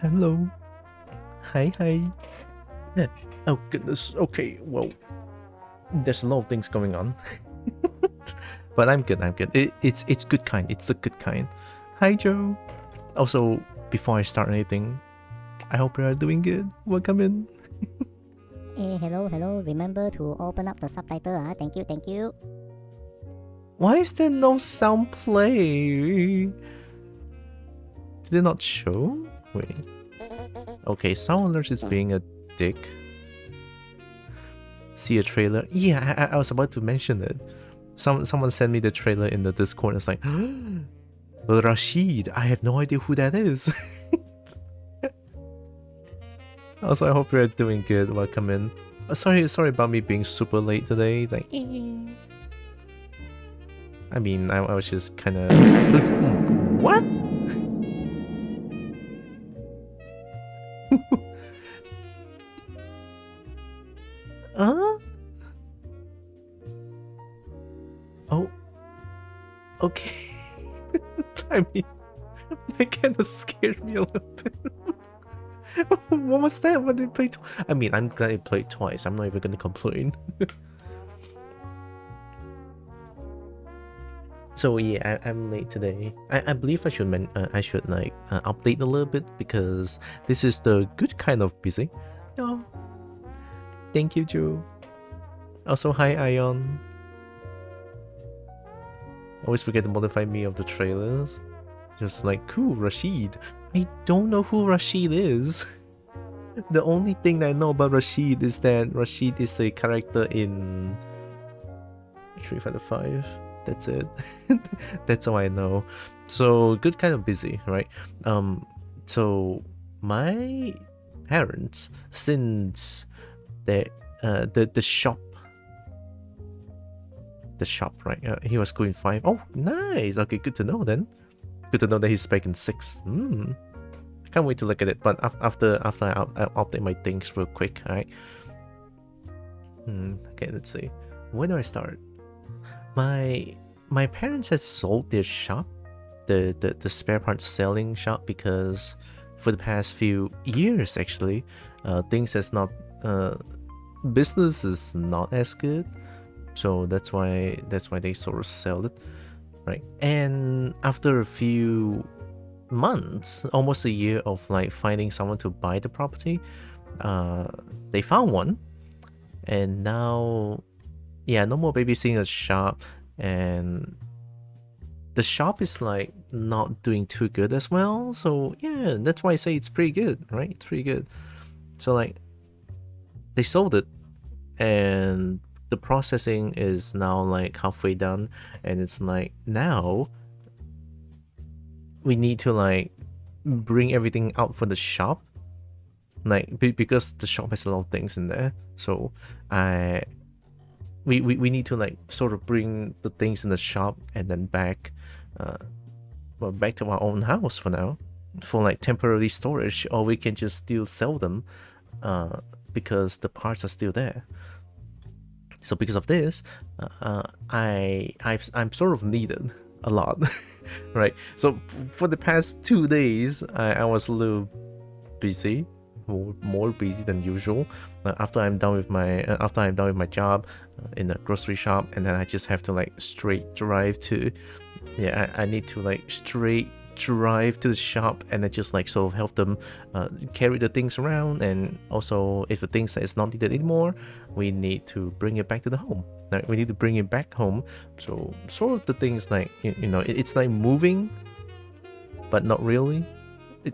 Hello. Hi, hi. Yeah. Oh goodness. Okay, well, there's a lot of things going on. But I'm good, I'm good. It's good kind. It's the good kind. Hi, Joe. Also, before I start anything, I hope you are doing good. Welcome in. Hey, hello, hello. Remember to open up the subtitle, Thank you, thank you. Why is there no sound play? Did it not show? Wait. Okay, sound alert is being a dick. See a trailer? Yeah, I was about to mention it. Someone sent me the trailer in the Discord. It's like, Rashid. I have no idea who that is. Also, I hope you're doing good. Welcome in. Sorry about me being super late today. Like, I mean, I was just kind of. What? Huh? Oh. Okay. I mean, that kind of scared me a little bit. What was that? What did I play? I mean, I'm glad I played twice. I'm not even gonna complain. So yeah, I'm late today. I believe I should like update a little bit because this is the good kind of busy. Oh, thank you, Joe. Also, hi, Ion. Always forget to modify me of the trailers. Just like, cool, Rashid. I don't know who Rashid is. The only thing I know about Rashid is that Rashid is a character in Street Fighter 5. That's it. That's all I know. So good kind of busy, right? So my parents, since the shop, right? He was going 5. Oh, nice. Okay, good to know then. Good to know that he's back in 6. Can't wait to look at it. But after I update my things real quick, alright? Okay, let's see. Where do I start? My parents had sold their shop, the spare parts selling shop, because for the past few years actually, things has not business is not as good, so that's why they sort of sell it, right? And after a few months, almost a year of like finding someone to buy the property, they found one, and now no more babysitting the shop, and the shop is like not doing too good as well. So yeah, that's why I say it's pretty good, right? It's pretty good. So like they sold it, and the processing is now like halfway done, and it's like now we need to like bring everything out for the shop, like because the shop has a lot of things in there. So we need to like sort of bring the things in the shop and then back back to our own house for now, for like temporary storage, or we can just still sell them because the parts are still there. So because of this, I'm sort of needed a lot. Right? So for the past 2 days, I was a little busy, more busy than usual. After I'm done with my job in the grocery shop, and then I just have to like straight drive to, I need to like straight drive to the shop and then just like sort of help them carry the things around, and also if the things that is not needed anymore, we need to bring it back to the home. Like, we need to bring it back home. So sort of the things like it's like moving, but not really.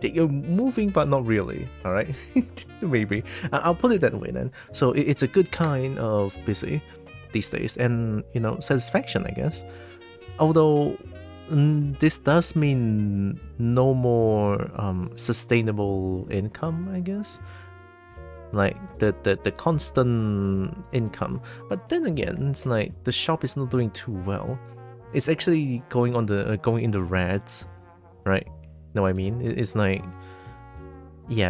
You're moving but not really, all right? Maybe I'll put it that way then. So it's a good kind of busy these days, and satisfaction, I guess. Although this does mean no more sustainable income, I guess, like the constant income. But then again, it's like the shop is not doing too well. It's actually going in the reds, right? Know what I mean? It's like,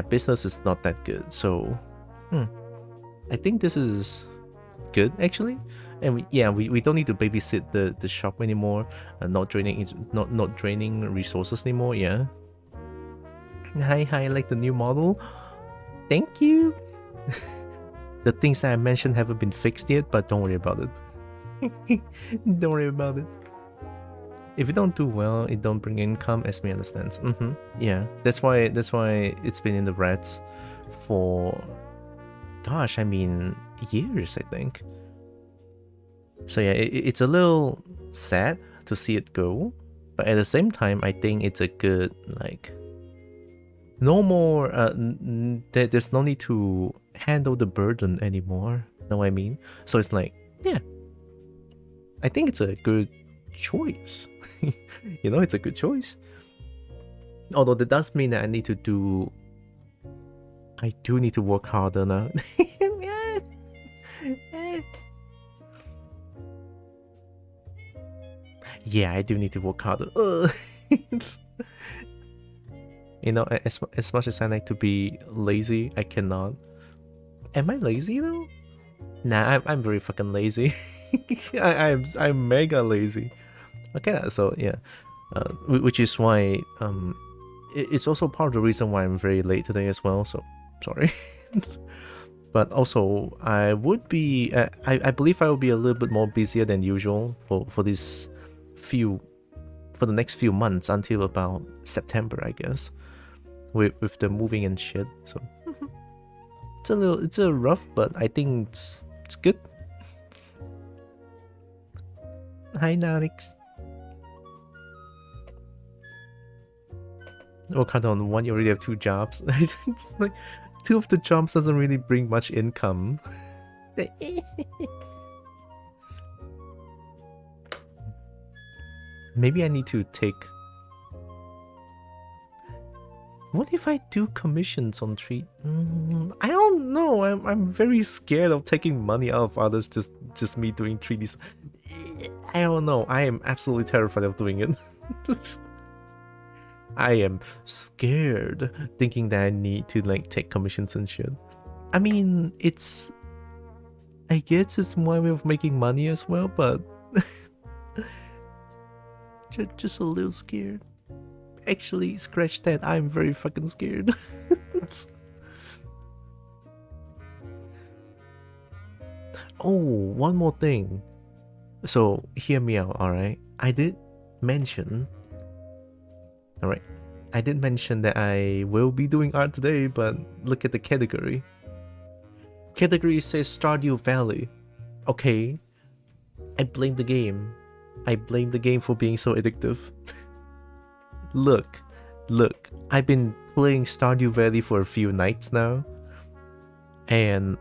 business is not that good. So I think this is good actually. And we don't need to babysit the shop anymore, not draining resources anymore. Hi, I like the new model. Thank you. The things that I mentioned haven't been fixed yet, but don't worry about it. Don't worry about it. If you don't do well, it don't bring income, as me understands. Yeah, that's why it's been in the reds for, gosh, I mean, years, I think. So yeah, it's a little sad to see it go, but at the same time, I think it's a good, like, no more, there's no need to handle the burden anymore, know what I mean? So it's like, yeah, I think it's a good choice. You know, it's a good choice. Although that does mean that I do need to work harder now. Yeah, I do need to work harder. You know, as much as I like to be lazy, I cannot. Am I lazy though? Nah, I'm very fucking lazy. I'm mega lazy. Okay, so yeah, which is why it's also part of the reason why I'm very late today as well. So sorry. But also I would be I believe I will be a little bit more busier than usual for the next few months until about September, I guess, with the moving and shit. So it's a rough, but I think it's good. Hi, Narix. Oh, cut on one, you already have 2 jobs. It's like 2 of the jobs doesn't really bring much income. Maybe I need to take... What if I do commissions on treat? I don't know. I'm very scared of taking money out of others. Just me doing 3Ds. I don't know. I am absolutely terrified of doing it. I am scared thinking that I need to like take commissions and shit. I mean, I guess it's my way of making money as well, but just a little scared. Actually, scratch that. I'm very fucking scared. Oh, one more thing. So hear me out, alright? I did mention that I will be doing art today, but look at the category. Category says Stardew Valley. Okay. I blame the game. I blame the game for being so addictive. Look. I've been playing Stardew Valley for a few nights now. And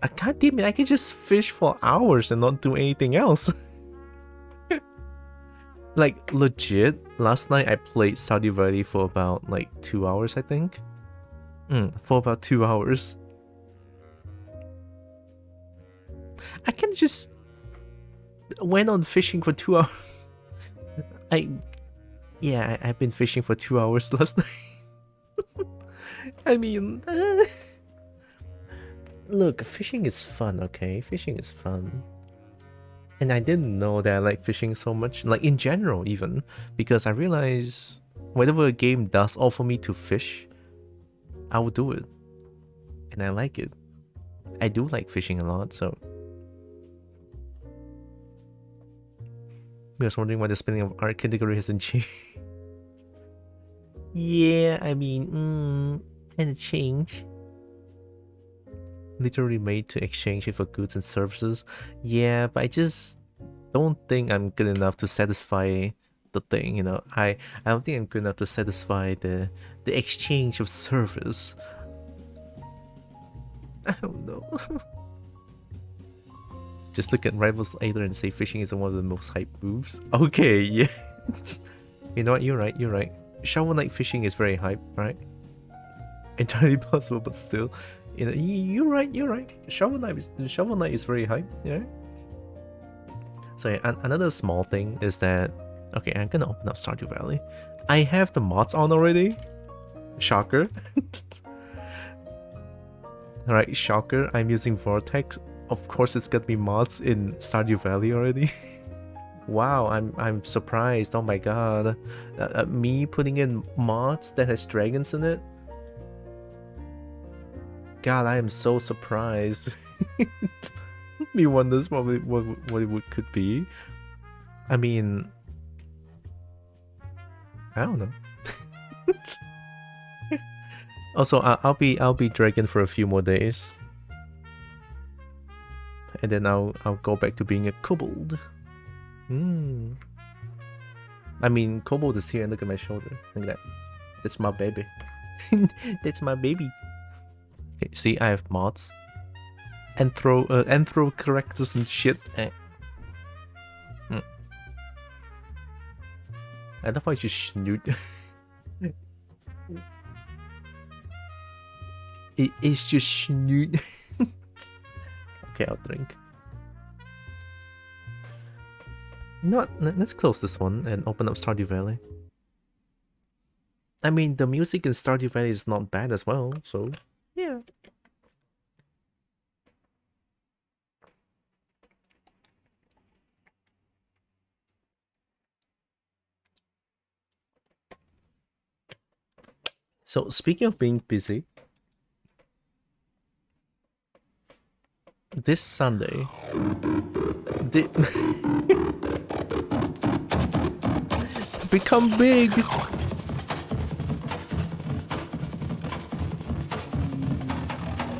I can't damn it, I can just fish for hours and not do anything else. Like, legit, last night I played Stardew Valley for about, like, 2 hours, I think. For about 2 hours. I can just... went on fishing for 2 hours. I've been fishing for 2 hours last night. I mean... Look, fishing is fun, okay? Fishing is fun. And I didn't know that I like fishing so much, like in general even, because I realize whenever a game does offer me to fish, I will do it. And I like it. I do like fishing a lot, so... I was wondering why the spelling of art category has been changed. Yeah, I mean, kinda change. Literally made to exchange it for goods and services. Yeah, but I just don't think I'm good enough to satisfy the thing, you know. I don't think I'm good enough to satisfy the exchange of service. I don't know. Just look at Rivals later and say fishing is one of the most hype moves. Okay, yeah. You know what, you're right. Shovel Knight fishing is very hype, right? Entirely possible, but still. You know, you're right. Shovel Knight is very hype, yeah. So yeah, another small thing is that, okay, I'm gonna open up Stardew Valley. I have the mods on already. Shocker. Alright, shocker. I'm using Vortex. Of course, it's gonna be mods in Stardew Valley already. Wow, I'm surprised. Oh my god. Me putting in mods that has dragons in it? God, I am so surprised. Me wonders what it could be. I mean, I don't know. Also, I'll be dragon for a few more days, and then I'll go back to being a kobold. Hmm. I mean, kobold is here, and look at my shoulder. Look at that. That's my baby. That's my baby. Okay, see, I have mods. Anthro characters and shit. I love how you just snoot. It is just snoot. Okay, I'll drink. You know what? Let's close this one and open up Stardew Valley. I mean, the music in Stardew Valley is not bad as well, so yeah. So speaking of being busy, this Sunday, become big.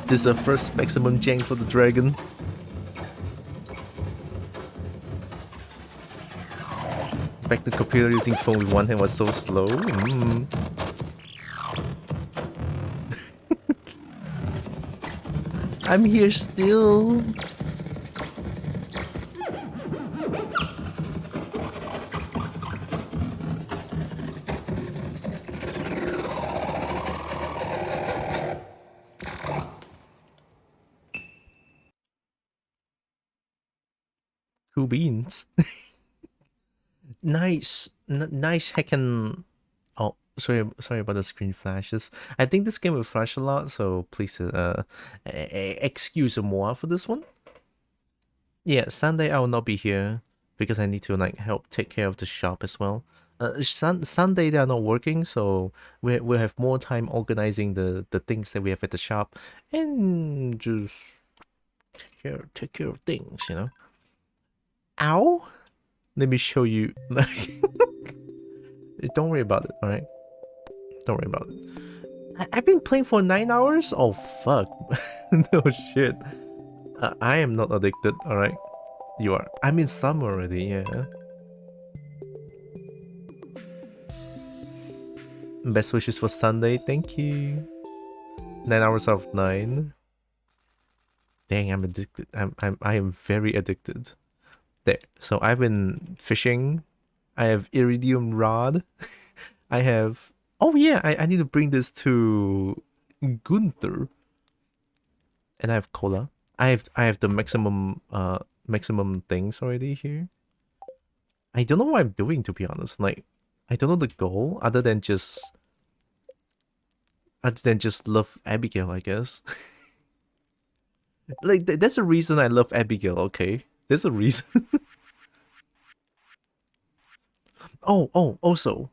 This is our first maximum jank for the dragon. Back to computer using phone with one hand was so slow. I'm here still. Cool beans. Nice, nice heckin'. Oh, sorry about the screen flashes. I think this game will flash a lot, so please excuse more for this one. Yeah, Sunday I will not be here because I need to like help take care of the shop as well. Sunday they are not working, so we'll have more time organizing the things that we have at the shop and just take care of things, you know. Ow! Let me show you. Don't worry about it, alright? Don't worry about it. I've been playing for 9 hours? Oh, fuck. No shit. I am not addicted, alright? You are. I'm in summer already, yeah. Best wishes for Sunday, thank you. 9 hours out of 9. Dang, I'm addicted. I am very addicted. There. So I've been fishing. I have iridium rod. I have. Oh yeah, I need to bring this to Gunther. And I have cola. I have the maximum things already here. I don't know what I'm doing, to be honest. Like, I don't know the goal other than just love Abigail, I guess. Like that's a reason I love Abigail. Okay, there's a reason. Oh, also,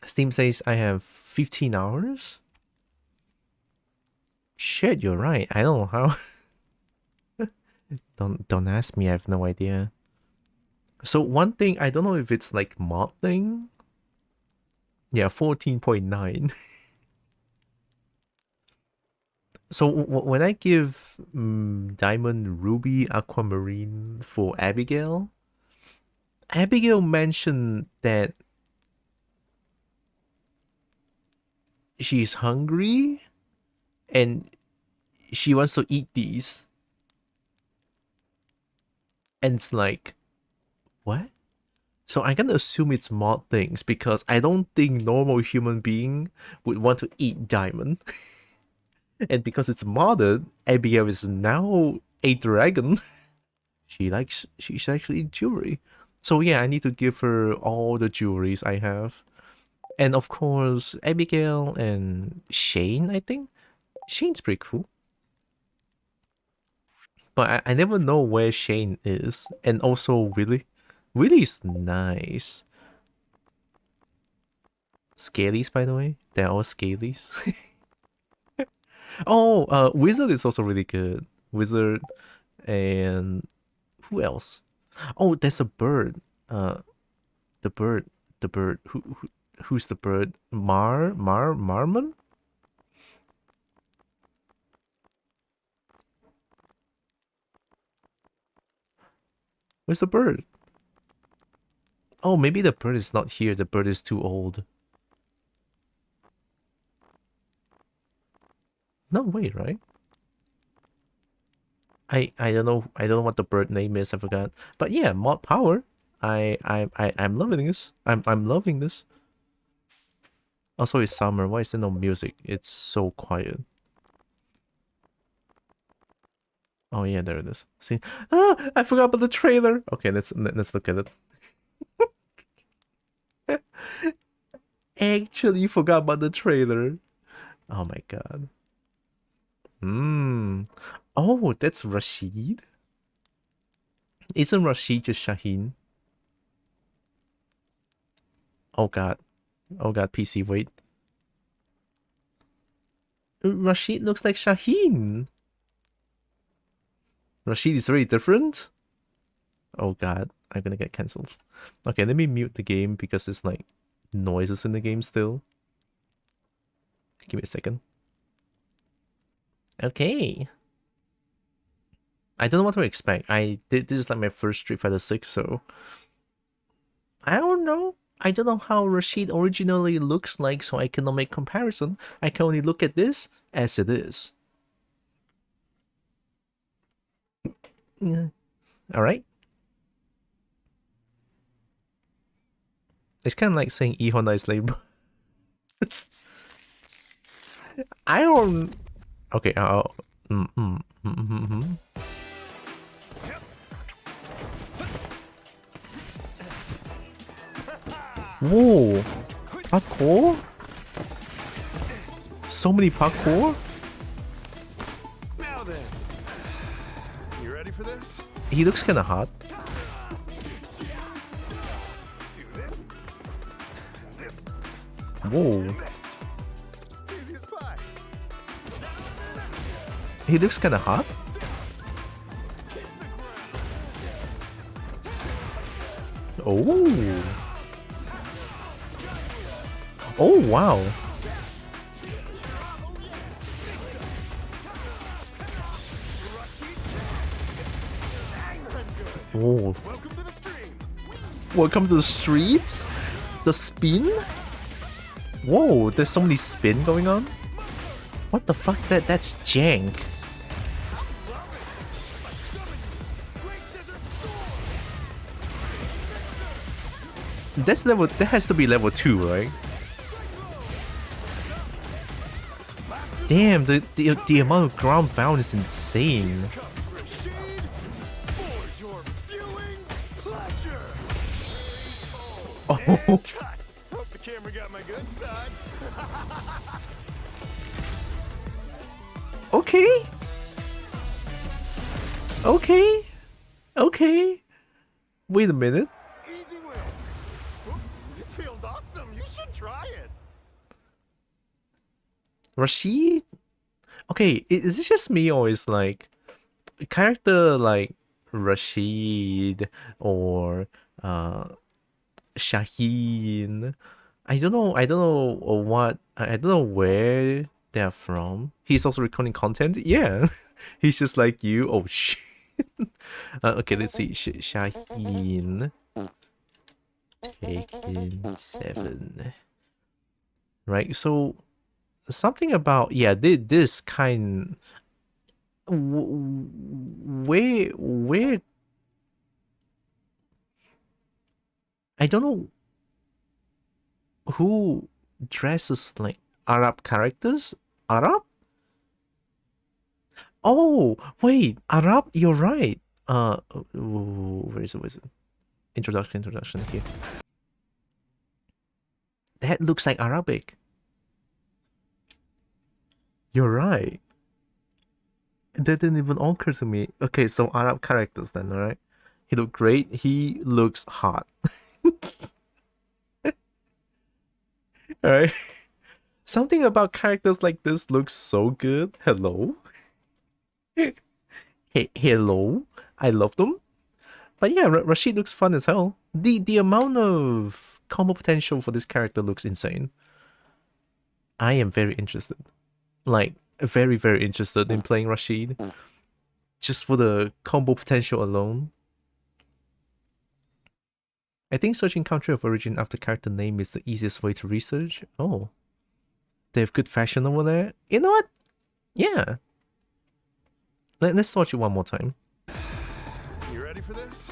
Steam says I have 15 hours. Shit, you're right. I don't know how. Don't ask me. I have no idea. So one thing, I don't know if it's like mod thing. Yeah, 14.9. So when I give Diamond, Ruby, Aquamarine for Abigail, Abigail mentioned that she's hungry and she wants to eat these. And it's like, what? So I'm gonna assume it's mod things because I don't think normal human being would want to eat diamond. And because it's modded, Abigail is now a dragon. She's actually jewelry. So yeah, I need to give her all the jewelries I have. And of course, Abigail and Shane, I think. Shane's pretty cool. But I never know where Shane is. And also Willy. Really is nice. Scalies, by the way. They're all scalies. Oh, Wizard is also really good. Wizard and who else? Oh, there's a bird. The bird. The bird. Who's the bird? Marmon? Where's the bird? Oh, maybe the bird is not here. The bird is too old. No way, right? I don't know. I don't know what the bird name is. I forgot. But yeah, mod power. I'm loving this. I'm loving this. Also, it's summer. Why is there no music? It's so quiet. Oh yeah, there it is. See, I forgot about the trailer. Okay, let's look at it. Actually, forgot about the trailer. Oh my god. Oh, that's Rashid. Isn't Rashid just Shaheen? Oh god. Oh god, PC, wait. Rashid looks like Shaheen. Rashid is very different. Oh god, I'm gonna get cancelled. Okay, let me mute the game because there's like noises in the game still. Give me a second. Okay. I don't know what to expect. This is like my first Street Fighter 6, so I don't know. I don't know how Rashid originally looks like, so I cannot make comparison. I can only look at this as it is. Alright. It's kind of like saying E Honda is labor. I don't. Okay. Whoa! Parkour? So many parkour? Now then, you ready for this? He looks kind of hot. Do this. This. Whoa! This. It's easy as pie. He looks kind of hot. Oh! Oh wow! Oh! Welcome to the stream. Welcome to the streets. The spin. Whoa! There's so many spin going on. What the fuck? That's jank. That's level. That has to be level 2, right? Damn, the amount of ground bound is insane. For your viewing pleasure. Oh, Cut. Hope the camera got my good side. okay. Okay. Okay. Wait a minute. Easy win. Whoop, this feels awesome. You should try it. Rashid? Okay, is this just me or is like a character like Rashid or Shaheen? I don't know what I don't know where they're from. He's also recording content. Yeah. He's just like you. Oh shit. Okay, let's see. Shaheen Taken 7. Right, so something about this kind where I don't know who dresses like Arab characters. Arab? Oh wait, Arab, you're right. Where is it? Introduction here. That looks like Arabic. You're right. That didn't even occur to me. Okay, so Arab characters then, alright? He looked great. He looks hot. Alright. Something about characters like this looks so good. Hello? Hey, hello? I love them. But yeah, Rashid looks fun as hell. The amount of combo potential for this character looks insane. I am very interested. Like, very, very interested in playing Rashid. Just for the combo potential alone. I think searching country of origin after character name is the easiest way to research. Oh. They have good fashion over there. You know what? Yeah. Let's watch it one more time. You ready for this?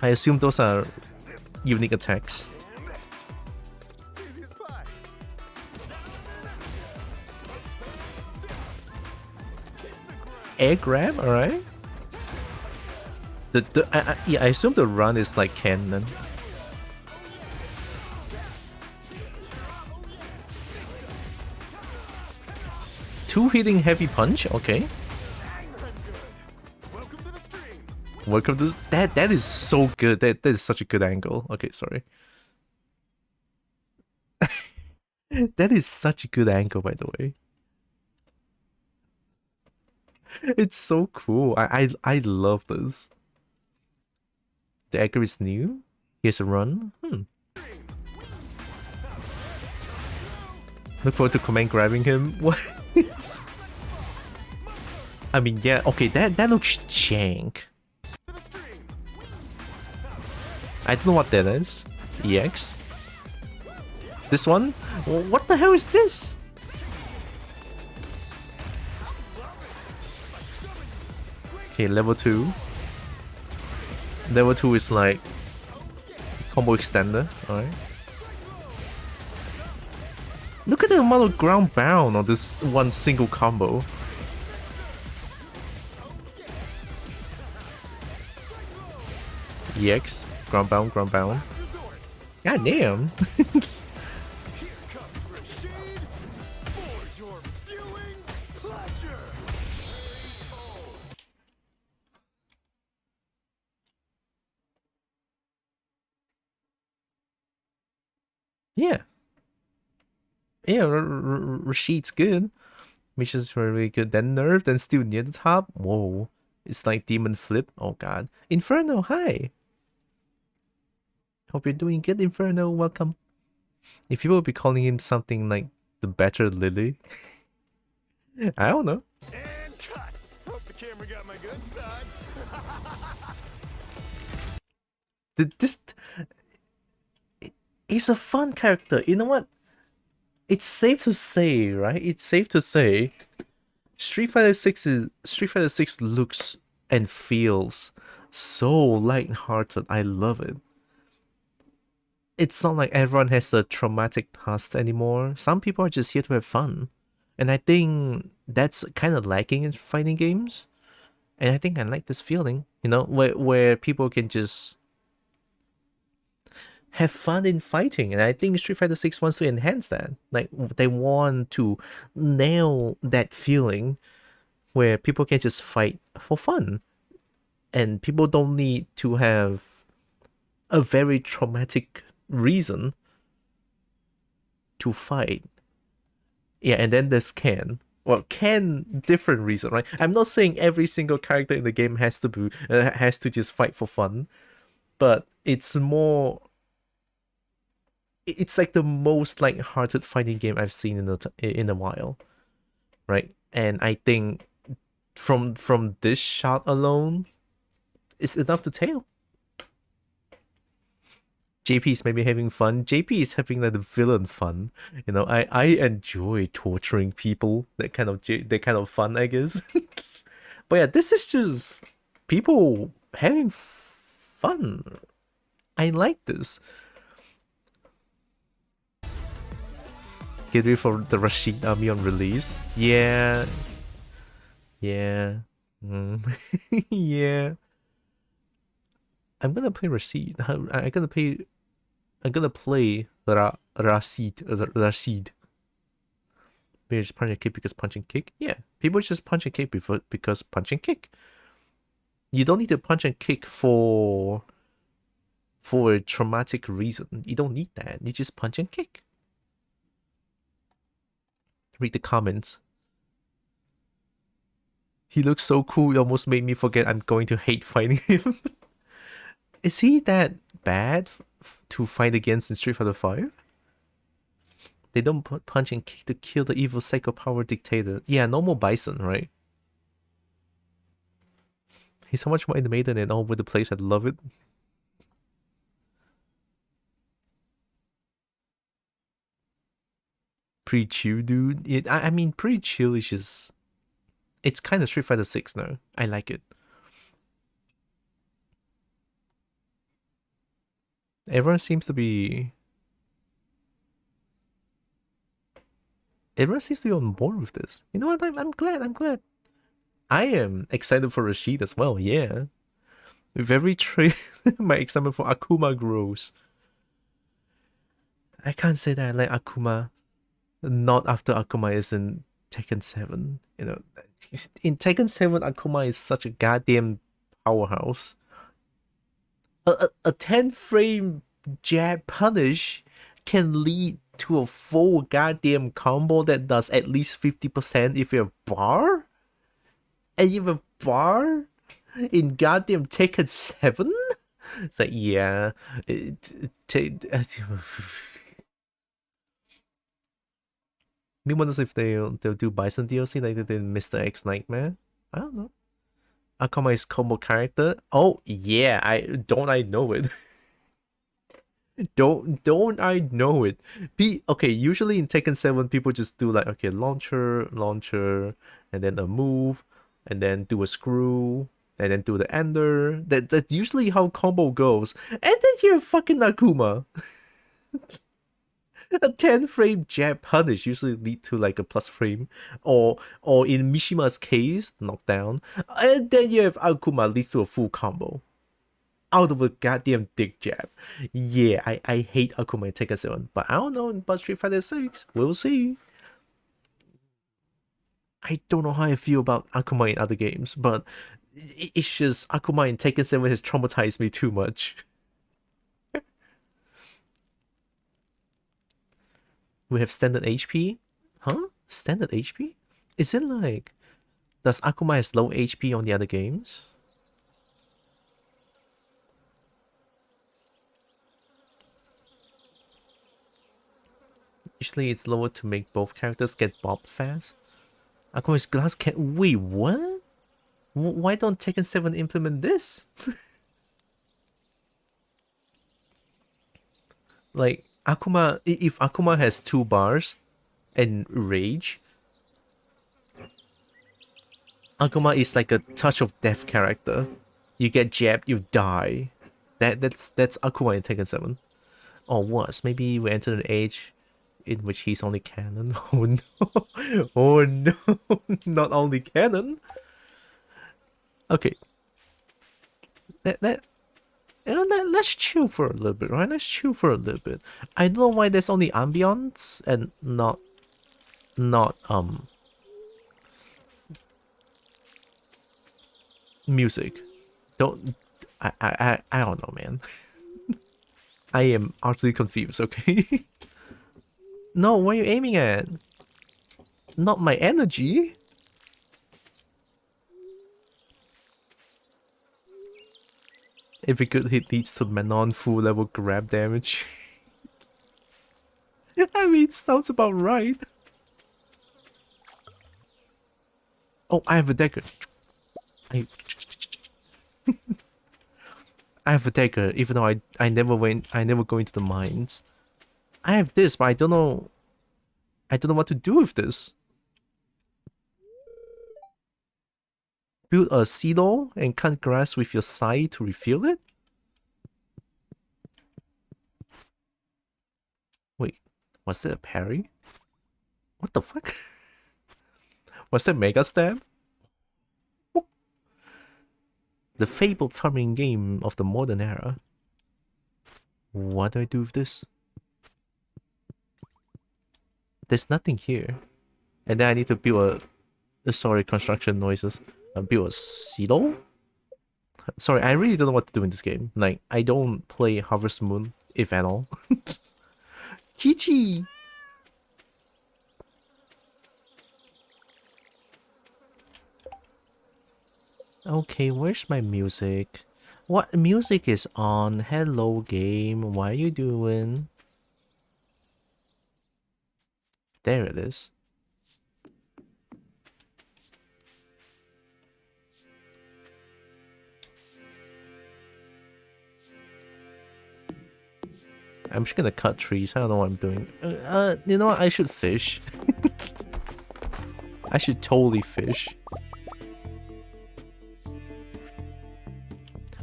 I assume those are unique attacks. And this. It's easy as pie. Air grab, alright. Yeah, I assume the run is like cannon. Two hitting heavy punch, okay. Welcome to the stream. Welcome to that is so good. That is such a good angle. Okay, sorry. That is such a good angle, by the way. It's so cool. I love this. The Edgar is new. Here's a run. Look forward to command grabbing him. What? I mean, yeah, okay, that looks jank. I don't know what that is. EX. This one? What the hell is this? Okay, level 2. Level 2 is like combo extender, alright. Look at the amount of ground bound on this one single combo. EX, ground bound, ground bound. God damn. Yeah. Yeah, Rashid's good. Missions were really good. Then Nerve, then still near the top. Whoa. It's like Demon Flip. Oh god. Inferno, hi. Hope you're doing good, Inferno. Welcome. If people would be calling him something like the better Lily. I don't know. And cut. Hope the camera got my good side. This... He's a fun character. You know what? It's safe to say, right? It's safe to say Street Fighter 6 looks and feels so light-hearted. I love it. It's not like everyone has a traumatic past anymore. Some people are just here to have fun. And I think that's kind of lacking in fighting games. And I think I like this feeling, you know, where people can just have fun in fighting. And I think Street Fighter 6 wants to enhance that. Like, they want to nail that feeling where people can just fight for fun. And people don't need to have a very traumatic reason to fight. Yeah, and then there's Ken. Well, Ken, different reason, right? I'm not saying every single character in the game has to just fight for fun, but it's more... It's like the most light-hearted fighting game I've seen in a while, right? And I think from this shot alone, it's enough to tell. JP is maybe having fun. JP is having like the villain fun. You know, I enjoy torturing people. That kind of fun, I guess. But yeah, this is just people having fun. I like this. Get ready for the Rashid army on release. Yeah. Yeah. Yeah. I'm gonna play Rashid. I'm gonna play Rashid. People just punch and kick because punch and kick? Yeah, people just punch and kick because punch and kick. You don't need to punch and kick for a traumatic reason. You don't need that. You just punch and kick. Read the comments. He looks so cool, it almost made me forget I'm going to hate fighting him. Is he that bad to fight against in Street Fighter 5? They don't punch and kick to kill the evil psycho power dictator. Yeah, normal Bison, right? He's so much more animated and all over the place. I love it. Pretty chill, dude. I mean, pretty chill is just... It's kind of Street Fighter 6 now. I like it. Everyone seems to be... Everyone seems to be on board with this. You know what? I'm glad. I am excited for Rashid as well, yeah. With every trade, my excitement for Akuma grows. I can't say that I like Akuma. Not after Akuma is in Tekken 7. You know, in Tekken 7, Akuma is such a goddamn powerhouse. A 10 frame jab punish can lead to a full goddamn combo that does at least 50% if you have bar? And you have a bar in goddamn Tekken 7? It's like, yeah. Me wonders if they'll do Bison DLC like they did in Mr. X Nightmare. I don't know. Akuma is combo character. Oh yeah, I know it. don't I know it? Okay, usually in Tekken 7 people just do like, okay, launcher, and then a move, and then do a screw, and then do the ender. That's usually how combo goes. And then you have fucking Akuma. A 10 frame jab punish usually lead to like a plus frame, or in Mishima's case, knockdown. And then you have Akuma leads to a full combo out of a goddamn dick jab. Yeah, I hate Akuma in Tekken 7, but I don't know about Street Fighter 6. We'll see. I don't know how I feel about Akuma in other games, but it's just Akuma in Tekken 7 has traumatized me too much. We have standard HP? Huh? Standard HP? Is it like... Does Akuma has low HP on the other games? Usually it's lower to make both characters get bob fast. Akuma's glass can't... Wait, what? Why don't Tekken 7 implement this? Like, Akuma... If Akuma has 2 bars and rage, Akuma is like a touch of death character. You get jabbed, you die. That's Akuma in Tekken 7. Or was. Maybe we entered an age in which he's only canon. Oh no. Oh no. Not only canon. Okay. Let's chill for a little bit, right? Let's chill for a little bit. I don't know why there's only ambience and not music. I don't know, man. I am utterly confused, okay? No, what are you aiming at? Not my energy. If a good hit leads to Manon full level grab damage. I mean, sounds about right. Oh, I have a dagger. I have a dagger, even though I never go into the mines. I have this, but I don't know what to do with this. Build a silo and cut grass with your scythe to refill it? Wait, was that a parry? What the fuck? Was that Mega Stab? The fabled farming game of the modern era. What do I do with this? There's nothing here. And then I need to build sorry, construction noises. Build a silo? Sorry, I really don't know what to do in this game. Like, I don't play Harvest Moon, if at all. Kitty! Okay, where's my music? What music is on? Hello, game. What are you doing? There it is. I'm just gonna cut trees. I don't know what I'm doing. You know what? I should fish. I should totally fish.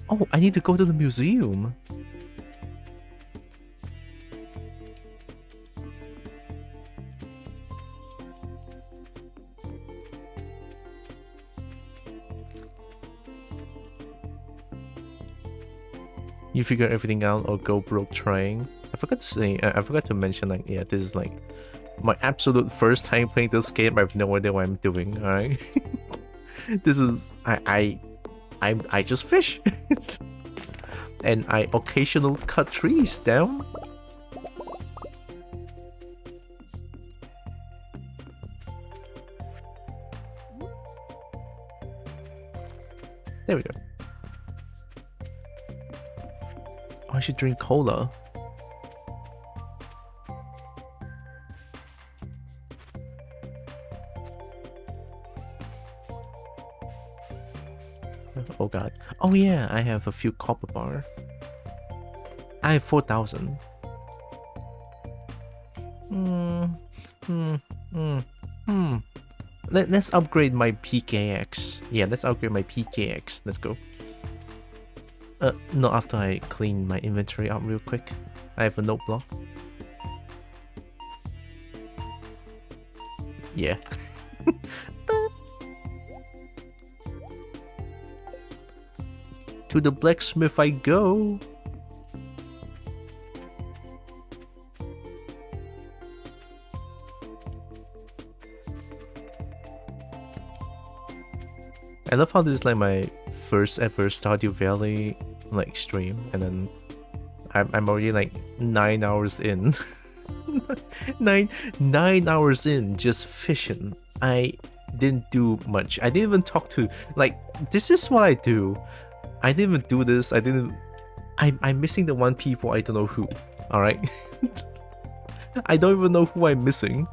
Oh, I need to go to the museum. You figure everything out or go broke trying. I forgot to say, I forgot to mention, like, yeah, this is like my absolute first time playing this game. I have no idea what I'm doing, alright? This is, I just fish. And I occasionally cut trees down. There we go. Oh, I should drink cola. Oh god. Oh yeah, I have a few copper bar. I have 4,000. Let's upgrade my PKX. Yeah, let's upgrade my PKX. Let's go. No, after I clean my inventory up real quick. I have a note block. Yeah. To the blacksmith I go. I love how this is like my first ever Stardew Valley like stream, and then I'm already like 9 hours in. nine hours in just fishing. I didn't do much. I didn't even talk to, like, this is what I do. I didn't even do this. I'm missing the one people I don't know who. Alright? I don't even know who I'm missing.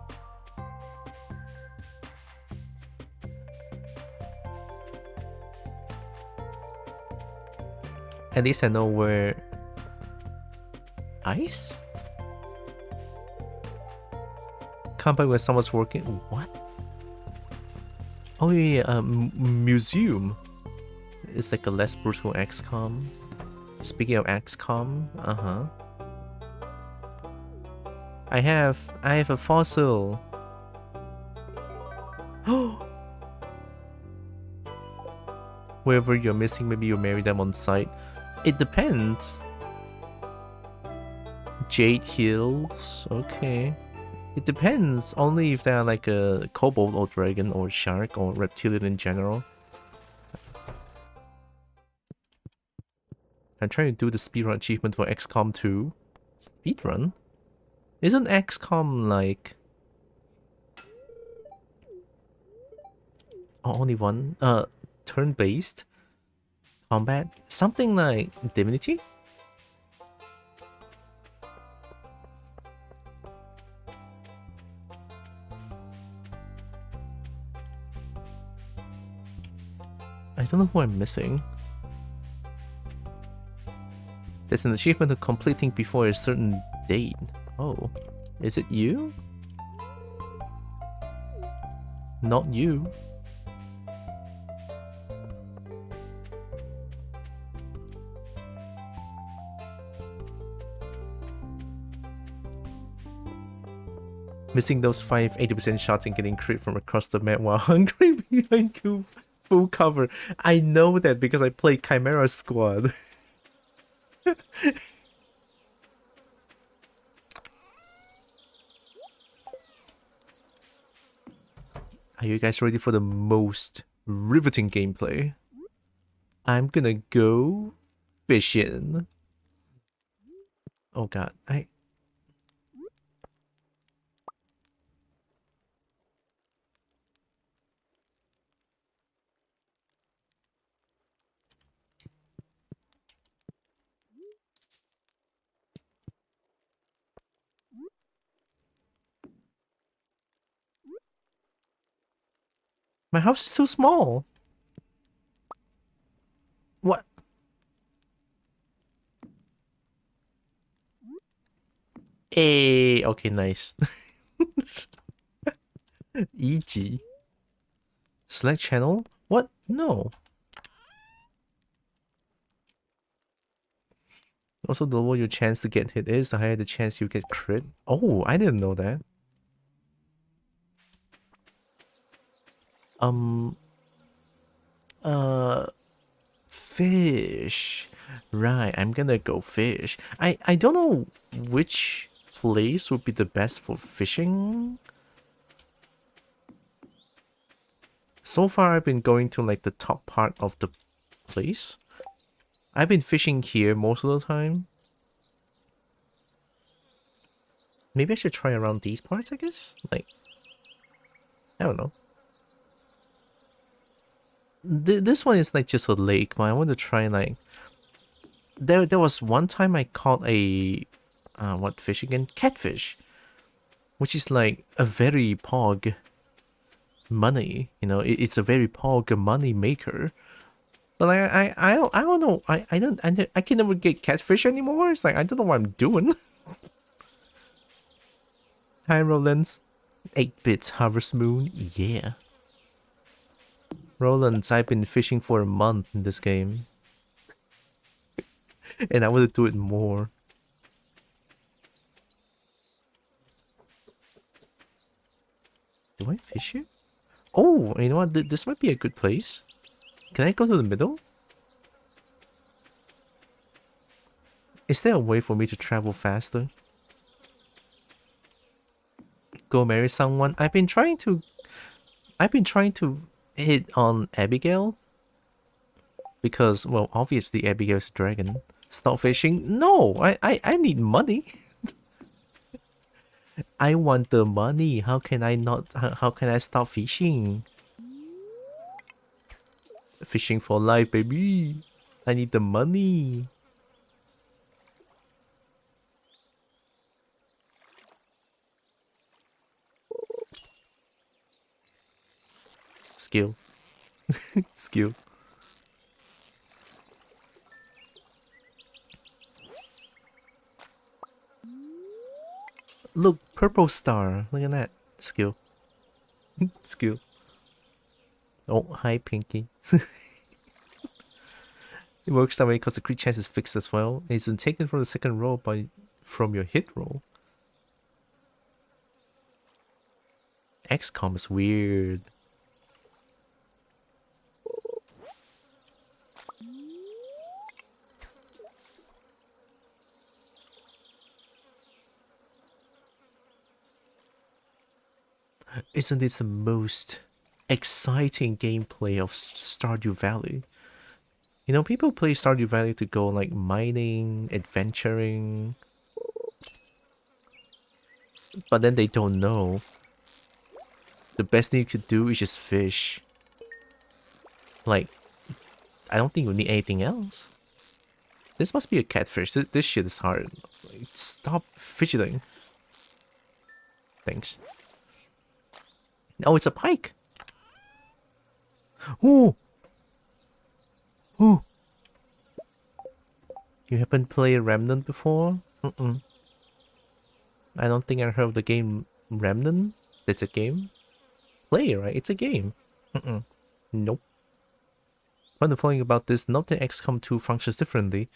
At least I know where... Ice? Camping where someone's working... What? Oh yeah, museum. It's like a less brutal XCOM. Speaking of XCOM, I have a fossil. Wherever you're missing, maybe you marry them on site. It depends. Jade Hills, okay. It depends, only if they're like a kobold or dragon or shark or reptilian in general. I'm trying to do the speedrun achievement for XCOM 2. Speedrun? Isn't XCOM like... Oh, only one? Turn-based? Combat? Something like Divinity? I don't know who I'm missing. There's an achievement of completing before a certain date. Oh, is it you? Not you. Missing those 80% shots and getting crit from across the map while hungry behind you full cover. I know that because I played Chimera Squad. Are you guys ready for the most riveting gameplay? I'm gonna go fishing. Oh god, my house is too small. What? Hey, okay, nice. EG. Select channel? What? No. Also, the lower your chance to get hit is, the higher the chance you get crit. Oh, I didn't know that. Um, uh, fish. Right, I'm gonna go fish. I don't know which place would be the best for fishing. So far, I've been going to like the top part of the place. I've been fishing here most of the time. Maybe I should try around these parts, I guess? Like, I don't know. This one is like just a lake, but I want to try like... There was one time I caught a... what fish again? Catfish. Which is like a very pog money. You know, it's a very pog money maker. But like, I don't know. I can never get catfish anymore. It's like, I don't know what I'm doing. Hi, Rollins. 8 bits Harvest Moon. Yeah. Rollins, I've been fishing for a month in this game. And I want to do it more. Do I fish here? Oh, you know what? This might be a good place. Can I go to the middle? Is there a way for me to travel faster? Go marry someone? I've been trying to hit on Abigail. Because, well, obviously Abigail's a dragon. Stop fishing? No, I need money. I want the money. How can I not? How can I stop fishing? Fishing for life, baby. I need the money. Skill. Skill. Look, purple star. Look at that. Skill. Skill. Oh, hi, Pinky. It works that way because the crit chance is fixed as well. It's taken from the second roll from your hit roll. XCOM is weird. Isn't this the most exciting gameplay of Stardew Valley? You know, people play Stardew Valley to go like mining, adventuring, but then they don't know. The best thing you could do is just fish. Like, I don't think you need anything else. This must be a catfish. This shit is hard. Like, stop fidgeting. Thanks. Oh, it's a pike. Oh! Oh! You haven't played Remnant before? Mm-mm. I don't think I heard of the game Remnant. It's a game? Play, right? It's a game. Mm-mm. Nope. Fun following about this, note that XCOM 2 functions differently,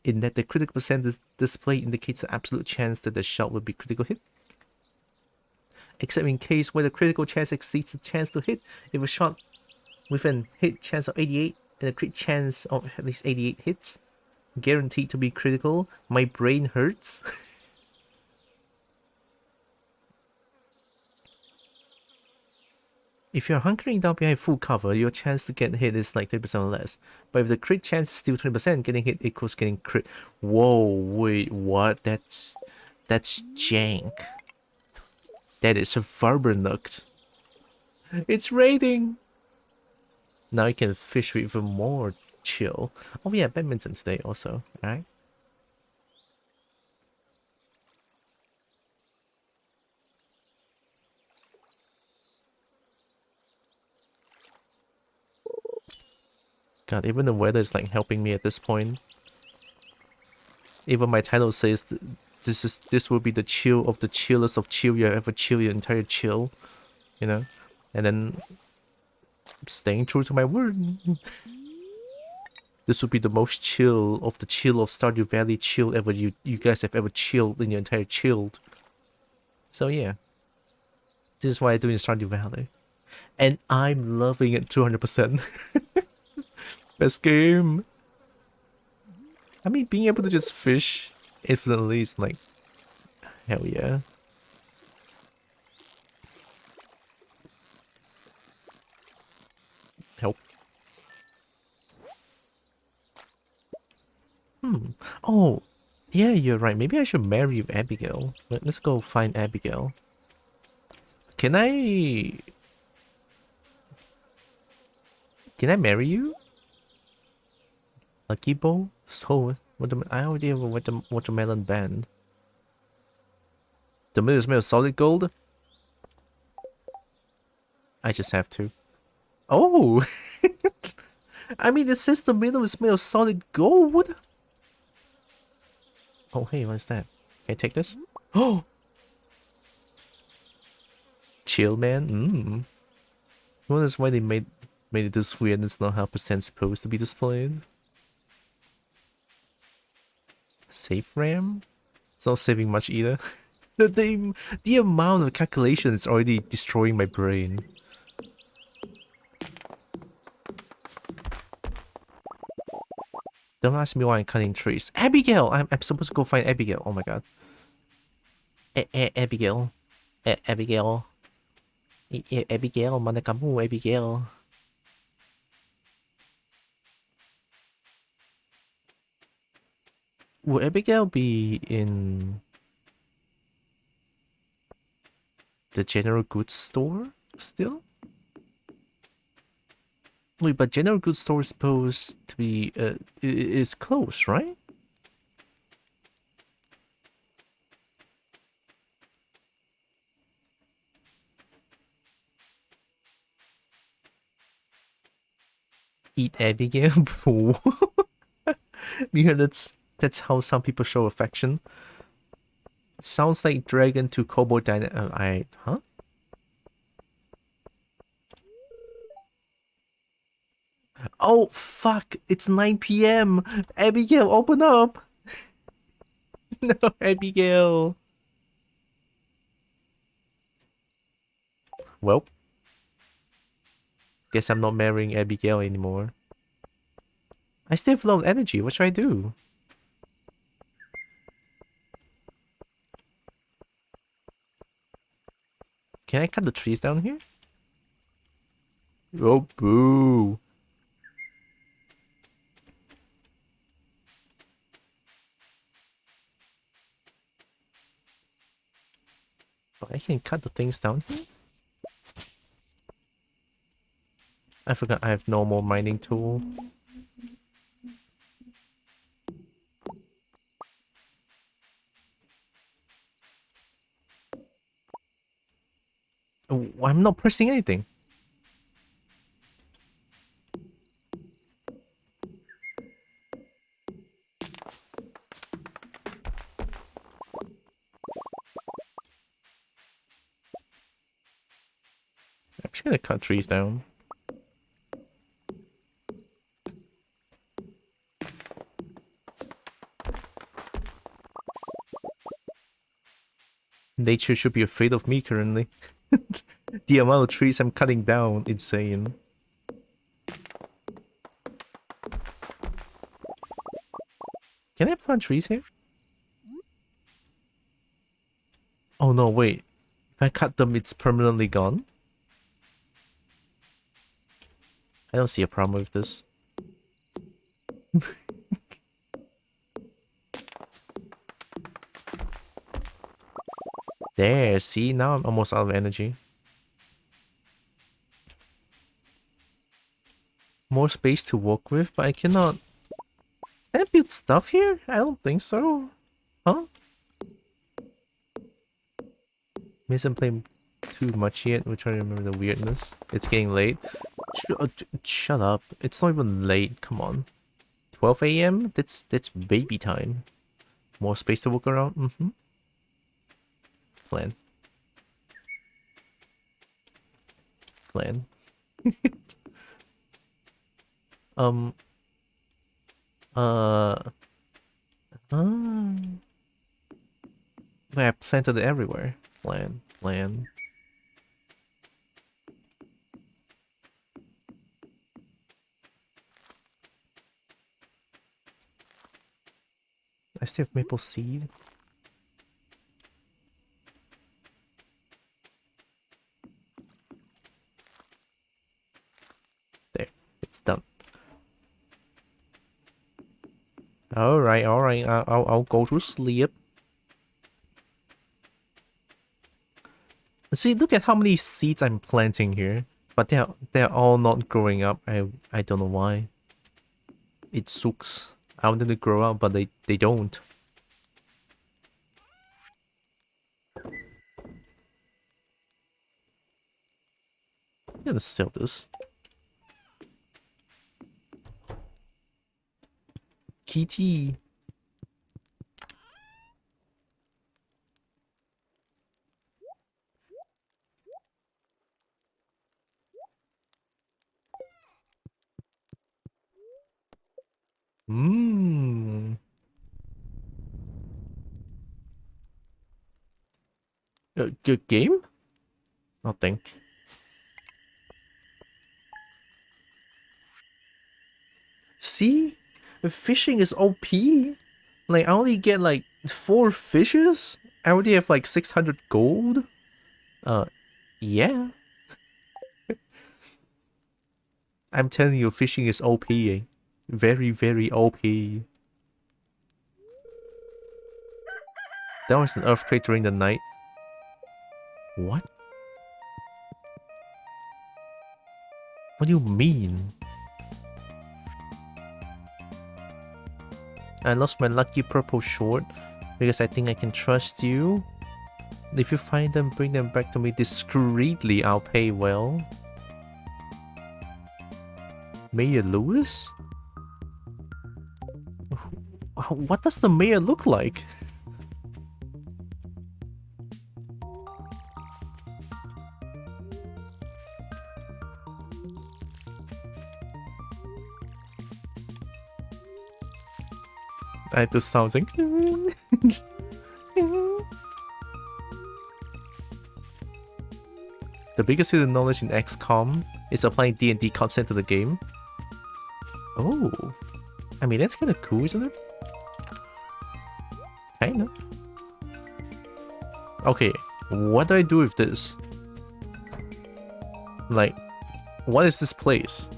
in that the critical percent display indicates the absolute chance that the shot will be critical hit. Except in case where the critical chance exceeds the chance to hit, if a shot with an hit chance of 88 and a crit chance of at least 88 hits, guaranteed to be critical, my brain hurts. If you're hunkering down behind full cover, your chance to get hit is like 30% less. But if the crit chance is still 20%, getting hit equals getting crit. Whoa, wait, what? That's jank. That is a Verbernukt. It's raining! Now you can fish with even more chill. Oh yeah, badminton today also, right? God, even the weather is like helping me at this point. Even my title says this will be the chill of the chillest of chill you ever chill your entire chill, you know? And then staying true to my word. This will be the most chill of the chill of Stardew Valley chill ever you guys have ever chilled in your entire chilled. So yeah. This is why I do in Stardew Valley. And I'm loving it 200%. Best game. I mean, being able to just fish infinitely is like, hell yeah. Help. Oh, yeah, you're right. Maybe I should marry Abigail. Let's go find Abigail. Can I... Can I marry you? Lucky Bow? So, I already have a watermelon band. The middle is made of solid gold? I just have to. Oh! I mean, it says the middle is made of solid gold? Oh, hey, what's that? Can I take this? Oh! Chill, man. I wonder why they made it this weird and it's not how percent supposed to be displayed. Safe RAM? It's not saving much either. the amount of calculation is already destroying my brain. Don't ask me why I'm cutting trees. Abigail! I'm supposed to go find Abigail. Oh my god. Abigail. Abigail. Abigail, mana kamu, Abigail? Will Abigail be in the general goods store still? Wait, but general goods store is supposed to be is closed, right? Eat Abigail. Yeah, that's how some people show affection. It sounds like dragon to kobold huh? Oh fuck! It's 9 p.m. Abigail, open up! No, Abigail. Well, guess I'm not marrying Abigail anymore. I still have low energy. What should I do? Can I cut the trees down here? Oh, boo. But I can cut the things down here? I forgot I have no more mining tool. Oh, I'm not pressing anything. I'm just gonna cut trees down. Nature should be afraid of me currently. The amount of trees I'm cutting down, insane. Can I plant trees here? Oh no, wait. If I cut them, it's permanently gone? I don't see a problem with this. There, see? Now I'm almost out of energy. More space to work with, but I cannot... Can I build stuff here? I don't think so. Huh? Maybe I'm playing too much yet. We're trying to remember the weirdness. It's getting late. Shut up. It's not even late. Come on. 12 a.m.? That's baby time. More space to walk around? Mm-hmm. Plan. Plan. I planted it everywhere. Plan. I still have maple seed. There, it's done. All right. I'll go to sleep. See, look at how many seeds I'm planting here, but they're all not growing up. I don't know why. It sucks. I want them to grow up, but they don't. I'm gonna sell this. Kitty. Mmm. Good game? I think. See? Fishing is OP. Like, I only get like 4 fishes? I already have like 600 gold? Yeah. I'm telling you, fishing is OP. Very, very OP. That was an earthquake during the night. What? What do you mean? I lost my lucky purple short because I think I can trust you. If you find them, bring them back to me discreetly. I'll pay well. Mayor Lewis? What does the mayor look like? I had this sound like... The biggest hidden knowledge in XCOM is applying D&D content to the game. Oh. I mean, that's kind of cool, isn't it? Kinda. Okay, what do I do with this? Like, what is this place?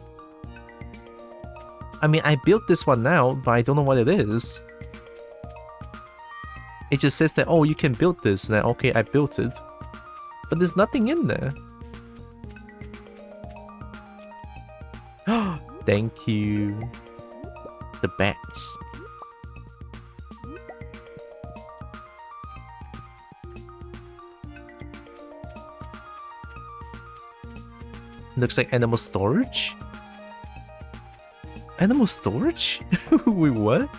I mean, I built this one now, but I don't know what it is. It just says that, oh, you can build this. Now, okay, I built it. But there's nothing in there. Thank you. The bats. Looks like animal storage? Animal storage? Wait, what?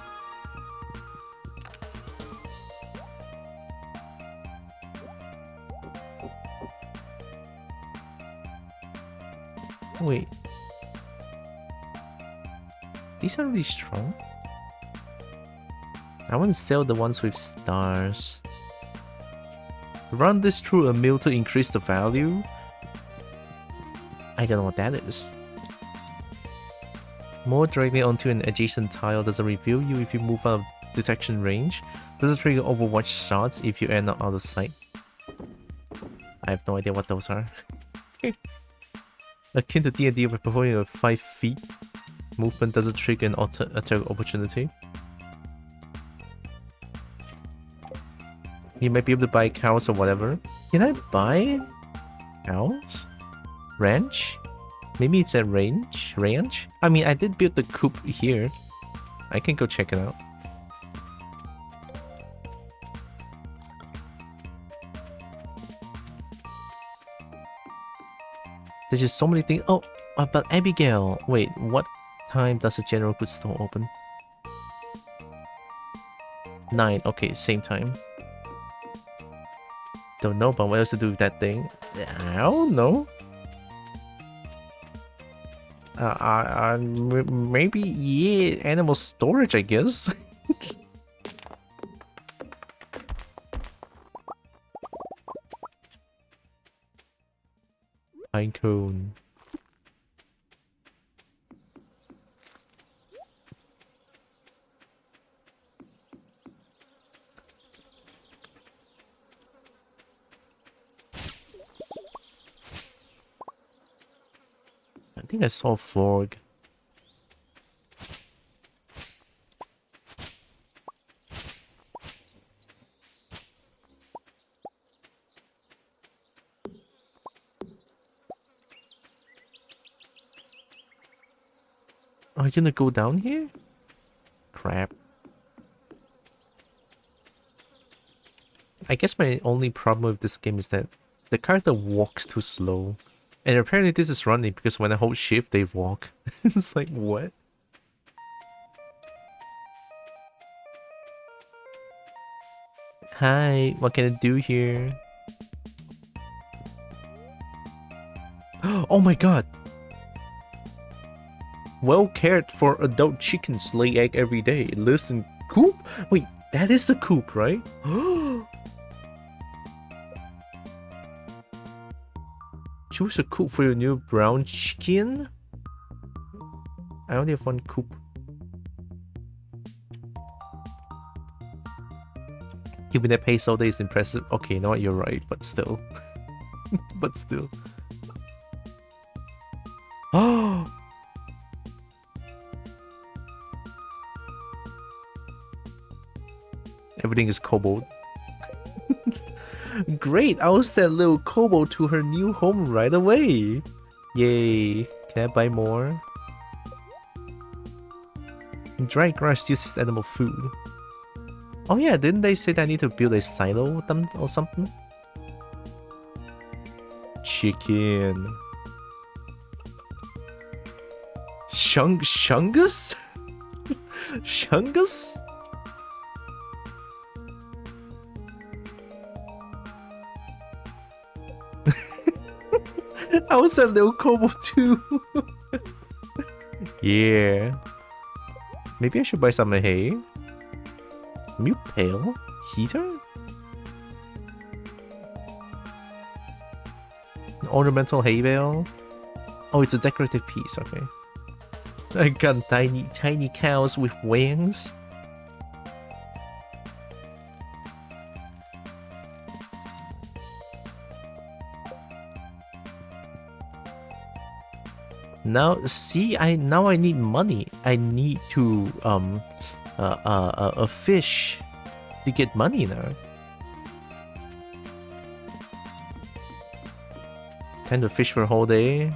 Wait. These are really strong. I want to sell the ones with stars. Run this through a mill to increase the value? I don't know what that is. More directly onto an adjacent tile doesn't reveal you if you move out of detection range. Doesn't trigger overwatch shots if you end up out of sight. I have no idea what those are. Akin to D&D, by performing a 5 feet movement doesn't trigger an attack opportunity. You might be able to buy cows or whatever. Can I buy cows? Ranch? Maybe it's a ranch? I mean, I did build the coop here. I can go check it out. There's just so many things. Oh, but Abigail. Wait, what time does the general goods store open? 9. Okay, same time. Don't know, but what else to do with that thing? I don't know. Maybe, yeah, animal storage, I guess. Pine cone. I think I saw a frog. Are you gonna go down here? Crap. I guess my only problem with this game is that the character walks too slow. And apparently this is running because when I hold shift, they walk. It's like, what? Hi, what can I do here? Oh my god! Well cared for adult chickens lay egg every day. It lives in coop? Wait, that is the coop, right? Choose a coop for your new brown chicken? I only have one coop. Keeping that pace all day is impressive. Okay, you know what, you're right, but still. But still. Oh! Everything is kobold. Great! I'll send little kobold to her new home right away! Yay! Can I buy more? Dry grass uses animal food. Oh yeah, didn't they say that I need to build a silo with them or something? Chicken. Shungus? Shungus? I was that little kobold too. Yeah. Maybe I should buy some hay. Milk pail? Heater? An ornamental hay bale? Oh, it's a decorative piece, okay. I got tiny cows with wings. Now, see, now I need money. I need to a fish to get money now. Tend to fish for a whole day.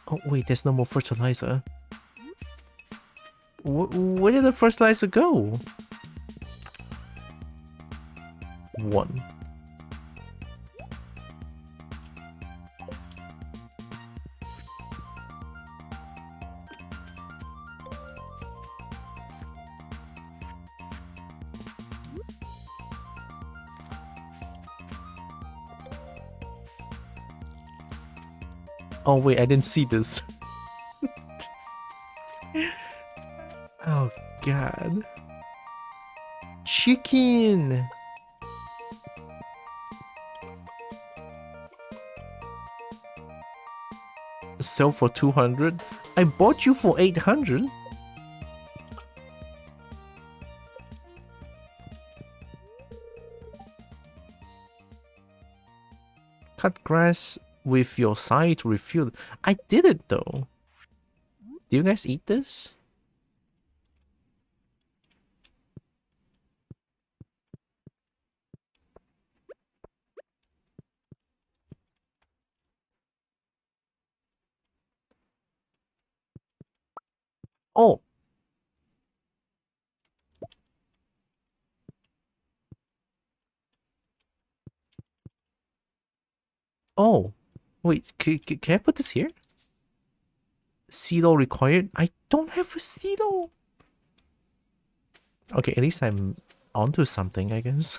Oh wait, there's no more fertilizer. Where did the fertilizer go? 1. Oh wait, I didn't see this. Oh god. Chicken! Sell for 200? I bought you for 800? cut grass with your side to refuel. I did it though. Do you guys eat this? Oh. Oh. Wait, can I put this here? Silo required? I don't have a silo. Okay, at least I'm onto something, I guess.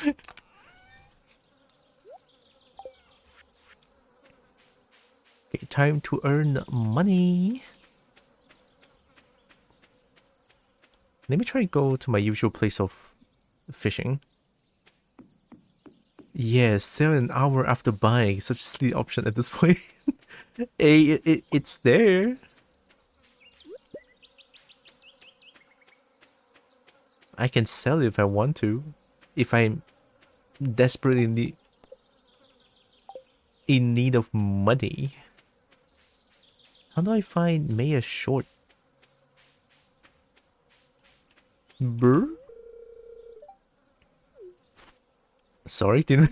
Okay, time to earn money. Let me try to go to my usual place of fishing. Yes, 7 hour after buying. Such a silly option at this point. Hey, it's there. I can sell it if I want to. If I'm desperately in need of money. How do I find Maya short? Brr? Sorry, didn't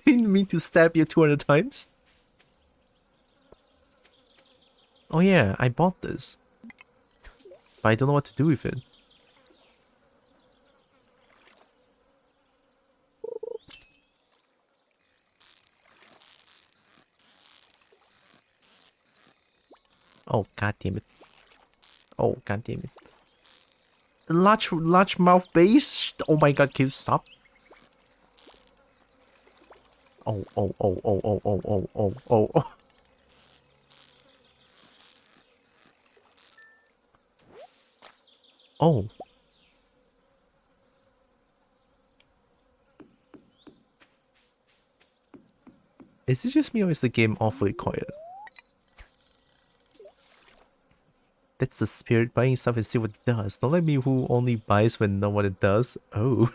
mean to stab you 200 times. Oh yeah, I bought this. But I don't know what to do with it. Oh, god damn it. Oh, god damn it. Large mouth base? Oh my god, can you stop? Oh, oh, oh, oh, oh, oh, oh, oh, oh, oh. Oh. Is it just me or is the game awfully quiet? That's the spirit, buying stuff and see what it does. Not like me who only buys when know what it does. Oh.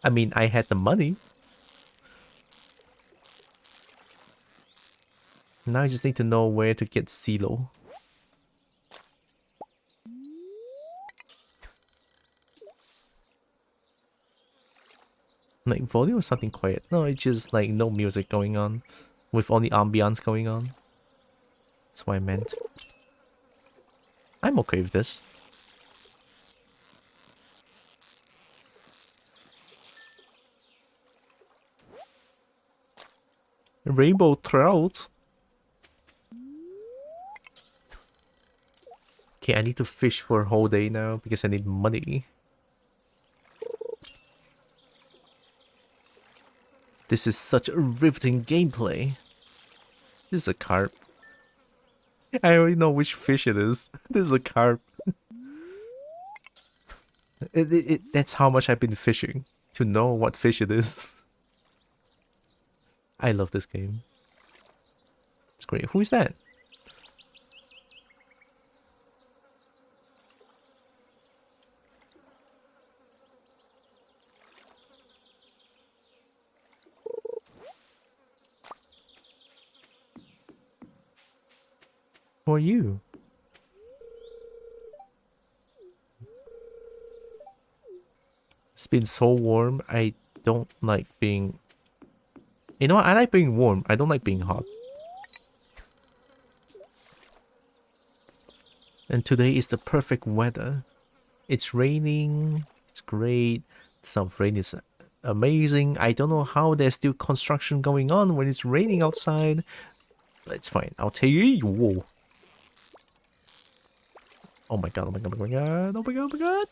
I mean, I had the money. Now I just need to know where to get silo. Like volume or something quiet? No, it's just like no music going on. With only ambiance going on. That's what I meant. I'm okay with this. Rainbow trout? Okay, I need to fish for a whole day now because I need money. This is such a riveting gameplay. This is a carp. I already know which fish it is. This is a carp. That's how much I've been fishing. To know what fish it is. I love this game. It's great. Who is that? Who are you? It's been so warm. I don't like being... You know what? I like being warm. I don't like being hot. And today is the perfect weather. It's raining. It's great. The sound of rain is amazing. I don't know how there's still construction going on when it's raining outside. But it's fine. I'll tell you. Whoa. Oh my god, oh my god, oh my god, oh my god, oh my god.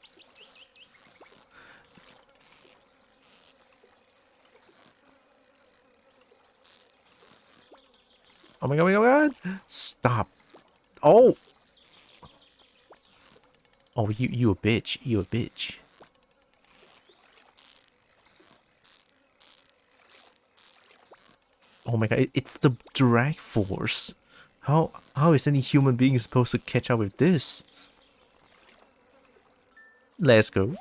Oh my god, oh my god, oh my god. Stop. Oh. Oh, you a bitch. You a bitch. Oh my god, it's the drag force. How is any human being supposed to catch up with this? Let's go.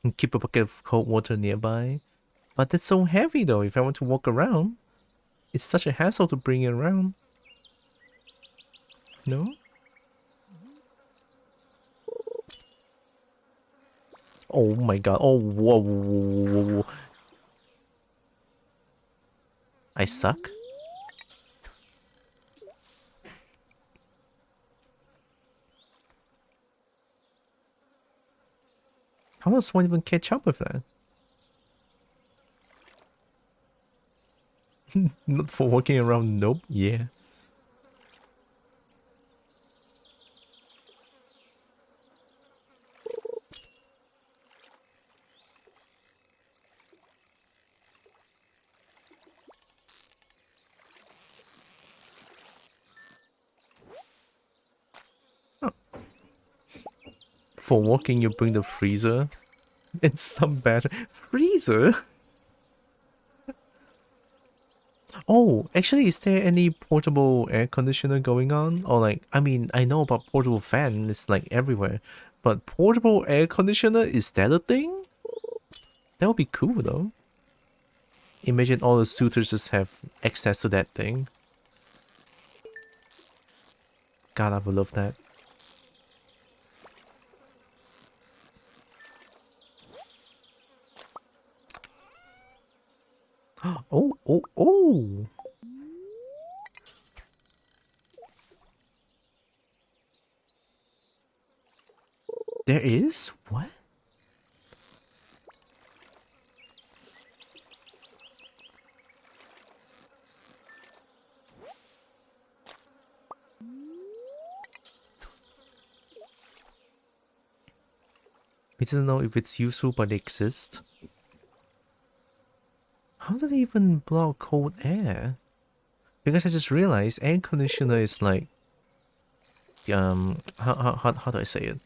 And keep a bucket of cold water nearby. But that's so heavy though, if I want to walk around. It's such a hassle to bring it around. No? Oh my god. Oh, whoa, whoa, whoa, whoa. I suck? How does one even catch up with that? Not for walking around, nope, yeah. Oh. For walking, you bring the freezer and some battery. Freezer? Oh, actually, is there any portable air conditioner going on? Or like, I mean, I know about portable fan, it's like everywhere. But portable air conditioner, is that a thing? That would be cool though. Imagine all the suitors just have access to that thing. God, I would love that. Oh, oh, oh! There is? What? We don't know if it's useful, but it exists. How do they even blow out cold air? Because I just realized air conditioner is like how do I say it?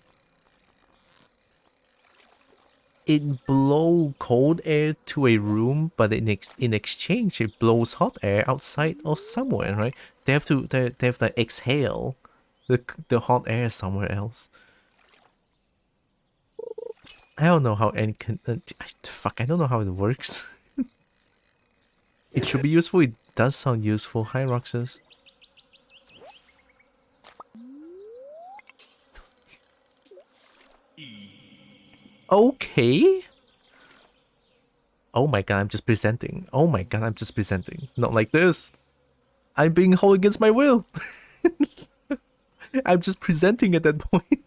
It blow cold air to a room, but in exchange it blows hot air outside of somewhere, right? They have to exhale the hot air somewhere else. I don't know how fuck, I don't know how it works. It should be useful. It does sound useful. Hi, Roxas. Okay. Oh my god, I'm just presenting. Oh my god, I'm just presenting. Not like this. I'm being held against my will. I'm just presenting at that point.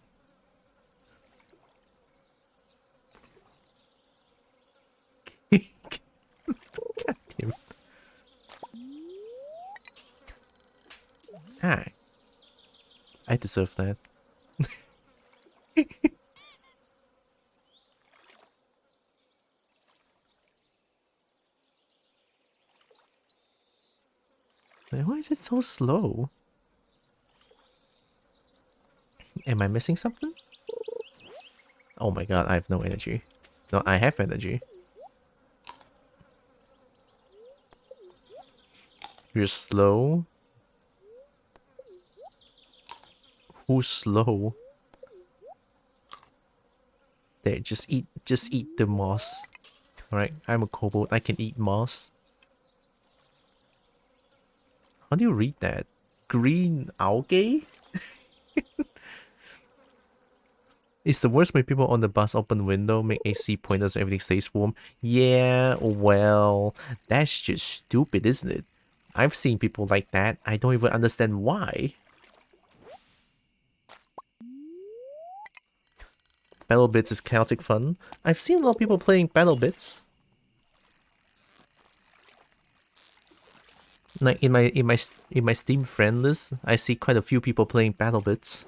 God damn it. Hi. I deserve that. Why is it so slow? Am I missing something? Oh my god, I have no energy. No, I have energy. You're slow? Who's slow? There, just eat the moss. Alright, I'm a kobold, I can eat moss. How do you read that? Green algae? It's the worst when people on the bus open window, make AC pointers, everything stays warm. Yeah, well, that's just stupid, isn't it? I've seen people like that. I don't even understand why. Battle Bits is chaotic fun. I've seen a lot of people playing Battle Bits. Like in my Steam friend list, I see quite a few people playing Battle Bits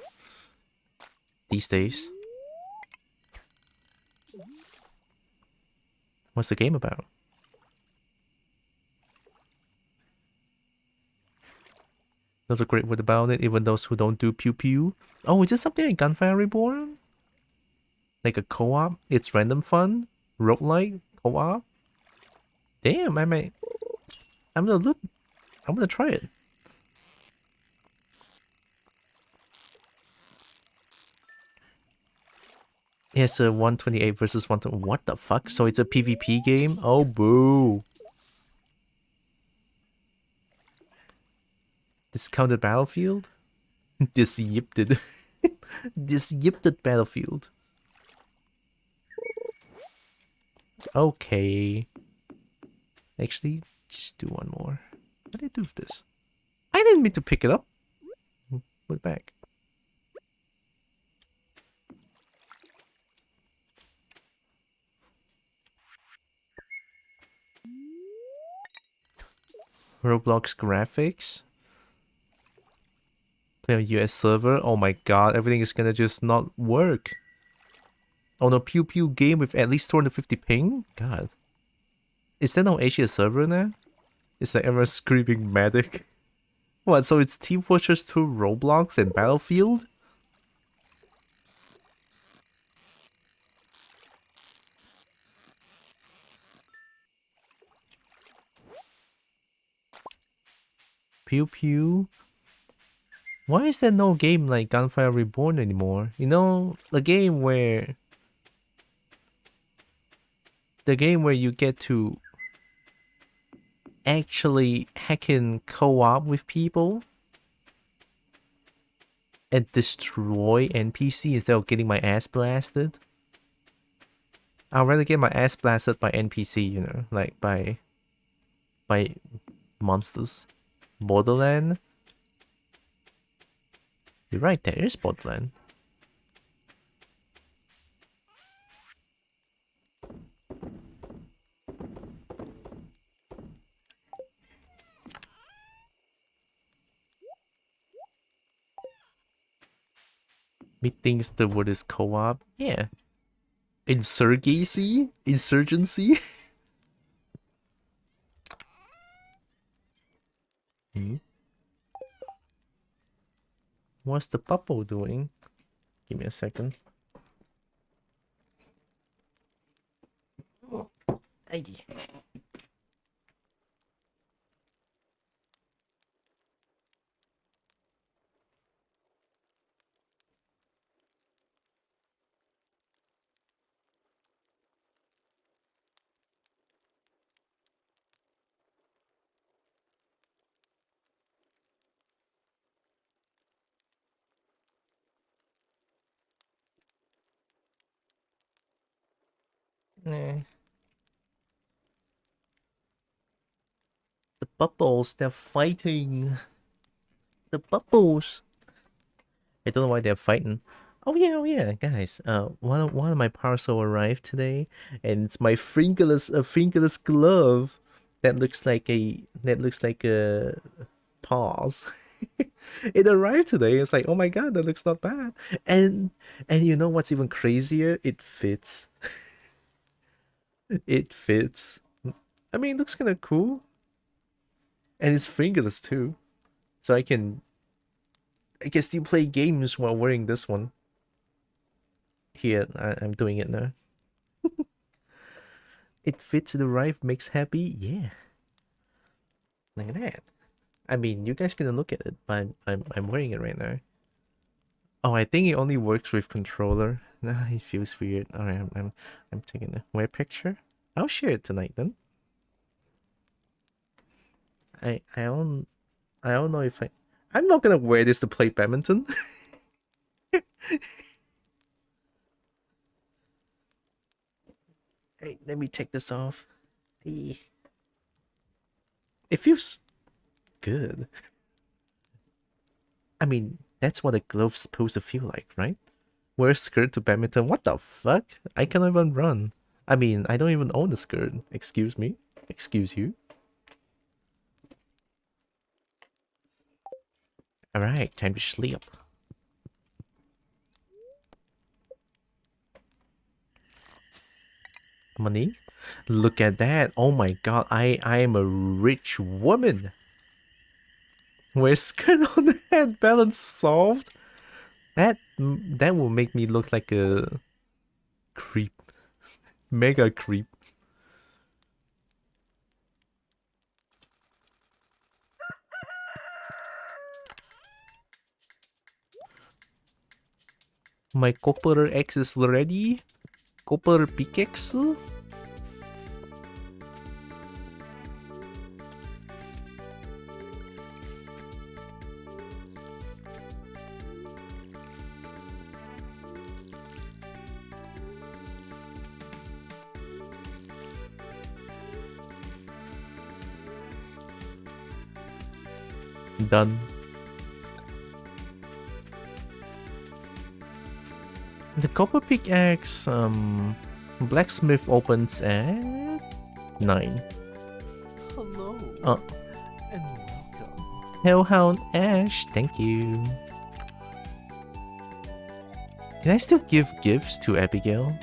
these days. What's the game about? There's a great word about it, even those who don't do pew pew. Oh, is this something like Gunfire Reborn? Like a co-op? It's random fun? Roguelike? Co-op? Damn, I'm gonna look. I'm gonna try it. It's a 128 versus 120. What the fuck? So it's a PvP game? Oh, boo. Discounted battlefield? Disyipped. Disyipped battlefield. Okay. Actually, just do one more. What did I do with this? I didn't mean to pick it up. Put it back. Roblox graphics. Play on US server. Oh my god, everything is gonna just not work. On a pew pew game with at least 250 ping? God. Is there no Asia server now? Is like everyone screaming medic? What, so it's Team Fortress 2 Roblox and Battlefield? Pew pew? Why is there no game like Gunfire Reborn anymore? You know, the game where you get to actually hack in co-op with people and destroy NPC instead of getting my ass blasted. I'd rather get my ass blasted by NPC, you know, like by monsters. Borderland? You're right, there is Borderland. Methinks the word is co-op. Yeah. Insurgency? Insurgency? Hmm? What's the bubble doing? Give me a second. Hey. Eh. The bubbles, they're fighting. The bubbles. I don't know why they're fighting. Oh yeah, guys. One of my parcel arrived today, and it's my fingerless glove that looks like a paws. It arrived today. It's like, oh my god, that looks not bad. And you know what's even crazier? It fits. It fits. I mean, it looks kind of cool, and it's fingerless too, so I can still play games while wearing this one. Here, I'm doing it now. It fits the right, makes happy. Yeah, look at that. I mean, you guys can look at it, but I'm wearing it right now. Oh, I think it only works with controller. Nah, it feels weird. All right, I'm taking a wear picture. I'll share it tonight then. I I don't I don't know if I'm not gonna wear this to play badminton. Hey, let me take this off. It feels good. I mean, that's what a glove's supposed to feel like, right? Wear a skirt to badminton. What the fuck? I cannot even run. I mean, I don't even own a skirt. Excuse me. Excuse you. Alright, time to sleep. Money? Look at that. Oh my god, I am a rich woman. Wear skirt on the head, balance solved. That will make me look like a creep. Mega creep. My copper axe is ready. Copper pickaxe. Done. The copper pickaxe, blacksmith opens at 9. Hello. Oh. And welcome. Hellhound Ash, thank you. Can I still give gifts to Abigail?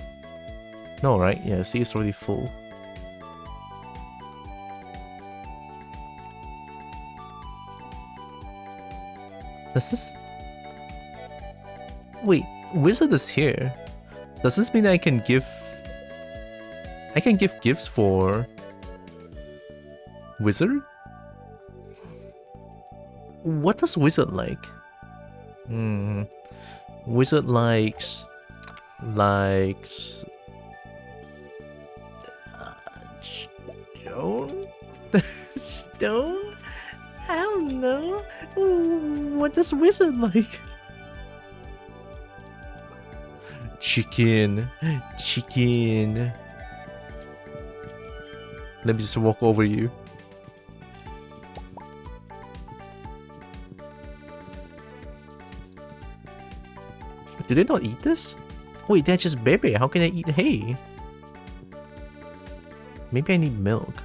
No, right? Yeah, see, it's already full. Does this... Wait, Wizard is here. Does this mean I can give... I can give gifts for... Wizard? What does Wizard like? Wizard likes... Stone? Stone? I don't know. What does Wizard like? Chicken. Chicken. Let me just walk over you. Do they not eat this? Wait, they're just baby. How can I eat hay? Maybe I need milk.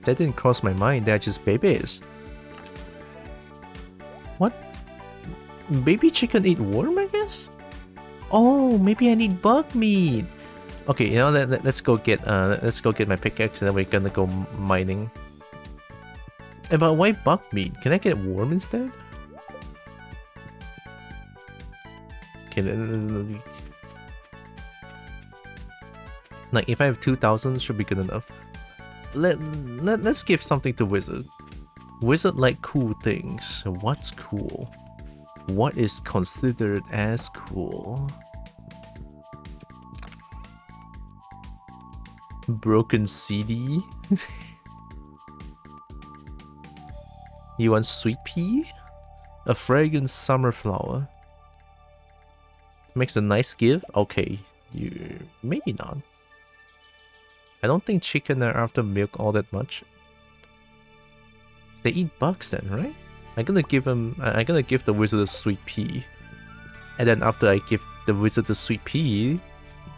That didn't cross my mind. They're just babies. What? Baby chicken eat worm, I guess? Oh, maybe I need bug meat. Okay, you know, let's go get my pickaxe and then we're gonna go mining. But why bug meat? Can I get worm instead? Okay, like if I have 2,000, should be good enough. Let's give something to Wizard. Wizard like cool things. What's cool? What is considered as cool? Broken CD? You want sweet pea? A fragrant summer flower. Makes a nice gift? Okay. Maybe not. I don't think chicken are after milk all that much. They eat bugs then, right? I'm gonna give the wizard a sweet pea. And then after I give the wizard the sweet pea,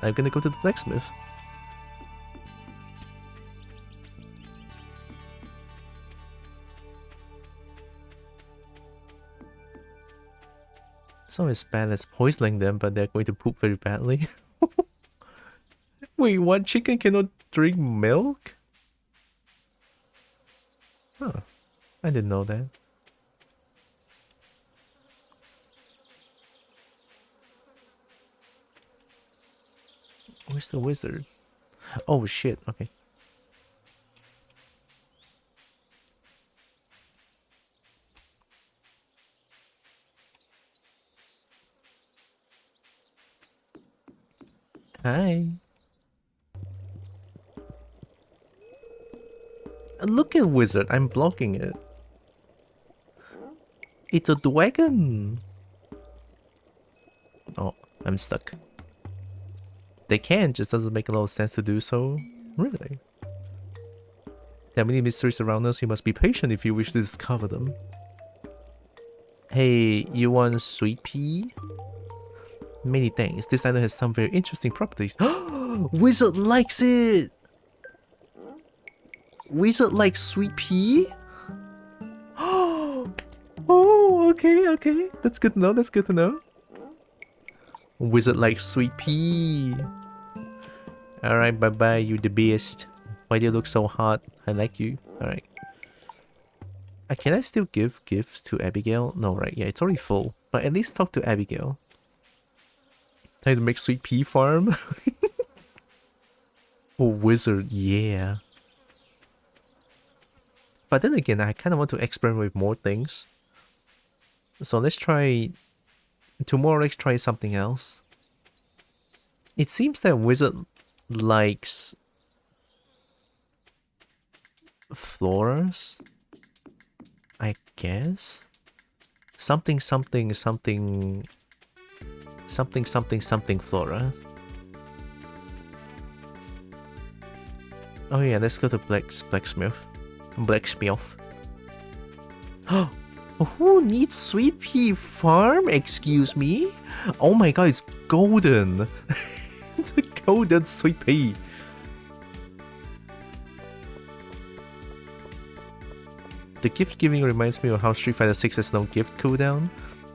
I'm gonna go to the blacksmith. It's not as bad as poisoning them, but they're going to poop very badly. Wait, what? Chicken cannot drink milk? Huh. I didn't know that. Where's the wizard? Oh shit, okay. Hi. Look at wizard, I'm blocking it. It's a dragon. Oh, I'm stuck. They can, just doesn't make a lot of sense to do so. Really? There are many mysteries around us, you must be patient if you wish to discover them. Hey, you want sweet pea? Many thanks, this item has some very interesting properties. Wizard likes it! Wizard likes sweet pea? Oh, okay. That's good to know, that's good to know. Wizard likes sweet pea. Alright, bye-bye, you the best. Why do you look so hot? I like you. Alright. Can I still give gifts to Abigail? No, right, yeah, it's already full. But at least talk to Abigail. Time to make sweet pea farm? Oh, wizard, yeah. But then again, I kind of want to experiment with more things. So let's try... Tomorrow, let's try something else. It seems that Wizard likes... floras? I guess? Something flora. Oh yeah, let's go to Blacksmith. Who needs sweet pea farm? Excuse me? Oh my god, it's golden. It's a golden sweet pea. The gift giving reminds me of how Street Fighter 6 has no gift cooldown.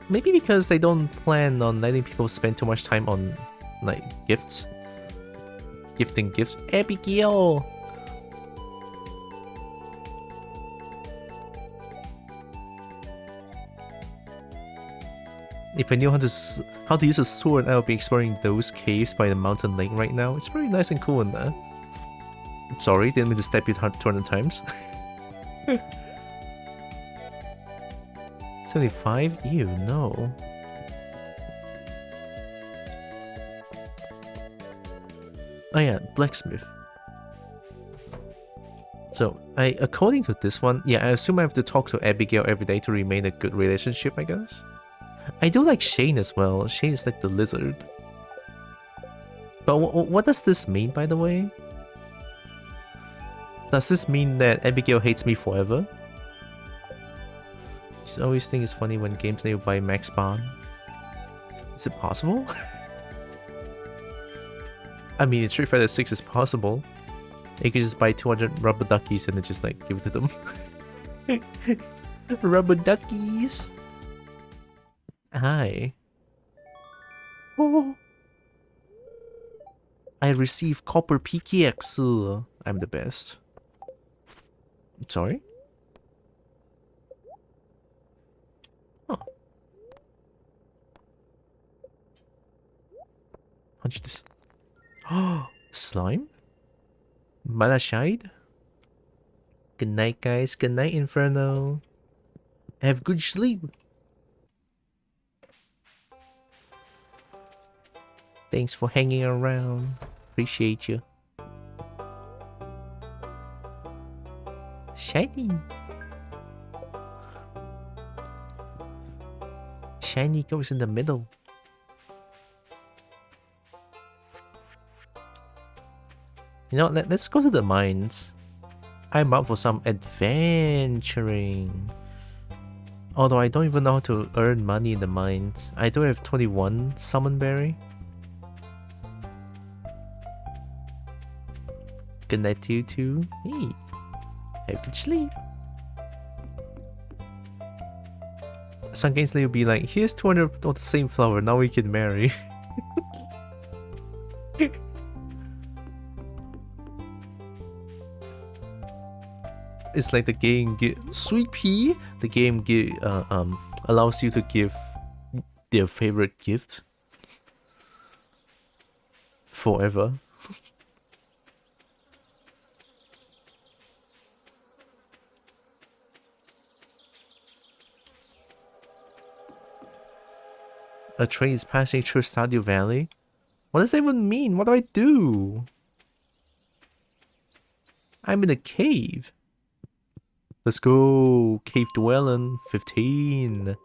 Maybe because they don't plan on letting people spend too much time on, like, gifts. Gifting gifts. Abigail! If I knew how to use a sword, I would be exploring those caves by the mountain lake right now. It's very nice and cool in there. I'm sorry, didn't mean to step you 200 times. 75? Ew, no. Oh yeah, blacksmith. So, according to this one, yeah, I assume I have to talk to Abigail every day to remain a good relationship, I guess. I do like Shane as well. Shane is like the lizard. But what does this mean, by the way? Does this mean that Abigail hates me forever? She always think it's funny when games let you buy max spawn. Is it possible? I mean, in Street Fighter 6 is possible. You could just buy 200 rubber duckies and then just like give it to them. Rubber duckies! Hi. Oh. I received copper pickaxe. I'm the best. Sorry? Oh. Punch this. Oh, slime? Malashide? Good night, guys. Good night, Inferno. Have good sleep. Thanks for hanging around. Appreciate you. Shiny. Shiny goes in the middle. You know, let's go to the mines. I'm up for some adventuring. Although I don't even know how to earn money in the mines. I do have 21 summon berry. Good night to you too. Hey, have good sleep. Some games will be like, here's 200 of the same flower, now we can marry. It's like the game Sweet Pea. The game allows you to give their favorite gift forever. A train is passing through Stardew Valley. What does that even mean? What do I do? I'm in a cave. Let's go. Cave dwelling. 15.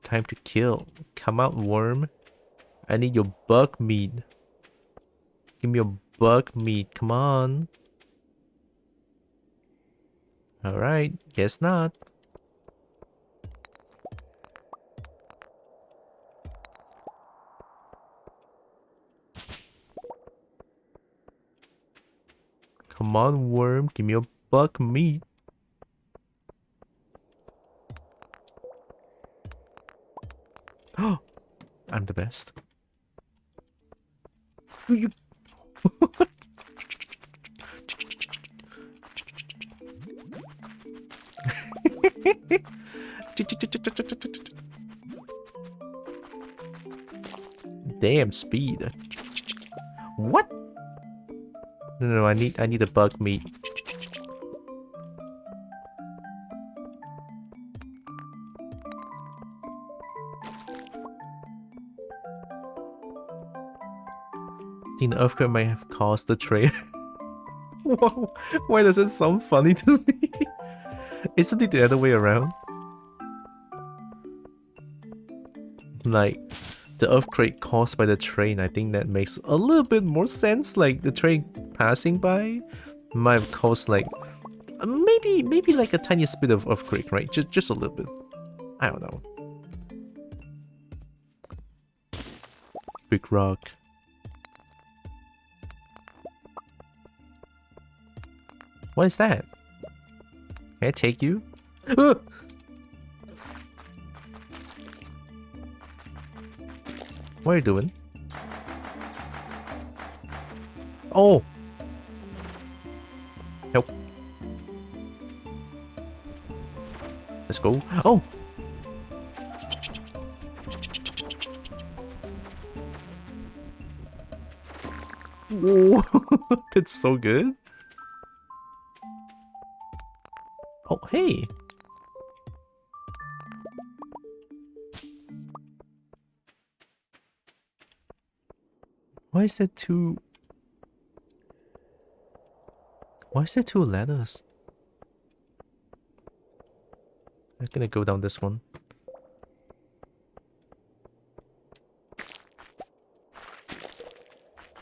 Time to kill. Come out, worm. I need your bug meat. Give me your bug meat. Come on. Alright. Guess not. Come on, worm. Give me your bug meat. Oh, I'm the best. You... Damn speed. What? No, I need a bug meat. think the earthquake might have caused the trade. Why does it sound funny to me? Isn't it the other way around? Like, the earthquake caused by the train, I think that makes a little bit more sense. Like, the train passing by might have caused, like, maybe like a tiniest bit of earthquake, right? Just a little bit. I don't know. Big rock. What is that? Can I take you? What are you doing? Oh! Help. Let's go. Oh! Whoa. That's so good. Oh, hey! Why is there two... Why is there two ladders? I'm gonna go down this one.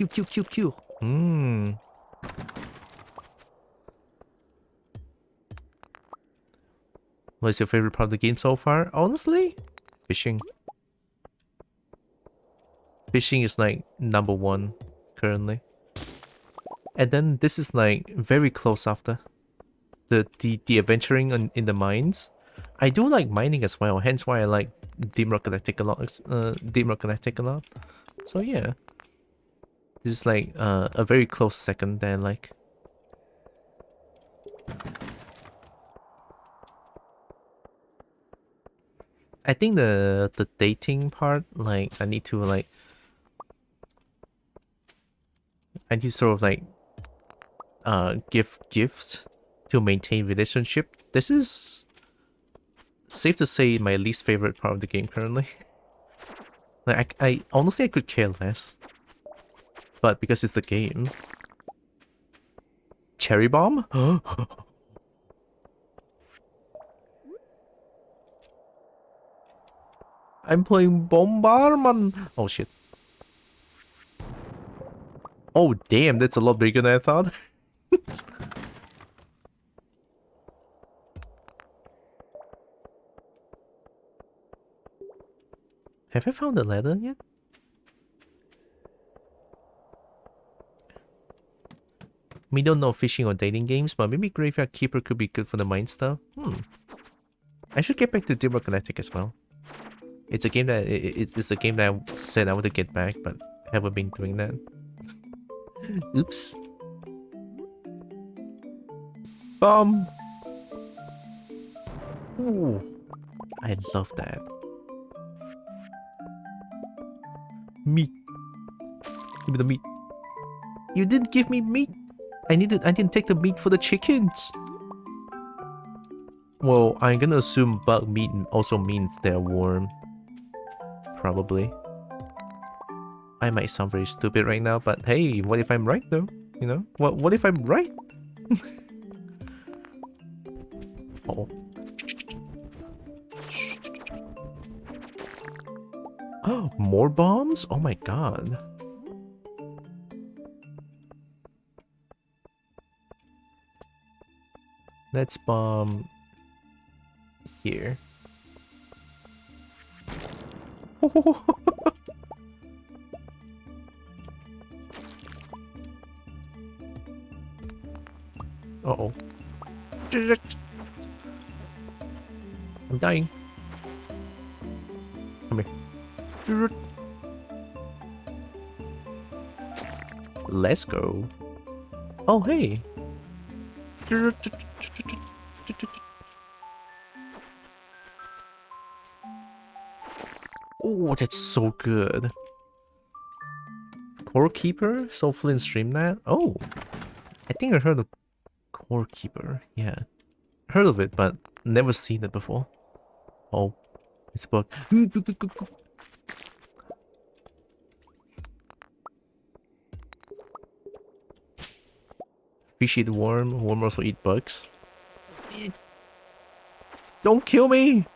Q. Hmm. What is your favorite part of the game so far? Honestly, fishing. Fishing is like #1 currently. And then this is like very close after. The adventuring in the mines. I do like mining as well, hence why I like Deep Rock Galactic a lot. So yeah. This is like a very close second that I like. I think the dating part, like I need to sort of like give gifts to maintain relationship. This is safe to say my least favorite part of the game currently. Like I honestly I could care less. But because it's the game. Cherry bomb? I'm playing Bombardment. Oh shit. Oh damn, that's a lot bigger than I thought. Have I found the ladder yet? We don't know fishing or dating games, but maybe Graveyard Keeper could be good for the mine stuff. I should get back to Deep Rock Galactic as well. It's a game that it's a game that I said I would get back, but haven't been doing that. Oops. Bomb. Ooh, I love that. Meat. Give me the meat. You didn't give me meat. I didn't take the meat for the chickens. Well, I'm gonna assume bug meat also means they're warm. Probably. I might sound very stupid right now, but hey, what if I'm right though? You know? What if I'm right? Oh. Oh, more bombs? Oh my god. Let's bomb here. Uh-oh. I'm dying. Come here. Let's go. Oh, hey. Oh, that's so good. Core Keeper? So Flynn streamed that? Oh. I think I heard of Core Keeper. Yeah. Heard of it, but never seen it before. Oh. It's a bug. Fish eat worm. Worm also eat bugs. Don't kill me!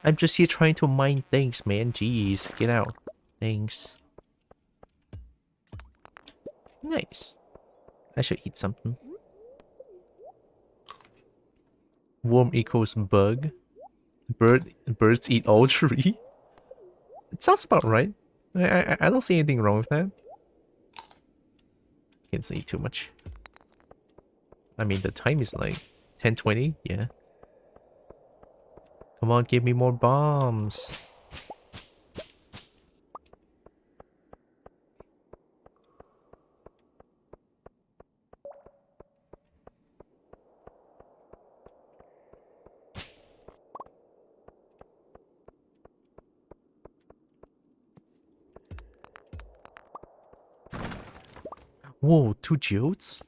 I'm just here trying to mine things, man. Jeez, get out. Thanks. Nice. I should eat something. Worm equals bug. Birds eat all three. It sounds about right. I don't see anything wrong with that. Can't eat too much. I mean, the time is like 10:20. Yeah. Come on, give me more bombs. Whoa, 2 geodes?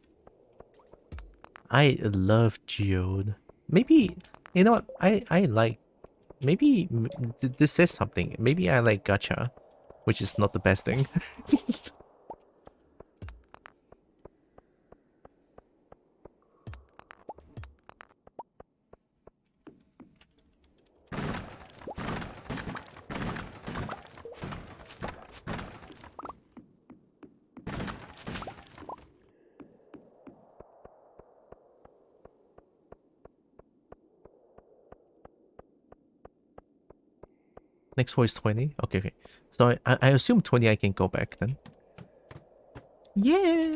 I love geode. Maybe, you know what? I like... Maybe this says something. Maybe I like gacha, which is not the best thing. Next one is 20. Okay, okay. So I assume 20 I can go back then. Yeah.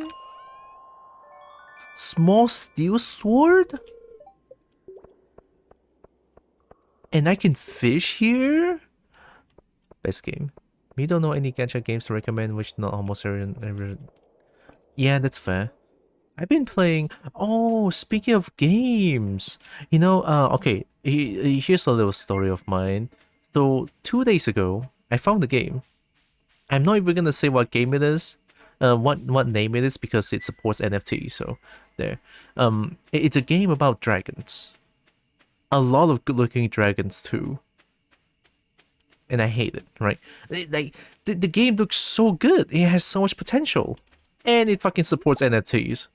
Small steel sword? And I can fish here? Best game. We don't know any gacha games to recommend, which not almost every... Yeah, that's fair. I've been playing... Oh, speaking of games. You know, okay. Here's a little story of mine. So, 2 days ago, I found a game. I'm not even gonna say what game it is. What name it is because it supports NFT, so there. It's a game about dragons. A lot of good-looking dragons too. And I hate it, right? Like the game looks so good. It has so much potential. And it fucking supports NFTs.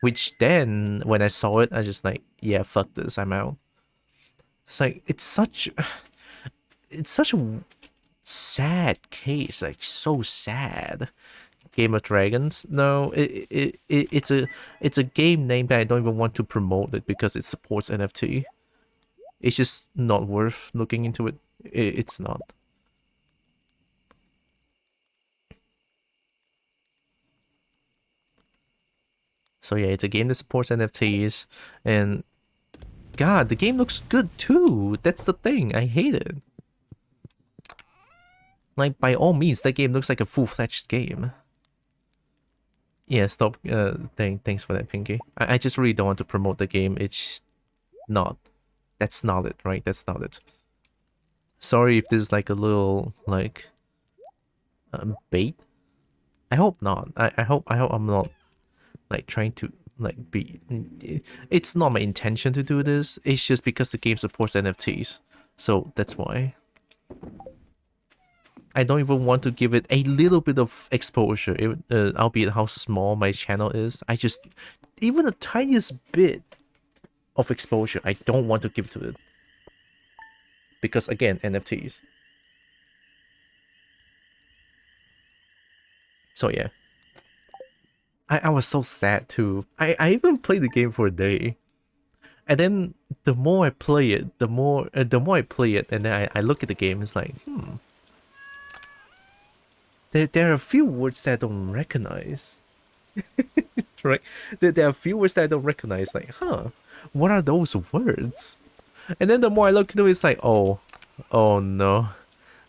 Which then, when I saw it, I just like, yeah, fuck this, I'm out. It's like, it's such a sad case, like so sad. Game of Dragons? No, it's a game name that I don't even want to promote it because it supports NFT. It's just not worth looking into it. It's not. So yeah, it's a game that supports NFTs, and God, the game looks good too. That's the thing. I hate it. Like, by all means, that game looks like a full-fledged game. Yeah, stop. Thanks for that, Pinky. I just really don't want to promote the game. It's not. That's not it, right? That's not it. Sorry if this is like a little, like, bait. I hope not. I hope I'm not, like, trying to, like, be... It's not my intention to do this. It's just because the game supports NFTs. So, that's why. I don't even want to give it a little bit of exposure, albeit how small my channel is. I just... Even the tiniest bit of exposure, I don't want to give to it. Because, again, NFTs. So, yeah. I was so sad, too. I even played the game for a day. And then, the more I play it, the more I play it, and then I look at the game, it's like, There are a few words that I don't recognize. Right? There are a few words that I don't recognize. Like, what are those words? And then the more I look into it, it's like, oh no.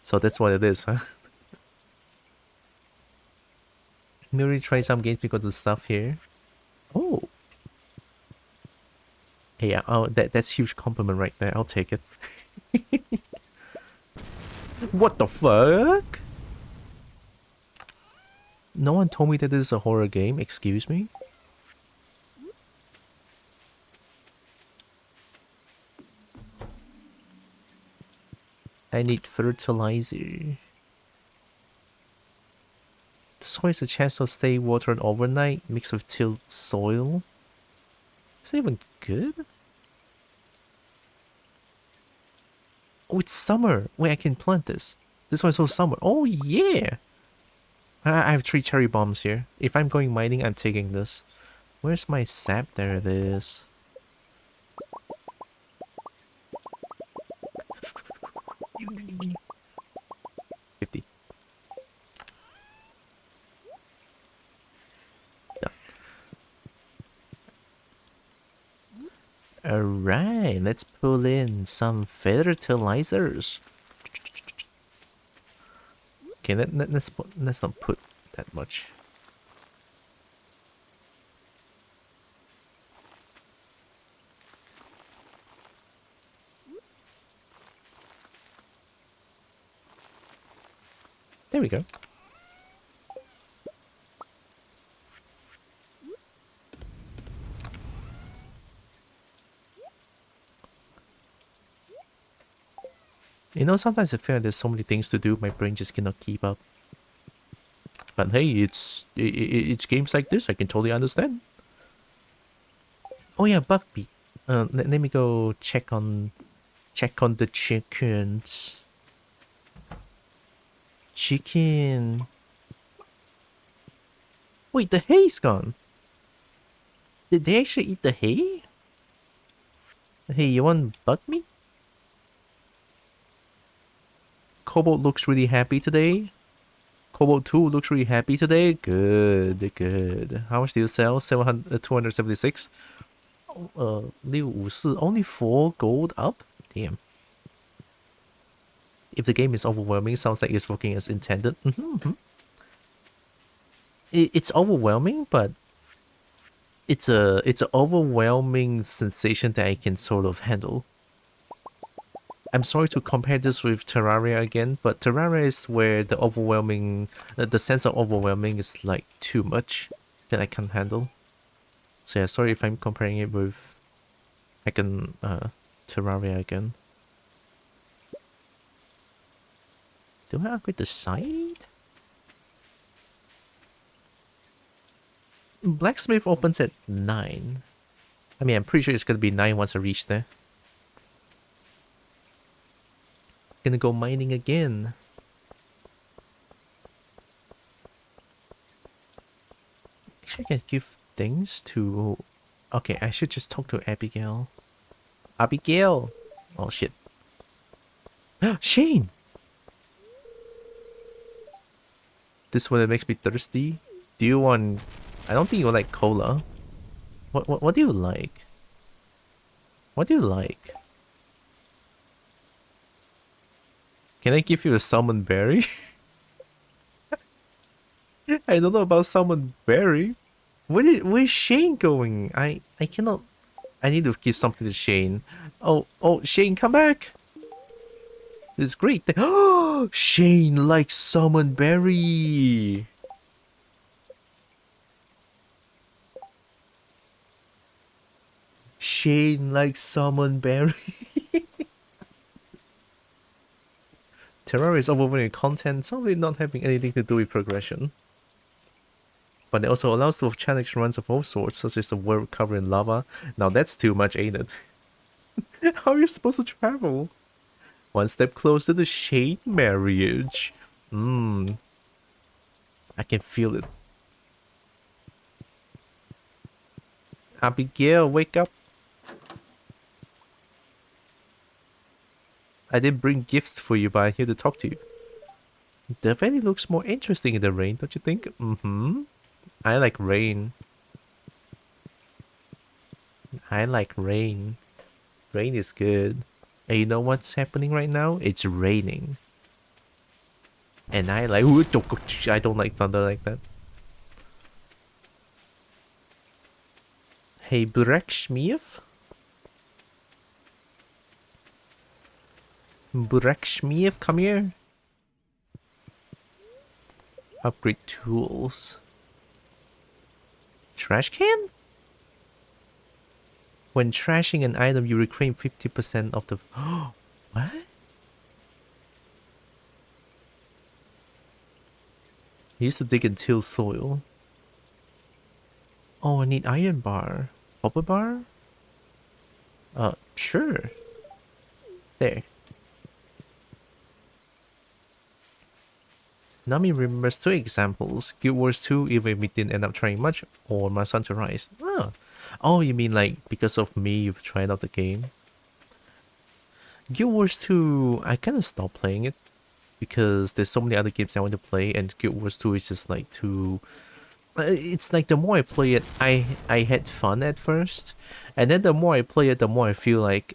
So that's what it is, huh? Maybe try some games because of the stuff here. Oh. Yeah, oh, that's huge compliment right there. I'll take it. What the fuck? No one told me that this is a horror game. Excuse me? I need fertilizer. The soil is a chance to stay watered overnight, mixed with tilled soil. Is that even good? Oh, it's summer. Wait, I can plant this. This one's so summer. Oh, yeah. I have 3 cherry bombs here. If I'm going mining, I'm taking this. Where's my sap? There it is. $50. Alright, let's pull in some fertilizers. Okay, let's not put that much. There we go. You know, sometimes I feel like there's so many things to do, my brain just cannot keep up. But hey, it's games like this, I can totally understand. Oh yeah, Buckbeak. Let me go check on the chickens. Chicken. Wait, the hay's gone. Did they actually eat the hay? Hey, you want bug meat? Cobalt looks really happy today. Cobalt 2 looks really happy today. Good, good. How much do you sell? 276. Only 4 gold up? Damn. If the game is overwhelming, sounds like it's working as intended. It's overwhelming, but it's an overwhelming sensation that I can sort of handle. I'm sorry to compare this with Terraria again, but Terraria is where the overwhelming, the sense of overwhelming is like too much that I can't handle. So yeah, sorry if I'm comparing it with, Terraria again. Do I upgrade the side? Blacksmith opens at 9. I mean, I'm pretty sure it's gonna be 9 once I reach there. Gonna go mining again. Actually, I can give things to... Okay, I should just talk to Abigail. Abigail! Oh, shit. Shane! This one that makes me thirsty. Do you want... I don't think you like cola. What do you like? What do you like? Can I give you a salmon berry? I don't know about salmon berry. Where's Shane going? I cannot... I need to give something to Shane. Oh, Shane, come back! This is great. Oh, Shane likes salmon berry! Shane likes salmon berry. Terraria is overwhelming content, some of it not having anything to do with progression. But it also allows for challenge runs of all sorts, such as the world covered in lava. Now that's too much, ain't it? How are you supposed to travel? One step closer to Shane marriage. I can feel it. Abigail, wake up. I didn't bring gifts for you, but I'm here to talk to you. The valley looks more interesting in the rain, don't you think? I like rain. I like rain. Rain is good. And you know what's happening right now? It's raining. And I like... I don't like thunder like that. Hey, Burekshmiev? Burekshmiev, come here. Upgrade tools. Trash can? When trashing an item, you reclaim 50% of the... What? used to dig and till soil. Oh, I need iron bar. Copper bar? Sure. There. Nami remembers 2 examples. Guild Wars 2, even we didn't end up trying much, or My Son to Rise. Oh, you mean like because of me you've tried out the game? Guild Wars 2, I kind of stopped playing it because there's so many other games I want to play, and Guild Wars 2 is just like too... it's like the more I play it, I had fun at first, and then the more I play it, the more I feel like,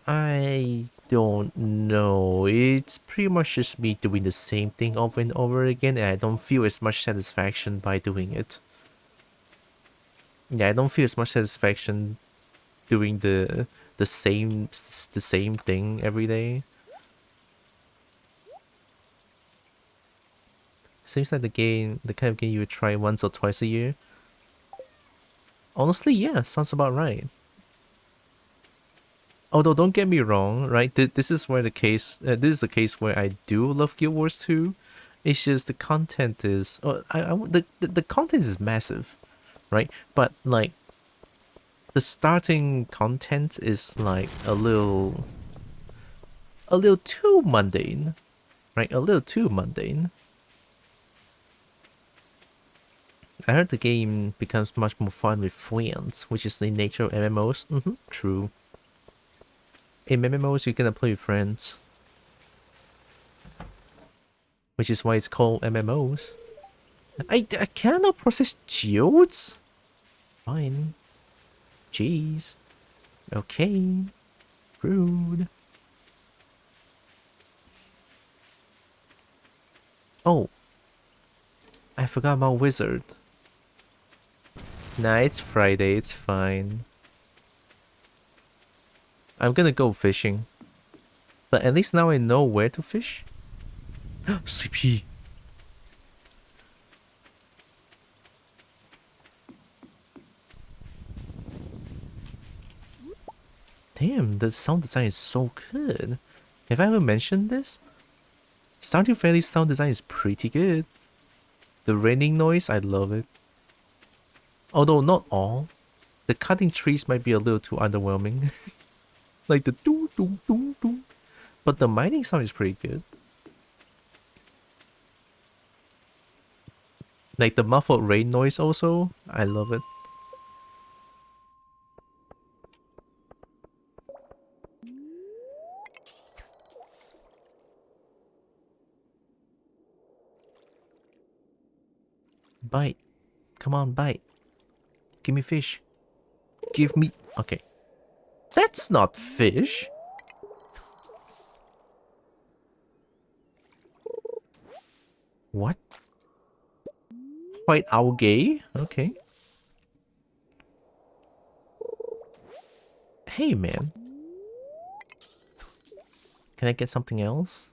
I don't know. It's pretty much just me doing the same thing over and over again, and I don't feel as much satisfaction by doing it. Yeah, I don't feel as much satisfaction doing the same thing every day. Seems like the kind of game you would try once or twice a year. Honestly, yeah, sounds about right. Although don't get me wrong, right? This is where the case. This is the case where I do love Guild Wars 2. It's just the content is. The content is massive, right? But like, the starting content is like a little too mundane, right? A little too mundane. I heard the game becomes much more fun with friends, which is the nature of MMOs. True. In MMOs, you're gonna play with friends. Which is why it's called MMOs. I cannot process geodes? Fine. Jeez. Okay. Rude. Oh. I forgot about Wizard. Nah, it's Friday, it's fine. I'm gonna go fishing. But at least now I know where to fish. Sweepy. Damn, the sound design is so good. Have I ever mentioned this? Stardew Valley's sound design is pretty good. The raining noise, I love it. Although not all. The cutting trees might be a little too underwhelming. Like the doo doo doo doo. But the mining sound is pretty good. Like the muffled rain noise also, I love it. Bite. Come on, bite. Give me fish. Give me... Okay. That's not fish. What? White algae? Okay. Hey, man. Can I get something else?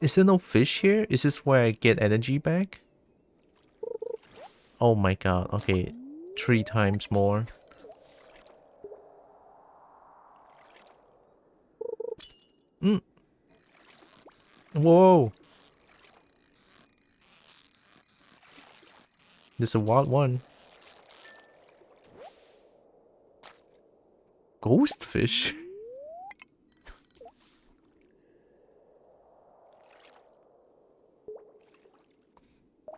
Is there no fish here? Is this where I get energy back? Oh my god, okay. 3 times more. Whoa! There's a wild one. Ghost fish?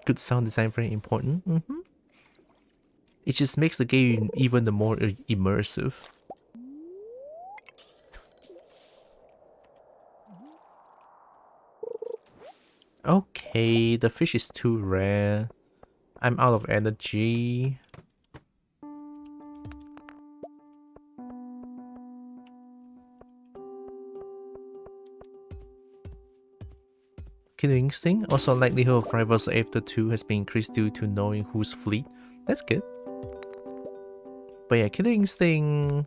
Good sound design, very important. It just makes the game even more immersive. Okay, the fish is too rare. I'm out of energy. Killer Instinct. Also, likelihood of rivals after 2 has been increased due to knowing who's fleet. That's good. But yeah, Killer Instinct...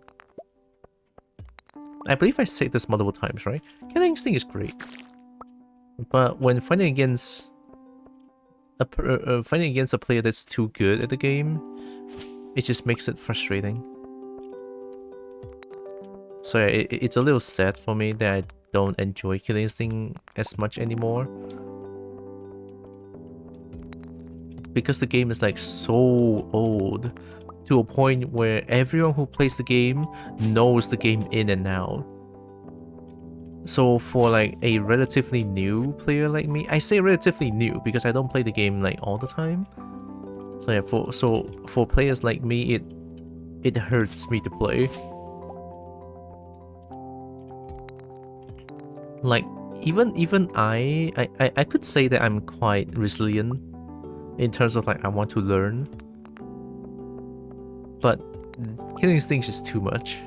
I believe I said this multiple times, right? Killer Instinct is great. But when fighting against a player that's too good at the game, it just makes it frustrating. So yeah, it's a little sad for me that I don't enjoy killing this thing as much anymore. Because the game is like so old, to a point where everyone who plays the game knows the game in and out. So for like a relatively new player like me, I say relatively new because I don't play the game like all the time. So yeah, for players like me, it hurts me to play. Like even I could say that I'm quite resilient in terms of like I want to learn, but killing things is too much.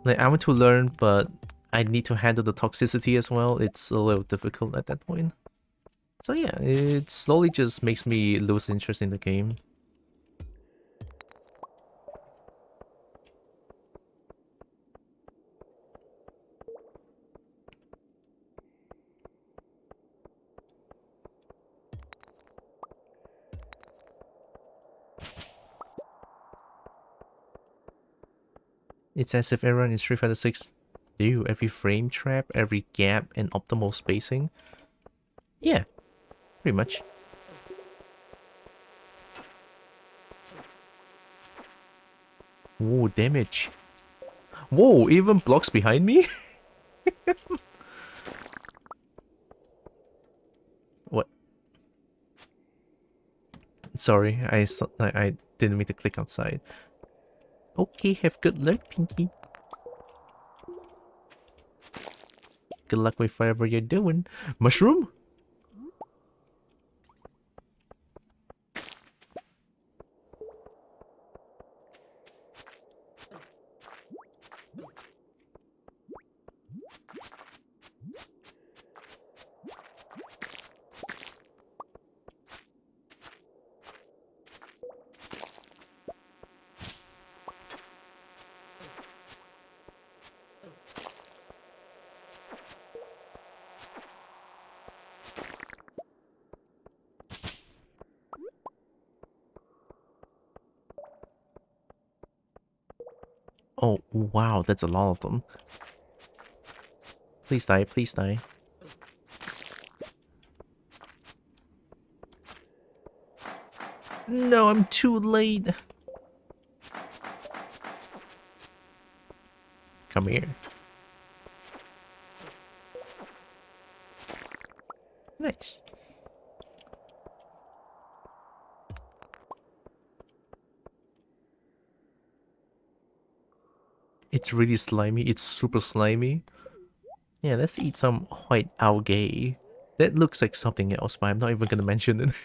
Like I want to learn, but I need to handle the toxicity as well. It's a little difficult at that point. So yeah, it slowly just makes me lose interest in the game. It's as if everyone in Street Fighter 6 knew every frame trap, every gap, and optimal spacing. Yeah, pretty much. Whoa, damage. Whoa, even blocks behind me? What? Sorry, I didn't mean to click outside. Okay, have good luck, Pinky. Good luck with whatever you're doing. Mushroom? Oh, wow, that's a lot of them. Please die, please die. No, I'm too late. Come here. Nice. It's really slimy. It's super slimy. Yeah, let's eat some white algae. That looks like something else, but I'm not even gonna mention it.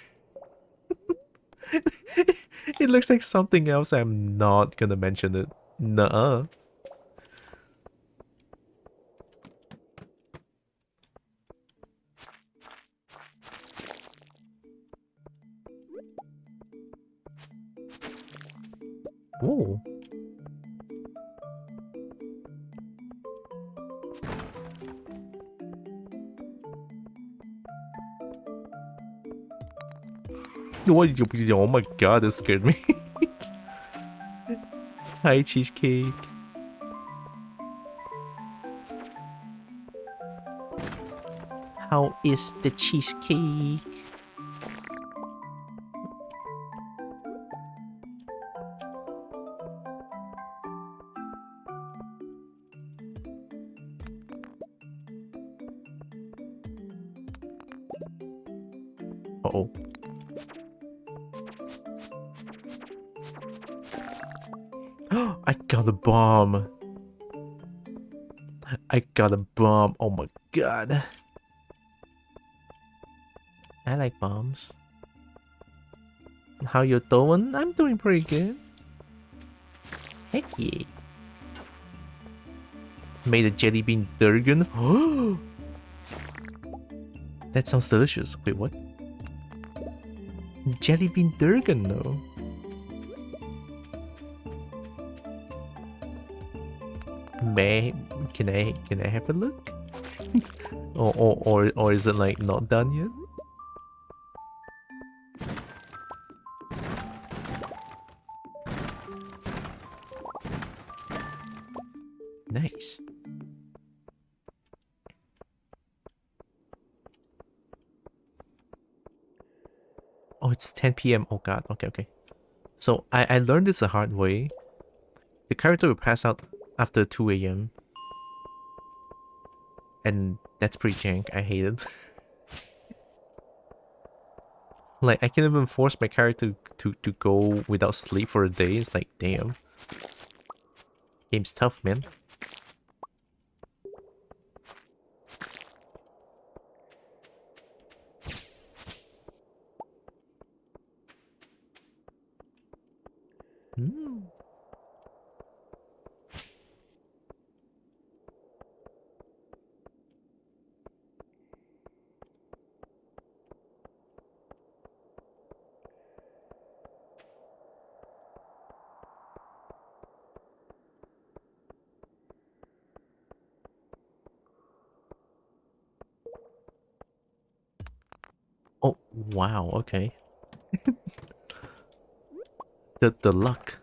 It looks like something else. I'm not gonna mention it. Nuh-uh. Ooh. Oh my god, that scared me. Hi, cheesecake. How is the cheesecake? Uh-oh. I got a bomb. I got a bomb. Oh my god. I like bombs. How you doing? I'm doing pretty good. Heck yeah. Made a jelly bean durgan. That sounds delicious. Wait, what? Jelly bean durgan though. Can I have a look? or is it like not done yet? Nice. Oh, it's 10 p.m. Oh god, okay, okay. So I learned this the hard way. The character will pass out after 2 a.m. And that's pretty jank. I hate it. Like, I can't even force my character to go without sleep for a day. It's like, damn. Game's tough, man. Hmm. Oh, wow, okay. The luck.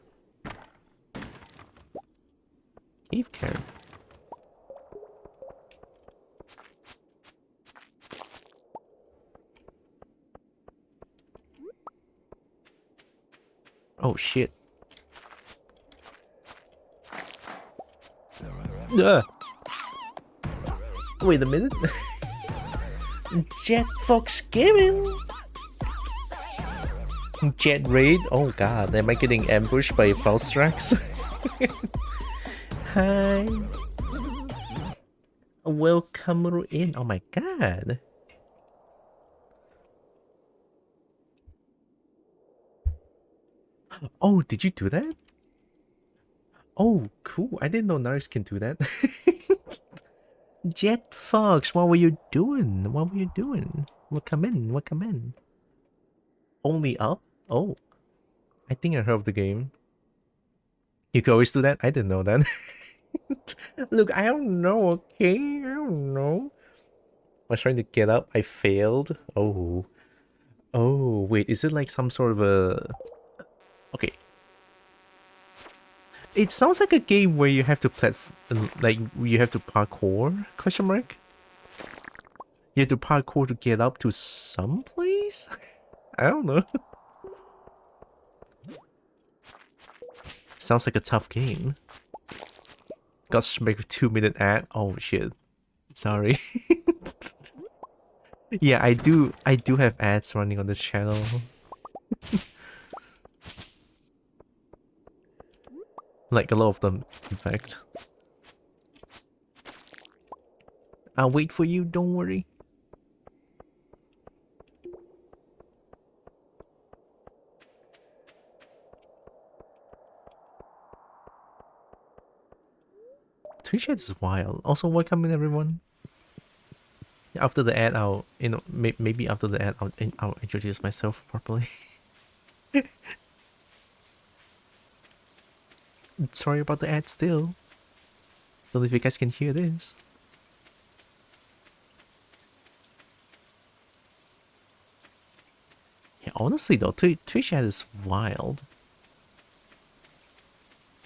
Cave carrot. Oh shit. Wait a minute. Jet Fox Gaming. Jet Raid. Oh god, am I getting ambushed by Falstrax? Hi. Welcome in. Oh my god. Oh, did you do that? Oh, cool. I didn't know Narcs can do that. Jet Fox, what were you doing? What were you doing? Welcome in, welcome in. Only up? Oh. I think I heard of the game. You can always do that? I didn't know that. Look, I don't know, okay? I don't know. I was trying to get up. I failed. Oh. Oh, wait. Is it like some sort of a... Okay. It sounds like a game where you have to like, you have to parkour? Question mark? You have to parkour to get up to some place? I don't know. Sounds like a tough game. Got to make a 2-minute ad. Oh shit. Sorry. Yeah, I do have ads running on this channel. Like a lot of them, in fact. I'll wait for you, don't worry. Twitch chat is wild. Also, welcome in everyone. After the ad, I'll, you know, maybe after the ad, I'll introduce myself properly. Sorry about the ad still. Don't know if you guys can hear this. Yeah, honestly though, Twitch ad is wild.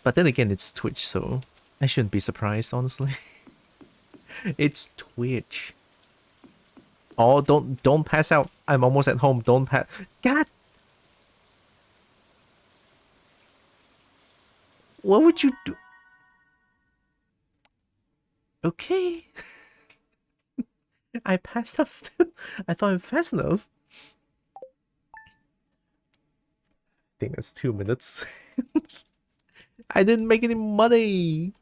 But then again, it's Twitch, so I shouldn't be surprised, honestly. It's Twitch. Oh, don't pass out. I'm almost at home. Don't pass. God. What would you do? Okay. I passed out still. I thought I'm fast enough. I think that's 2 minutes. I didn't make any money.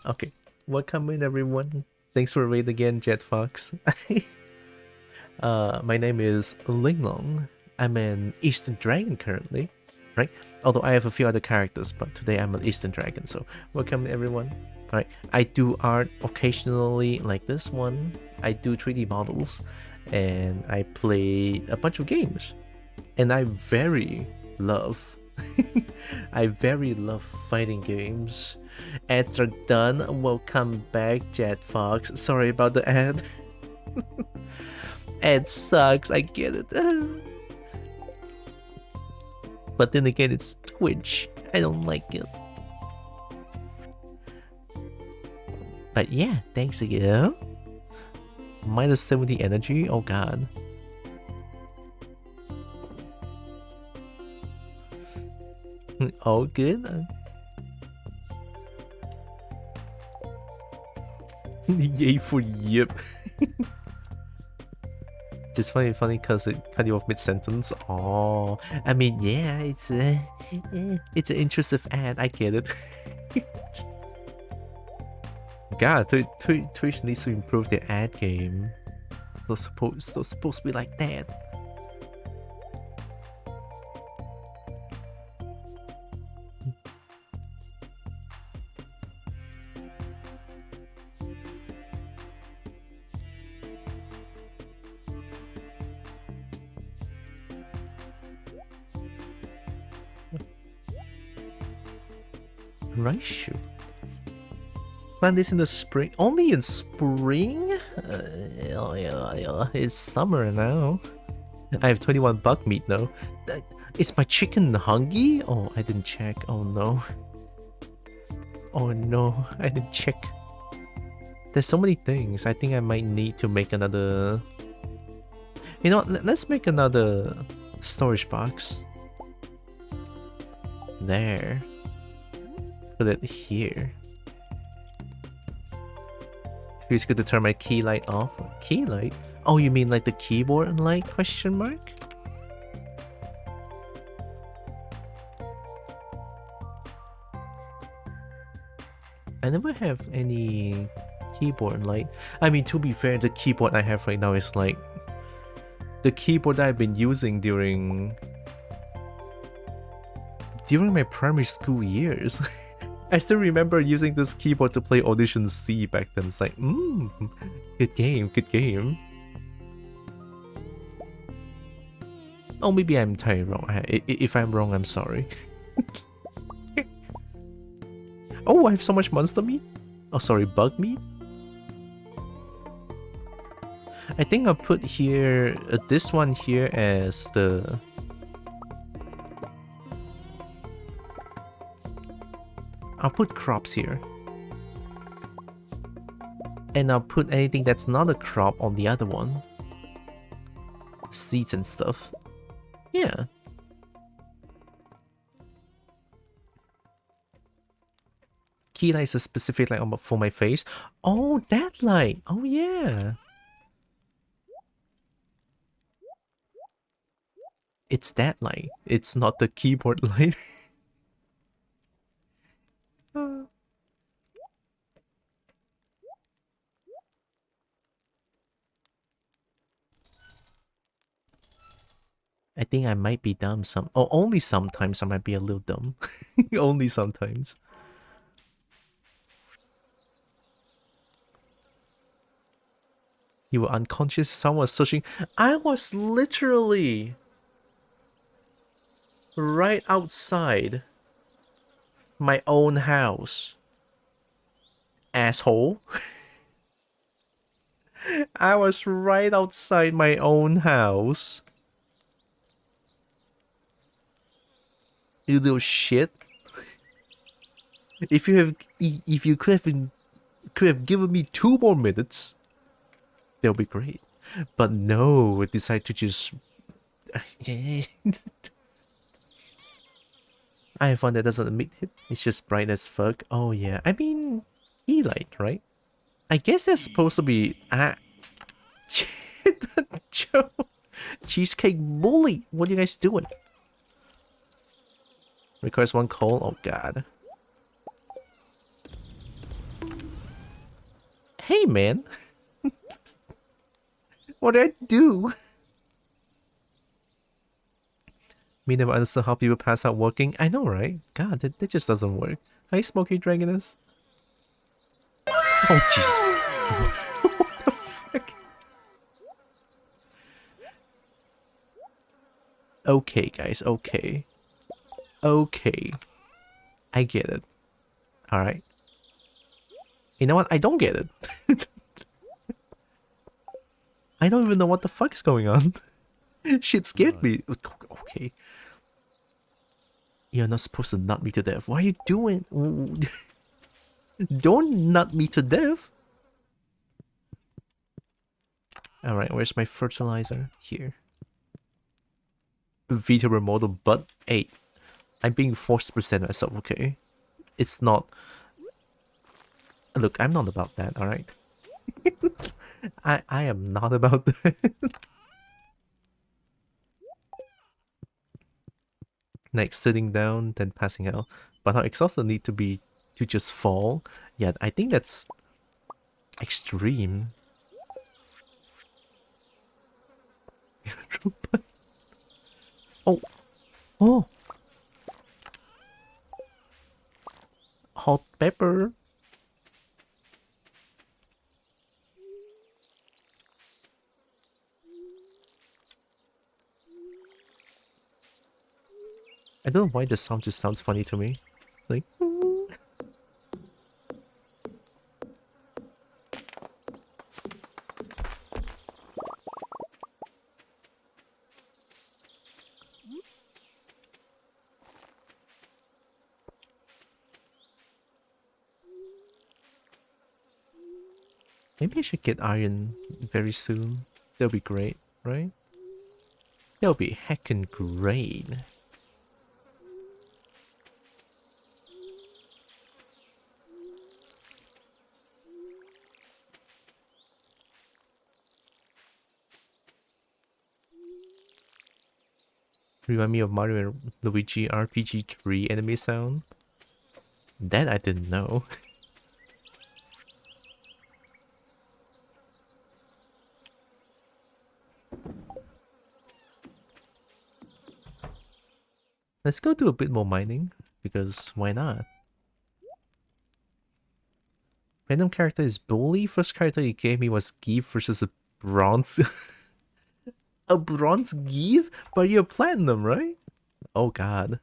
Okay. Welcome in everyone. Thanks for raid again, Jet Fox. My name is Ling Long. I'm an Eastern Dragon currently, right? Although I have a few other characters, but today I'm an Eastern Dragon, so welcome everyone. Alright, I do art occasionally like this one. I do 3D models, and I play a bunch of games. And I very love fighting games. Ads are done. Welcome back, Jet Fox. Sorry about the ad. Ad sucks, I get it. But then again, it's Twitch. I don't like it. But yeah, thanks again. Minus 70 energy. Oh god. All good. Yay for yip. Just funny cause it cut you off mid-sentence. Oh, I mean, yeah, it's an intrusive ad. I get it. God, Twitch needs to improve their ad game. They're supposed to be like that. Rice shoe. Plant this in the spring. Only in spring? It's summer now. I have 21 buck meat now. Is my chicken hungry? Oh, I didn't check. Oh no. Oh no, I didn't check. There's so many things. I think I might need to make another... You know what? Let's make another storage box. There. Put it here. Feels good to turn my key light off. Key light? Oh, you mean like the keyboard light? Question mark? I never have any keyboard light. I mean, to be fair, the keyboard I have right now is like the keyboard that I've been using during my primary school years. I still remember using this keyboard to play Audition C back then. It's like, good game, good game. Oh, maybe I'm entirely wrong. If I'm wrong, I'm sorry. Oh, I have so much monster meat? Oh, sorry, bug meat? I think I'll put here, this one here as the... I'll put crops here. And I'll put anything that's not a crop on the other one. Seeds and stuff. Yeah. Key light is a specific light for my face. Oh, that light! Oh yeah! It's that light. It's not the keyboard light. I think I might be dumb only sometimes I might be a little dumb. Only sometimes. You were unconscious, someone was searching. I was literally right outside my own house. Asshole. I was right outside my own house. You little shit. If you could have given me 2 more minutes, that'll be great. But no, I decided to just I have one that doesn't emit hit. It's just bright as fuck. Oh yeah. I mean, key light, right? I guess they're supposed to be Joe. Cheesecake bully. What are you guys doing? Requires 1 coal. Oh god. Hey man. What did I do? Me never understood how people pass out working. I know, right? God, that just doesn't work. Hi, Smoky Dragoness. Oh Jesus! What the fuck? Okay, guys. Okay. Okay. I get it. All right. You know what? I don't get it. I don't even know what the fuck is going on. Shit scared me. Okay. You're not supposed to nut me to death. What are you doing? Don't nut me to death. Alright, where's my fertilizer? Here. Vita remodel, but 8. I'm being forced to present myself, okay? It's not... Look, I'm not about that, alright? I am not about that. Like sitting down, then passing out. But how exhausted need to be to just fall? Yeah, I think that's extreme. Oh! Oh! Hot pepper! I don't know why the sound just sounds funny to me. It's like... Maybe I should get iron very soon. That'll be great, right? That'll be heckin' great. Remind me of Mario and Luigi RPG 3 enemy sound. That I didn't know. Let's go do a bit more mining, because why not? Random character is Bully. First character he gave me was Give versus a bronze. A bronze Give? But you're platinum, right? Oh god.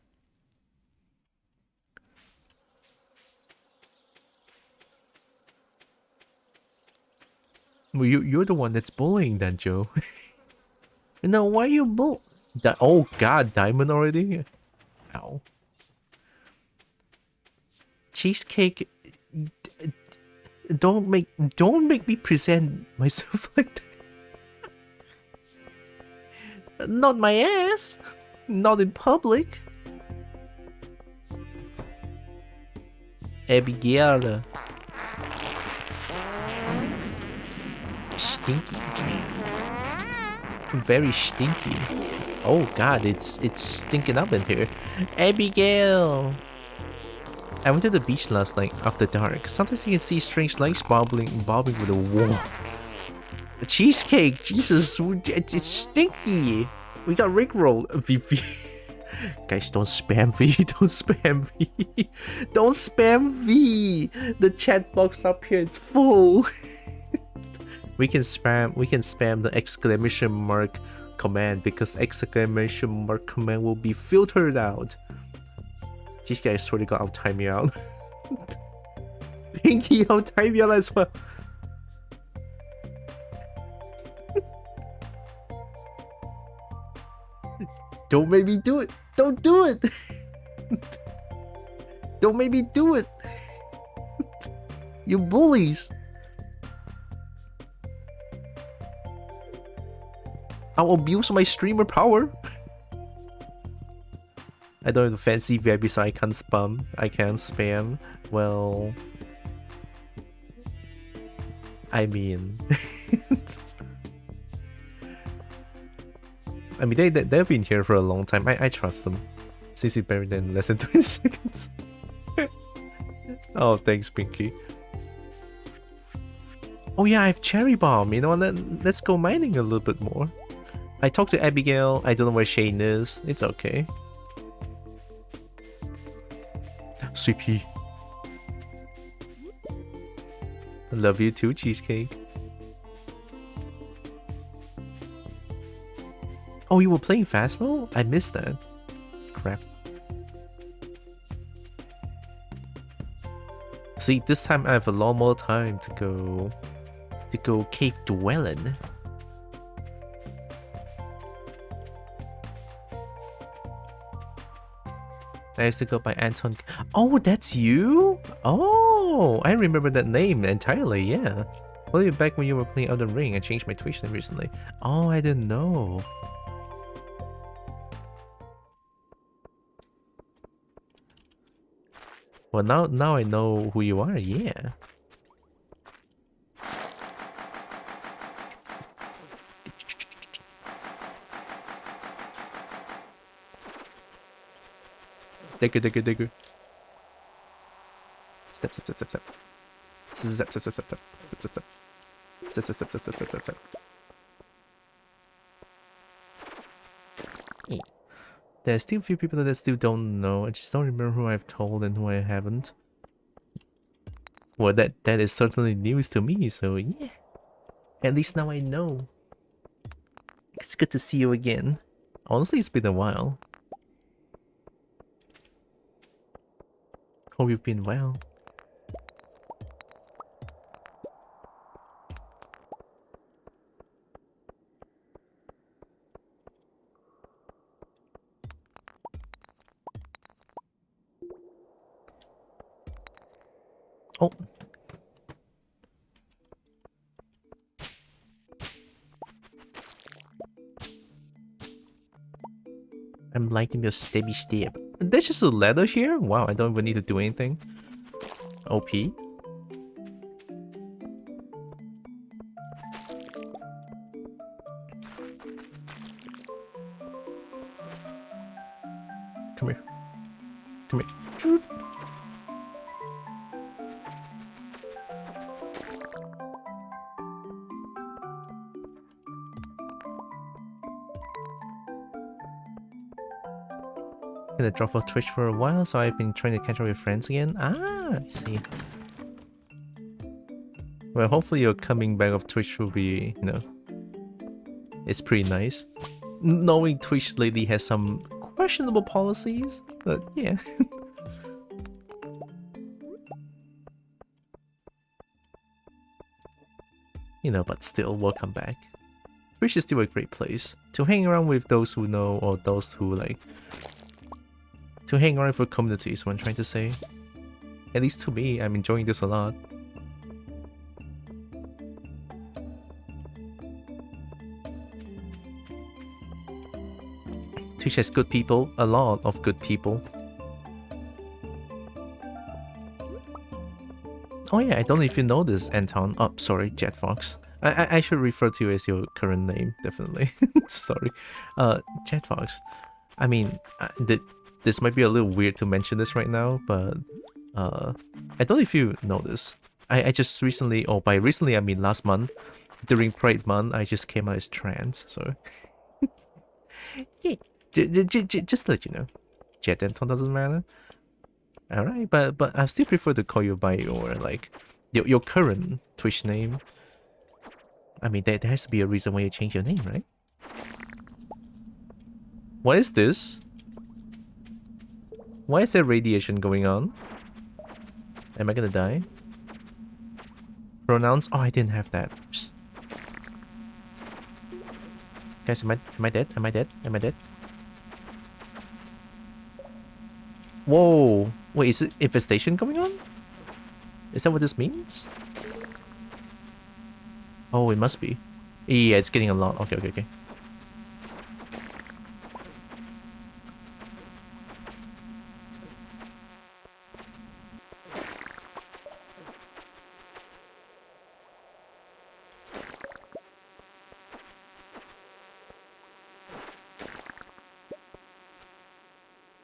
Well, you're the one that's bullying then, Joe. No, why are you oh god, diamond already? Ow. Cheesecake, don't make me present myself like that. Not my ass. Not in public. Abigail. Stinky. Very stinky. Oh god, it's stinking up in here. Abigail! I went to the beach last night after dark. Sometimes you can see strange lights bobbing with the wall. A cheesecake! Jesus, it's stinky! We got rickrolled. VV. Guys, don't spam V. Don't spam V. Don't spam V! The chat box up here is full. We can spam the exclamation mark command because exclamation mark command will be filtered out. These guys swear to God, I'll time you out. Pinky, I'll time you out as well. Don't make me do it. Don't do it. Don't make me do it. You bullies. I'll abuse my streamer power. I don't have a fancy VIP, so I can't spam. I can't spam. Well, I mean, they've been here for a long time. I trust them. Since it's better than less than 20 seconds. Oh, thanks, Pinky. Oh yeah, I have cherry bomb. You know what? Let's go mining a little bit more. I talked to Abigail. I don't know where Shane is. It's okay. CP. I love you too, Cheesecake. Oh, you were playing Phasmo? I missed that. Crap. See, this time I have a lot more time to go cave dwelling. I used to go by Anton. Oh, that's you? Oh. Oh, I remember that name entirely, yeah. Follow you back when you were playing Elden Ring. I changed my Twitch name recently. Oh, I didn't know. Well, now I know who you are, yeah. Digger. Step. Step. Yeah. There's still a few people that I still don't know. I just don't remember who I've told and who I haven't. Well, that is certainly news to me, so yeah. At least now I know. It's good to see you again. Honestly, it's been a while. Hope you've been well. Oh. I'm liking the stabby stab. There's just a ladder here? Wow, I don't even need to do anything. OP. Come here. Come here. Gonna drop off Twitch for a while, so I've been trying to catch up with friends again. Ah, I see. Well, hopefully your coming back of Twitch will be, you know, it's pretty nice. Knowing Twitch lately has some questionable policies, but yeah. You know, but still, welcome back. Twitch is still a great place to hang around with those who know or those who like. To hang around for communities, what I'm trying to say. At least to me, I'm enjoying this a lot. Twitch has good people, a lot of good people. Oh yeah, I don't know if you know this, Anton. Oh, sorry, Jetfox. I should refer to you as your current name, definitely. Sorry. Jetfox. I mean, this might be a little weird to mention this right now, but I don't know if you know this. I just recently, or by recently I mean last month, during Pride Month, I just came out as trans, so... Yeah, just to let you know. Jet Anton doesn't matter. Alright, but I still prefer to call you by your, like, your current Twitch name. I mean, there has to be a reason why you change your name, right? What is this? Why is there radiation going on? Am I gonna die? Pronouns? Oh, I didn't have that. Oops. Guys, am I dead? Am I dead? Am I dead? Whoa! Wait, is it infestation going on? Is that what this means? Oh, it must be. Yeah, it's getting a lot. Okay.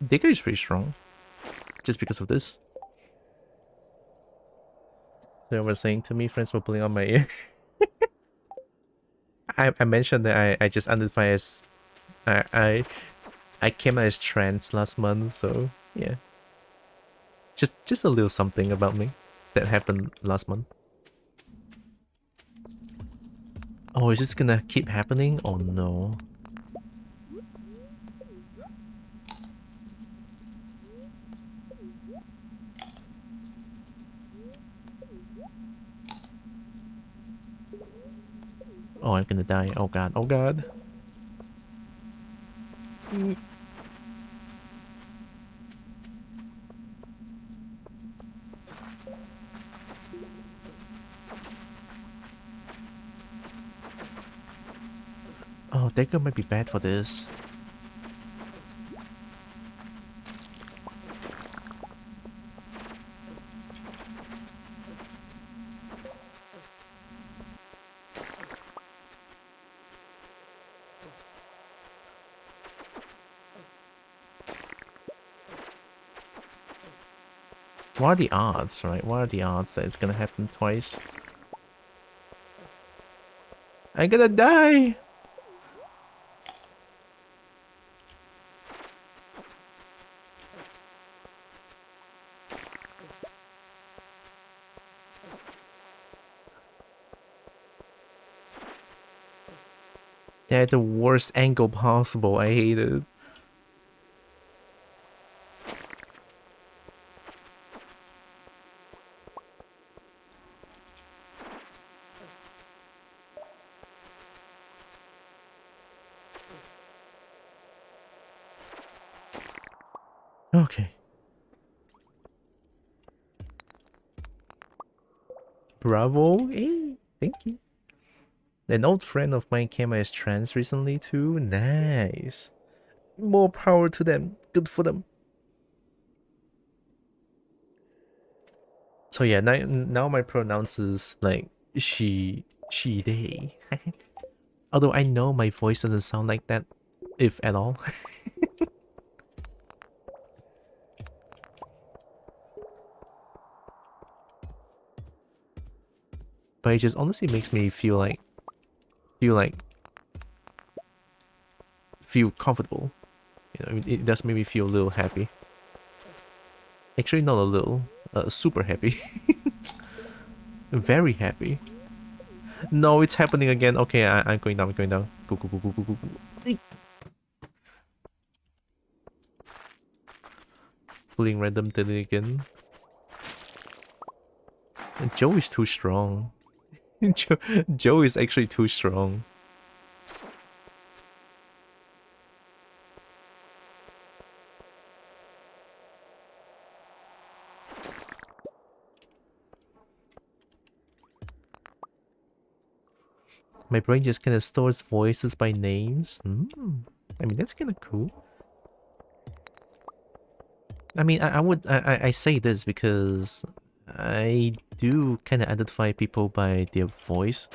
Digger is pretty strong. Just because of this. They were saying to me, friends were pulling on my ear. I mentioned that I just identify as... I came out as trans last month, so yeah. Just a little something about me that happened last month. Oh, is this gonna keep happening? Oh no. Oh, I'm gonna die. Oh god, oh god. Dagger might be bad for this. What are the odds, right? What are the odds that it's gonna happen twice? I'm gonna die! They had the worst angle possible. I hate it. Okay. Bravo. Hey, thank you. An old friend of mine came as trans recently too. Nice. More power to them. Good for them. So yeah, now my pronouns is like she, they. Although I know my voice doesn't sound like that, if at all. But it just honestly makes me feel comfortable. You know, it does make me feel a little happy. Actually, not a little, super happy. Very happy. No, it's happening again. Okay, I'm going down. I'm going down. Go, go, go, go, go, go, go. Pulling random daily again. And Joe is too strong. Joe is actually too strong. My brain just kind of stores voices by names. I mean, that's kind of cool. I mean, I say this because I do kind of identify people by their voice,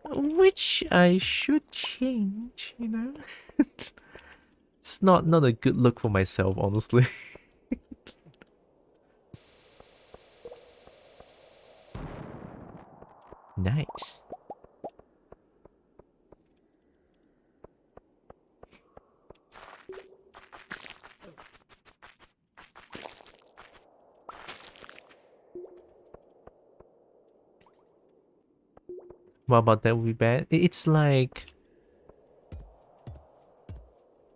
which I should change, you know? It's not a good look for myself, honestly. Nice. What about that would be bad? It's like,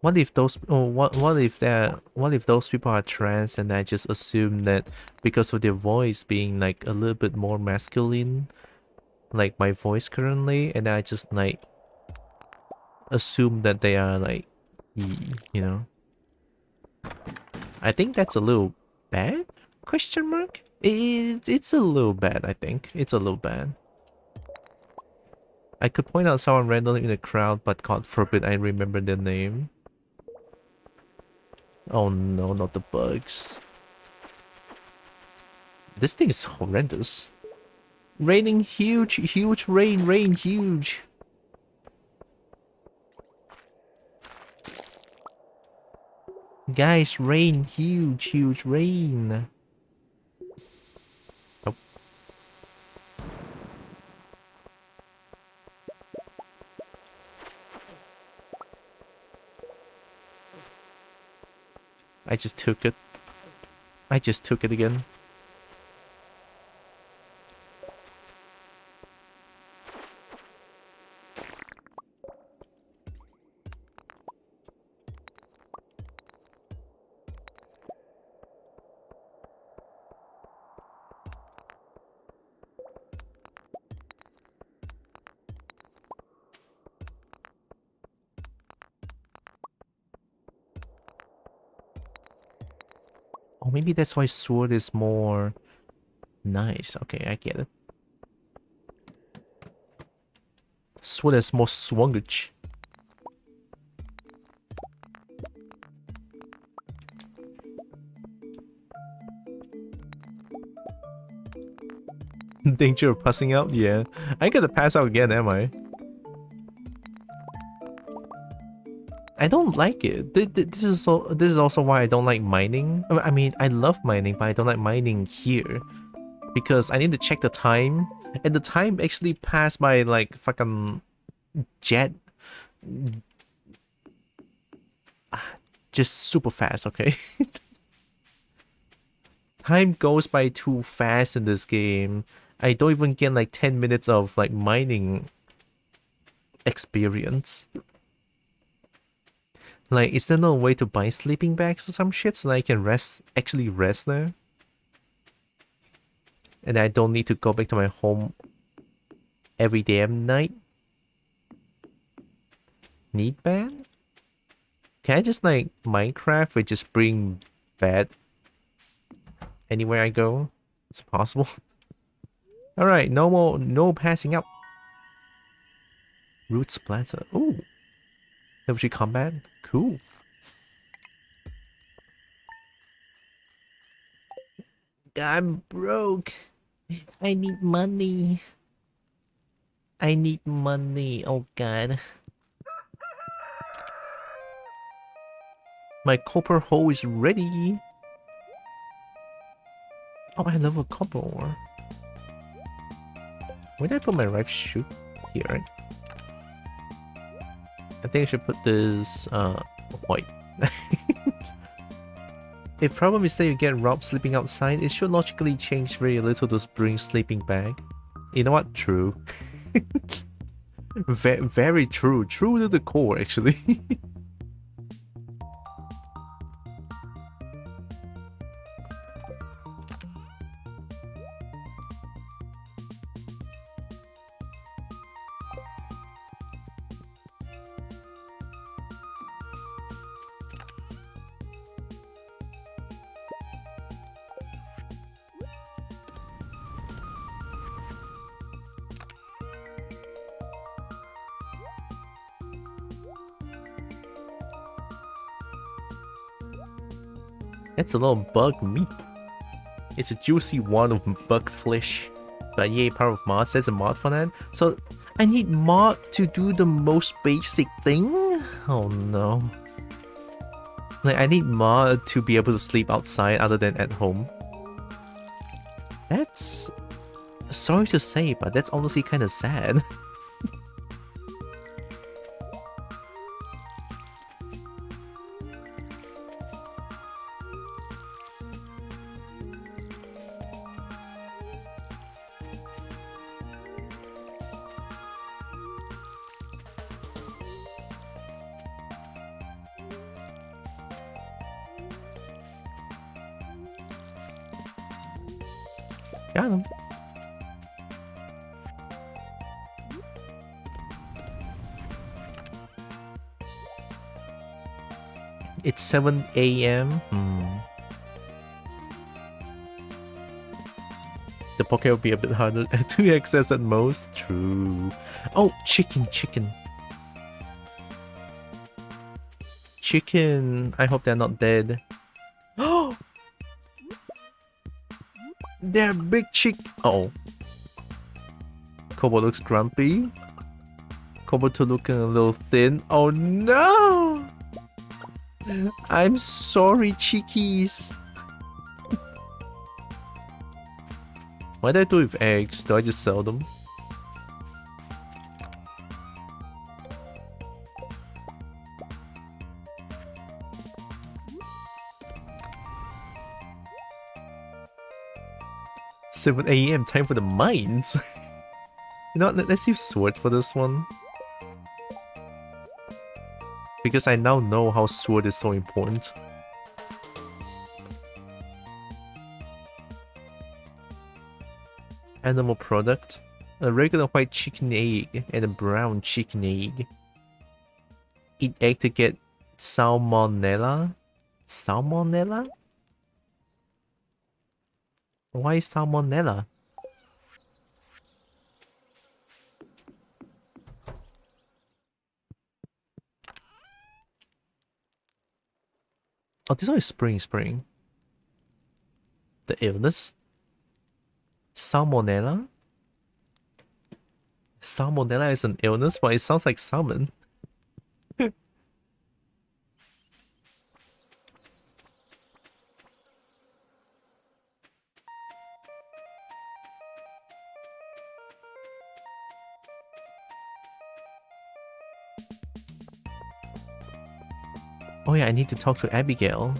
what if those what if those people are trans and I just assume that because of their voice being like a little bit more masculine, like my voice currently, and I just like assume that they are like, you know. I think that's a little bad? Question mark? It's a little bad, I think. It's a little bad. I could point out someone randomly in the crowd, but God forbid I remember their name. Oh no, not the bugs. This thing is horrendous. Raining huge, huge rain, huge. Guys, rain, huge rain. Oh. I just took it. I just took it again. Oh, maybe that's why sword is more nice. Okay, I get it. Sword is more swungage. Danger of passing out? Yeah. I ain't gonna pass out again, am I? I don't like it. This is also why I don't like mining. I mean, I love mining, but I don't like mining here. Because I need to check the time. And the time actually passed by like fucking jet. Just super fast, okay? Time goes by too fast in this game. I don't even get like 10 minutes of like mining experience. Like, is there no way to buy sleeping bags or some shit so that I can actually rest there? And I don't need to go back to my home every damn night? Need ban? Can I just like Minecraft or just bring bad anywhere I go? Is it possible? Alright, no passing up. Root splatter. Ooh. Infantry combat. Cool. I'm broke. I need money. I need money. Oh god. My copper hoe is ready. Oh, I love a copper ore. Where did I put my rife shoot? Here, right? I think I should put this white. If problem is that you get robbed sleeping outside, it should logically change very little to bring sleeping bag. You know what? True. Very true. True to the core, actually. That's a lot of bug meat. It's a juicy one of bug flesh. But yay, power of mod. There's a mod for that. So I need mod to do the most basic thing? Oh no. Like I need mod to be able to sleep outside other than at home. That's... sorry to say, but that's honestly kind of sad. 7 a.m. The pocket will be a bit harder to access at most. True. Oh, chicken. Chicken. I hope they're not dead. Oh! They're big oh. Kobo looks grumpy. Kobo looking a little thin. Oh no! I'm sorry, chickies. What do I do with eggs? Do I just sell them? "7 a.m. time for the mines." You know what, let's use sword for this one. Because I now know how sword is so important. Animal product. A regular white chicken egg and a brown chicken egg. Eat egg to get salmonella? Salmonella? Why is salmonella? Oh, this one is spring. The illness? Salmonella? Salmonella is an illness, but it sounds like salmon. Oh yeah, I need to talk to Abigail.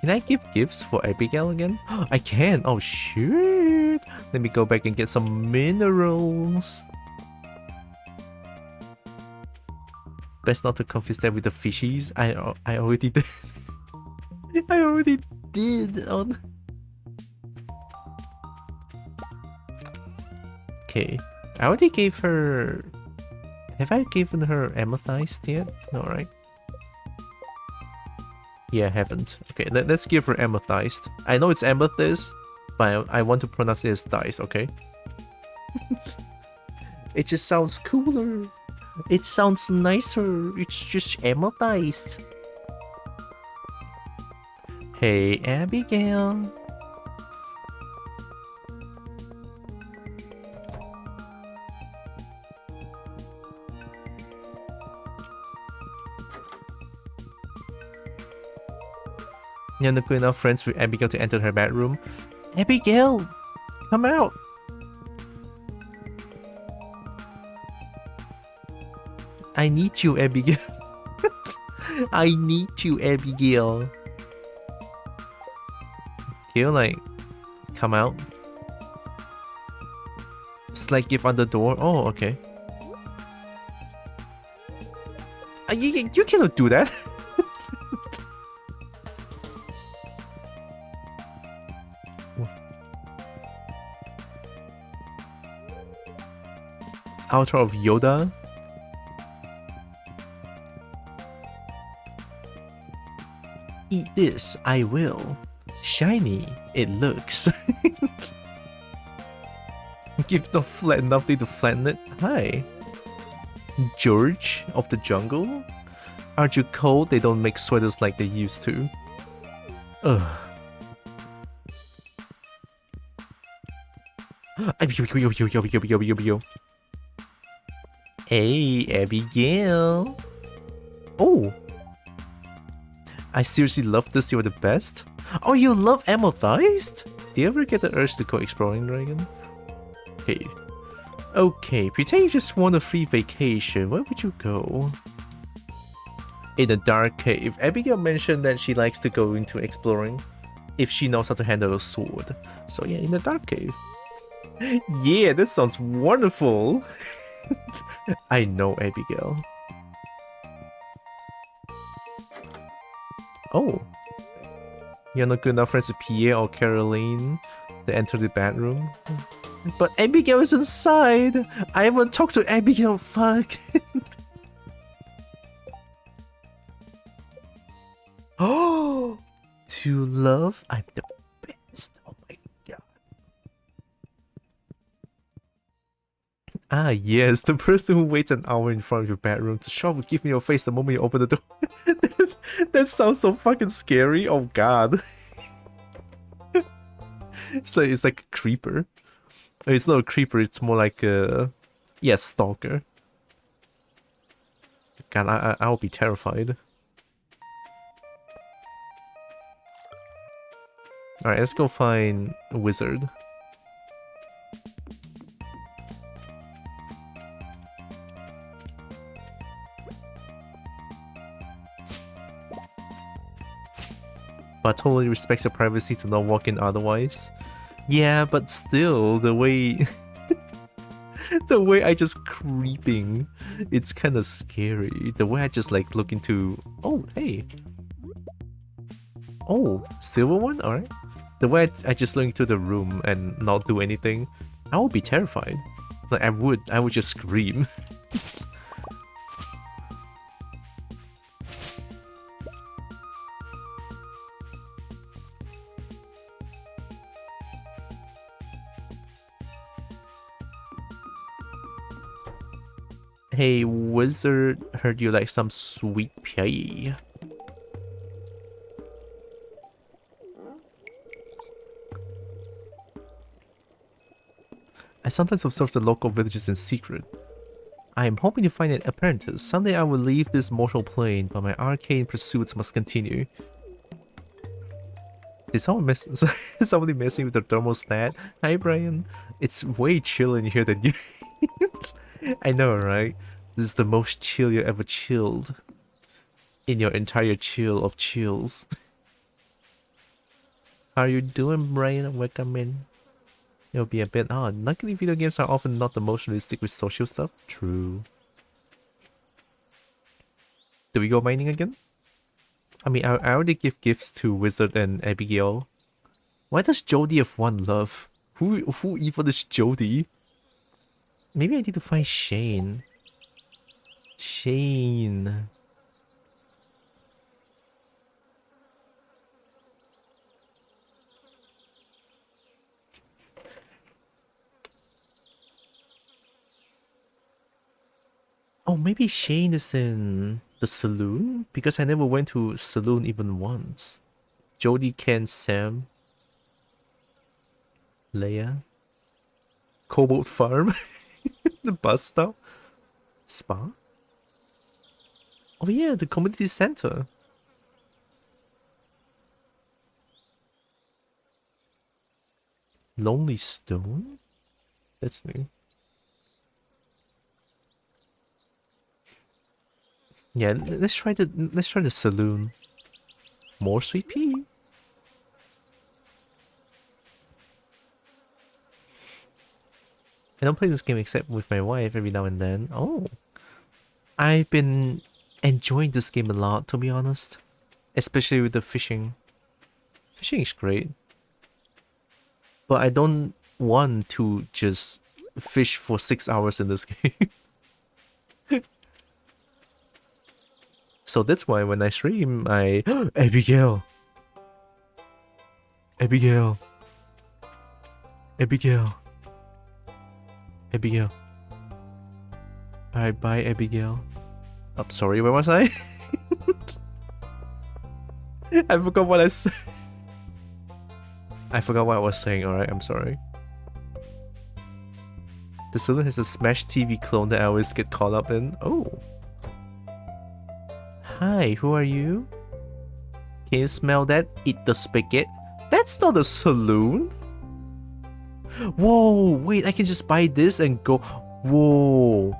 Can I give gifts for Abigail again? I can! Oh shit! Let me go back and get some minerals. Best not to confuse that with the fishies. I already did. I already did. Oh. Okay. I already gave her... Have I given her amethyst yet? No, right? Yeah, I haven't. Okay, let's give her amethyst. I know it's amethyst, but I want to pronounce it as dice, okay? It just sounds cooler. It sounds nicer. It's just amethyst. Hey, Abigail. You're not good enough friends with Abigail to enter her bedroom. Abigail, come out. I need you, Abigail. I need you, Abigail. Can you, like, come out? Slide gift on the door. Oh, okay. You cannot do that. Altar of Yoda. Eat this, I will. Shiny, it looks. Give not flat nothing to flatten it. Hi. George of the jungle? Aren't you cold? They don't make sweaters like they used to. Ugh. Hey, Abigail. Oh. I seriously love this. You're the best. Oh, you love amethyst? Do you ever get the urge to go exploring, Dragon? Okay. Okay, pretend you just want a free vacation. Where would you go? In a dark cave. Abigail mentioned that she likes to go into exploring if she knows how to handle a sword. So yeah, in a dark cave. Yeah, that sounds wonderful. I know, Abigail. Oh. You're not good enough friends with Pierre or Caroline to enter the bedroom. But Abigail is inside! I haven't talked to Abigail, fuck! Oh! To love? I'm the best. Oh my god. Ah, yes, the person who waits an hour in front of your bedroom to shove will give me your face the moment you open the door. That sounds so fucking scary. Oh god. It's like a creeper. It's not a creeper, it's more like a... Yeah, stalker. God, I'll be terrified. Alright, let's go find a wizard. But totally respects your privacy to not walk in otherwise. Yeah, but still, the way... the way I just creeping, it's kind of scary. The way I just like look into... Oh, hey. Oh, silver one? Alright. The way I just look into the room and not do anything, I would be terrified. Like, I would just scream. Hey, wizard, heard you like some sweet pie. I sometimes observe the local villages in secret. I am hoping to find an apprentice. Someday I will leave this mortal plane, but my arcane pursuits must continue. Did someone mess? Somebody messing with the thermostat? Hi, Brian. It's way chill in here than you. I know, right? This is the most chill you ever chilled in your entire chill of chills. How are you doing, Brian? Welcome in. It'll be a bit odd. Luckily, video games are often not the most realistic with social stuff. True. Do we go mining again? I mean, I already give gifts to Wizard and Abigail. Why does Jody have one love? Who even is Jody? Maybe I need to find Shane. Shane. Oh, maybe Shane is in the saloon? Because I never went to saloon even once. Jody, Ken, Sam, Leia, Cobalt Farm, the bus stop, spa. Oh yeah, the community center. Lonely Stone? That's new. Yeah, let's try the saloon. More sweet pea. I don't play this game except with my wife every now and then. Oh. I've been enjoying this game a lot, to be honest. Especially with the fishing. Fishing is great. But I don't want to just fish for 6 hours in this game. So that's why when I stream, I... Abigail! Abigail! Abigail! Abigail. Alright, bye Abigail. I'm sorry, where was I? I forgot what I said. I forgot what I was saying, alright, I'm sorry. The saloon has a Smash TV clone that I always get caught up in. Oh. Hi, who are you? Can you smell that? Eat the spaghetti. That's not a saloon. Whoa, wait, I can just buy this and go. Whoa.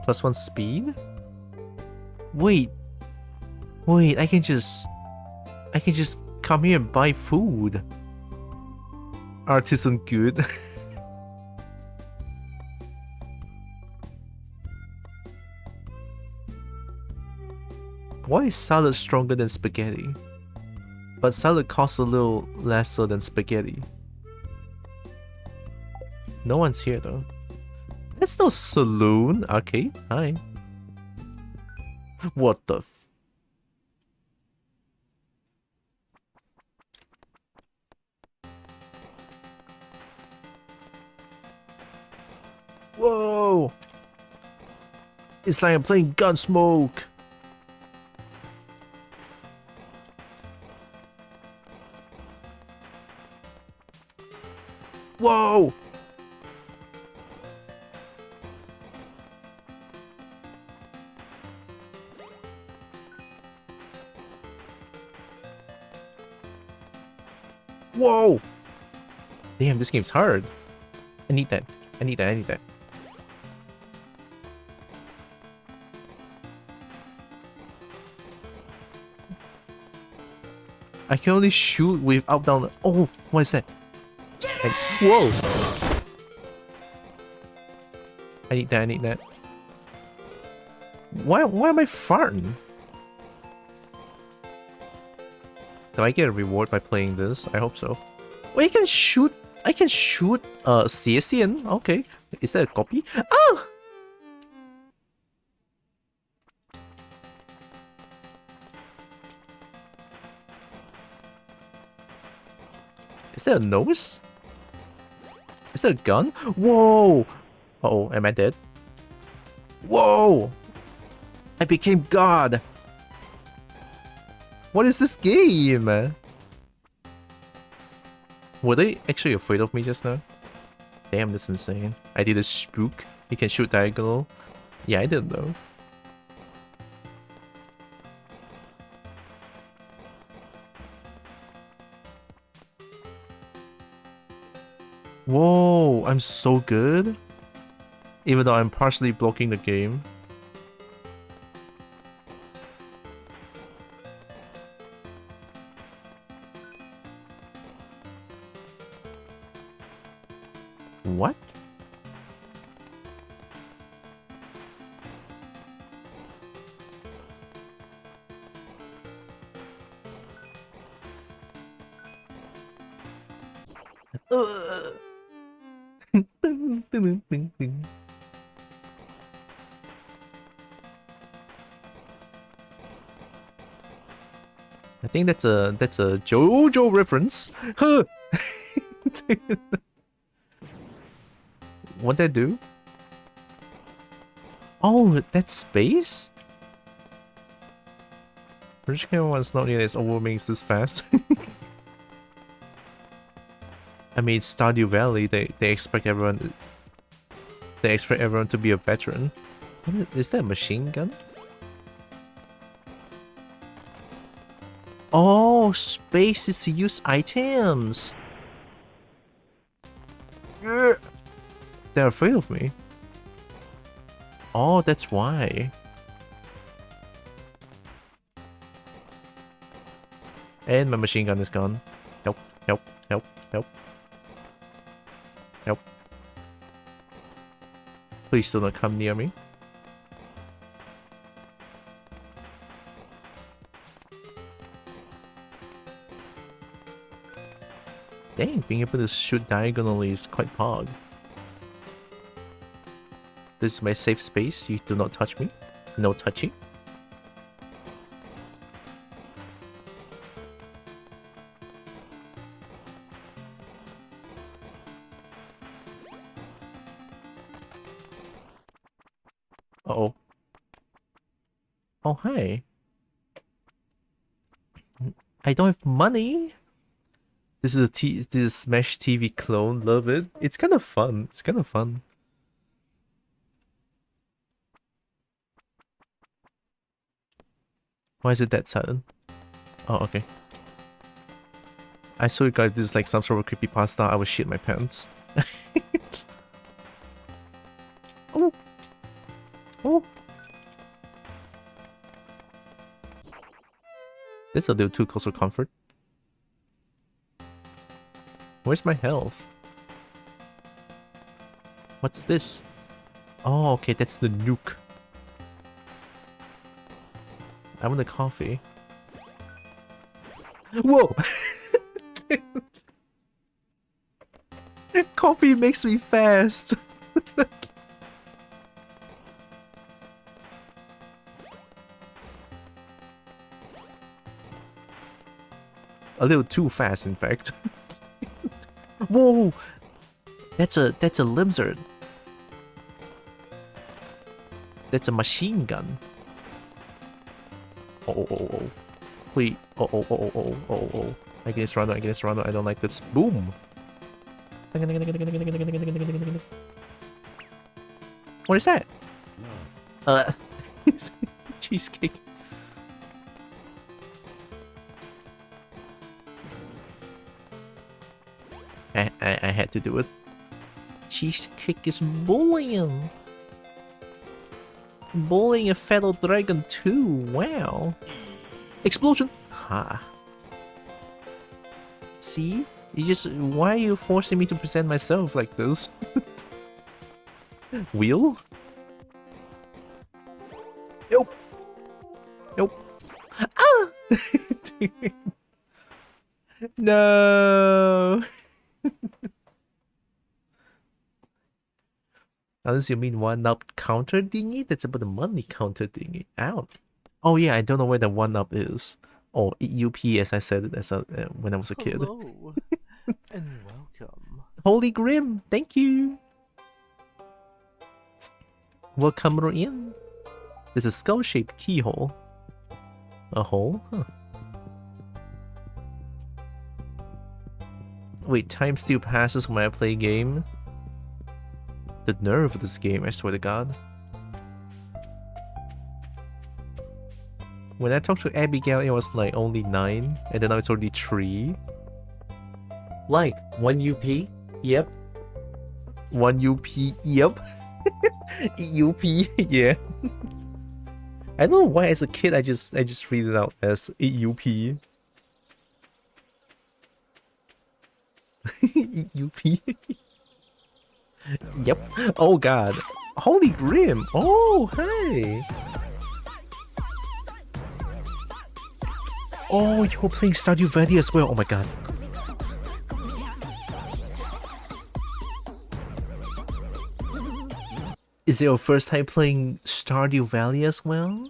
+1 speed? Wait. Wait, I can just come here and buy food. Artisan good. Why is salad stronger than spaghetti? But salad costs a little lesser than spaghetti. No one's here though. That's no saloon. Okay, hi. What the f... Whoa! It's like I'm playing Gunsmoke! Whoa! Whoa! Damn, this game's hard. I need that. I need that. I need that. I can only shoot with up down. Oh, what is that? Whoa! I need that. I need that. Why am I farting? Do I get a reward by playing this? I hope so. Well, I can shoot CSN. Okay. Is that a copy? Ah! Is that a nose? Is that a gun? Whoa! Uh-oh, am I dead? Whoa! I became God! What is this game? Were they actually afraid of me just now? Damn, that's insane. I did a spook. You can shoot diagonal. Yeah, I didn't know. Whoa, I'm so good. Even though I'm partially blocking the game. What? Ding, ding, ding, ding. I think that's a JoJo reference. Huh. What'd that do? Oh, that's space? British one's not nearly as overwhelming this fast. I mean, Stardew Valley, they expect everyone to be a veteran. Is that a machine gun? Oh, space is to use items. They're afraid of me. Oh, that's why. And my machine gun is gone. Help, help, help, help. Help. Please do not come near me. Dang, being able to shoot diagonally is quite pog. This is my safe space. You do not touch me. No touching. Uh-oh. Oh, hi. I don't have money. This is this is Smash TV clone. Love it. It's kind of fun. It's kind of fun. Why is it that sudden? Oh, okay. I saw you guys, this is like some sort of creepypasta. I would shit my pants. Oh. Oh. This is a little too close for comfort. Where's my health? What's this? Oh, okay, that's the nuke. I want a coffee. Whoa! Coffee makes me fast. A little too fast, in fact. Whoa! That's a lizard. That's a machine gun. Oh. Wait. Oh. I guess run. I don't like this. Boom. What is that? Cheesecake. I had to do it. Cheesecake is bullying. Bullying a fellow dragon too. Wow. Explosion. Ha. See? Why are you forcing me to present myself like this? Wheel? Nope. Ah! No. Unless you mean 1-up counter thingy? That's about the money counter thingy. Out. Oh yeah, I don't know where the 1-up is. Oh, UP as I said it as when I was a kid. Hello and welcome. Holy Grim, thank you. Welcome in. There's a skull-shaped keyhole. A hole? Huh. Wait, time still passes when I play a game? The nerve of this game, I swear to God. When I talked to Abigail, it was like only 9, and then now it's already 3. Like, 1 UP? Yep. 1 UP, yep. EUP, yeah. I don't know why as a kid I just read it out as EUP. EUP. Yep. Oh god. Holy Grim. Oh, hey. Oh, you're playing Stardew Valley as well. Oh my god. Is it your first time playing Stardew Valley as well?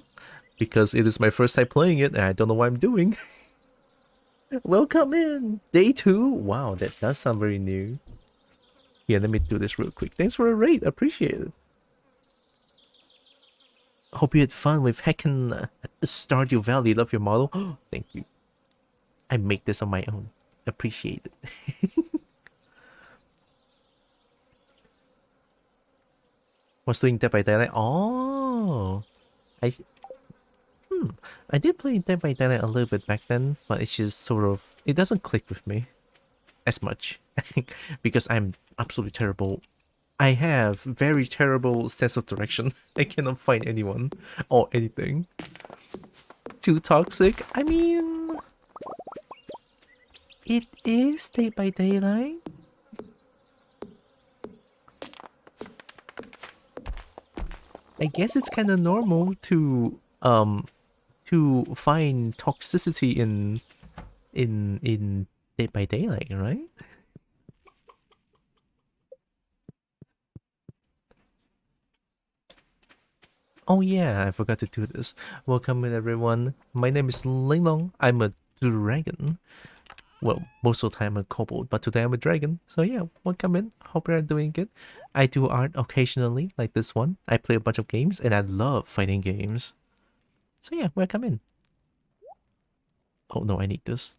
Because it is my first time playing it and I don't know what I'm doing. Welcome in! Day 2! Wow, that does sound very new. Here, let me do this real quick. Thanks for a raid, appreciate it. Hope you had fun with hacking Stardew Valley. Love your model. Thank you. I make this on my own. Appreciate it. Was doing Dead by Daylight. Oh, I did play Dead by Daylight a little bit back then, but it's just sort of, it doesn't click with me as much because I'm absolutely terrible. I have very terrible sense of direction. I cannot find anyone or anything. Too toxic? I mean, it is Dead by Daylight. I guess it's kind of normal to find toxicity in Dead by Daylight, right? Oh yeah, I forgot to do this. Welcome in everyone. My name is Ling Long. I'm a dragon. Well, most of the time I'm a kobold, but today I'm a dragon. So yeah, welcome in. Hope you're doing good. I do art occasionally, like this one. I play a bunch of games, and I love fighting games. So yeah, welcome in. Oh no, I need this.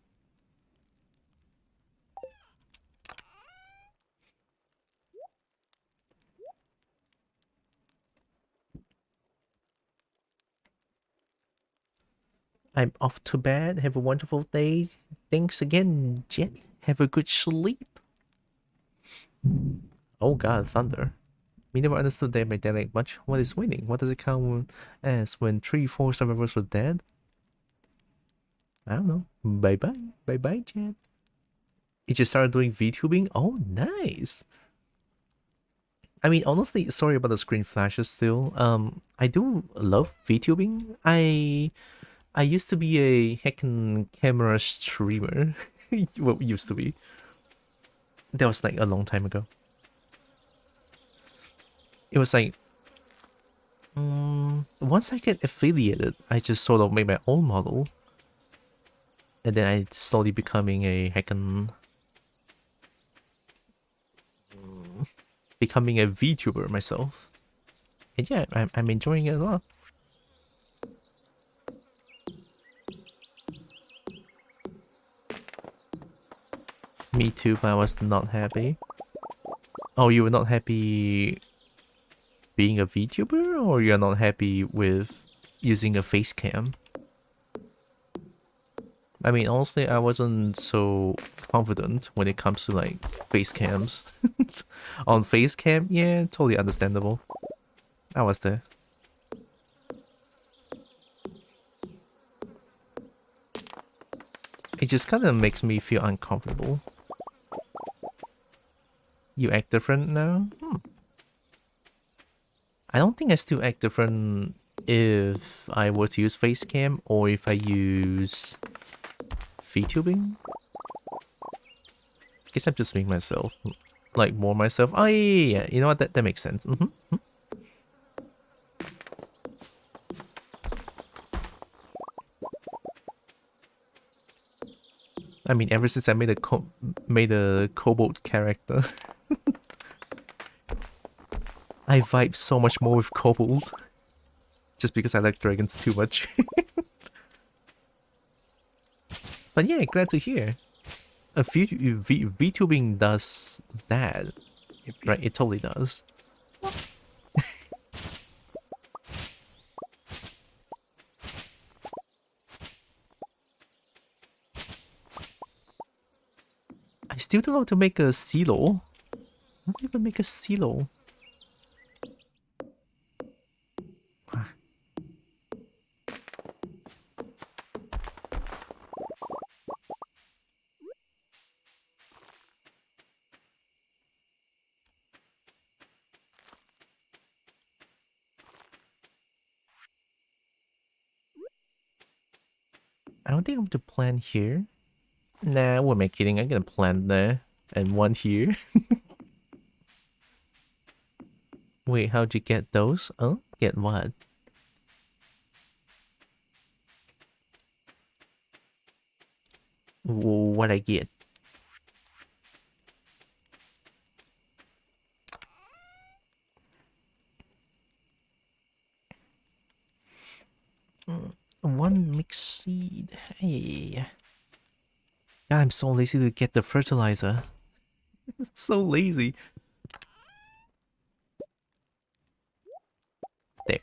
I'm off to bed. Have a wonderful day. Thanks again, Jet. Have a good sleep. Oh god, thunder. We never understood Dead by Daylight much. What is winning? What does it count as when 3-4 survivors were dead? I don't know. Bye bye. Bye bye, Jet. You just started doing VTubing? Oh, nice. I mean, honestly, sorry about the screen flashes still. I do love VTubing. I used to be a heckin' camera streamer. Well, used to be. That was like a long time ago. It was like, once I get affiliated, I just sort of made my own model. And then I slowly becoming a heckin'... becoming a VTuber myself. And yeah, I'm enjoying it a lot. Me too, but I was not happy. Oh, you were not happy being a VTuber, or you're not happy with using a face cam? I mean, honestly, I wasn't so confident when it comes to like face cams. On face cam, yeah, totally understandable. I was there. It just kind of makes me feel uncomfortable. You act different now? I don't think I still act different if I were to use facecam or if I use VTubing. I guess I'm just being myself. Like, more myself. Oh, yeah. You know what? That makes sense. I mean, ever since I made a kobold character, I vibe so much more with kobold. Just because I like dragons too much. But yeah, glad to hear. VTubing does that, Yippee. right? It totally does. I still don't know how to make a silo. How do you even make a silo? I don't think I'm to plant here. Nah, what am I kidding? I'm gonna plant there and one here. Wait, how'd you get those? Oh, get what? What I get? One mixed seed. Hey. God, I'm so lazy to get the fertilizer. It's so lazy. There.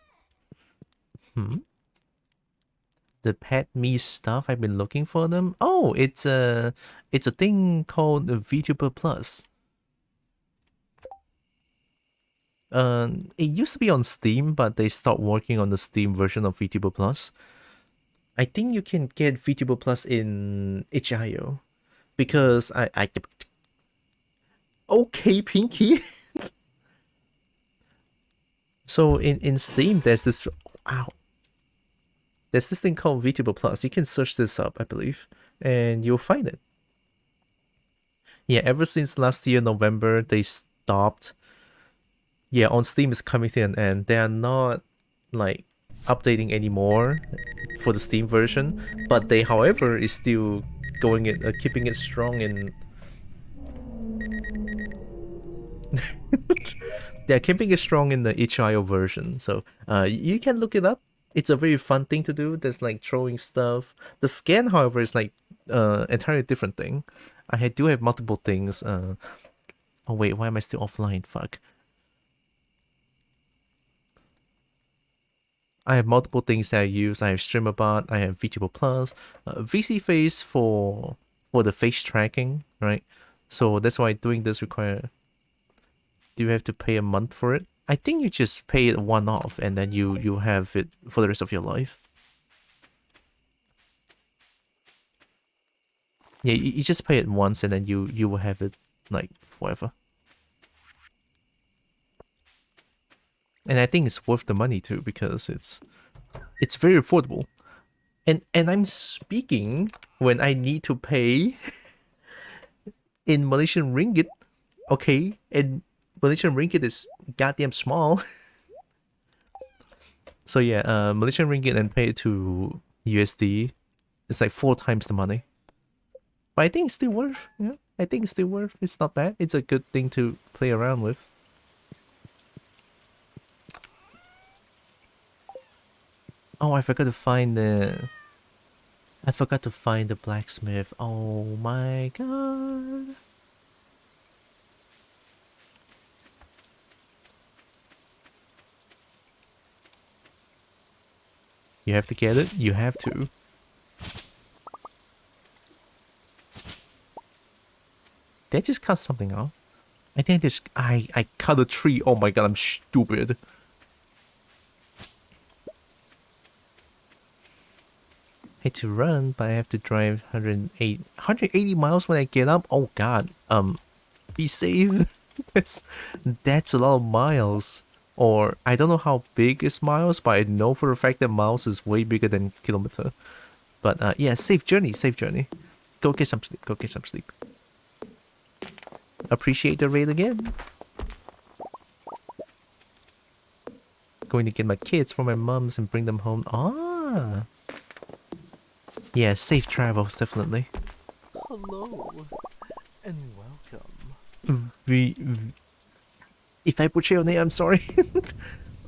The pet me stuff, I've been looking for them. Oh, it's a thing called VTuber Plus. It used to be on Steam, but they stopped working on the Steam version of VTuber Plus. I think you can get VTuber Plus in itch.io because I okay, Pinky. So in Steam, there's this there's this thing called VTuber Plus. You can search this up, I believe, and you'll find it. Yeah, ever since last year November, they stopped. Yeah, on Steam is coming to an end. They are not like updating anymore for the Steam version, but they, however, is still going it, keeping it strong in. They're keeping it strong in the itch.io version, so you can look it up. It's a very fun thing to do. There's like throwing stuff. The scan, however, is like entirely different thing. I do have multiple things. Oh wait, why am I still offline? Fuck. I have multiple things that I use. I have StreamerBot, I have VTuber Plus, VC Face for the face tracking, right? So that's why doing this require. Do you have to pay a month for it? I think you just pay it one off and then you have it for the rest of your life. Yeah, you just pay it once and then you will have it like forever. And I think it's worth the money too because it's very affordable. And I'm speaking when I need to pay in Malaysian ringgit. Okay, and Malaysian ringgit is goddamn small. So yeah, Malaysian ringgit and pay it to USD. It's like 4 times the money. But I think it's still worth. Yeah, I think it's still worth. It's not bad. It's a good thing to play around with. Oh, I forgot to find the. I forgot to find the blacksmith. Oh my god. You have to get it? You have to. Did I just cut something off? I think I cut a tree. Oh my god, I'm stupid. Hate to run, but I have to drive 180 miles when I get up. Oh god. Be safe. that's a lot of miles. Or I don't know how big is miles, but I know for a fact that miles is way bigger than kilometer. But yeah, safe journey, safe journey. Go get some sleep, go get some sleep. Appreciate the raid again. Going to get my kids from my mom's and bring them home. Ah. Yeah, safe travels, definitely. Hello and welcome. If I butcher your name, I'm sorry.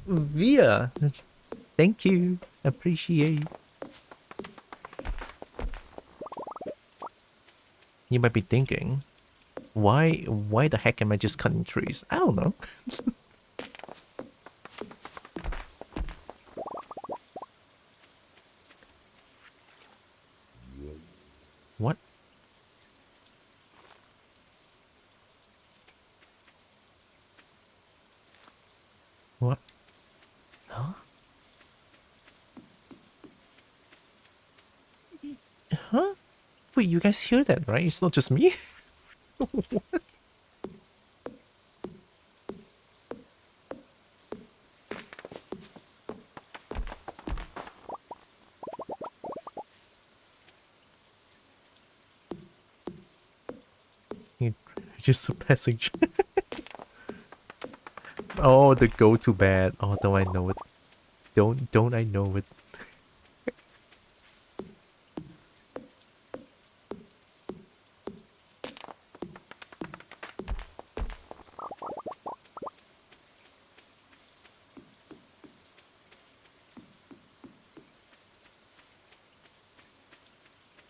Via. Thank you. Appreciate. You might be thinking, why the heck am I just cutting trees? I don't know. What? What? Huh? Huh? Wait, you guys hear that, right? It's not just me? What? Just a passage. Oh, the go to bed. Oh, don't I know it? Don't I know it?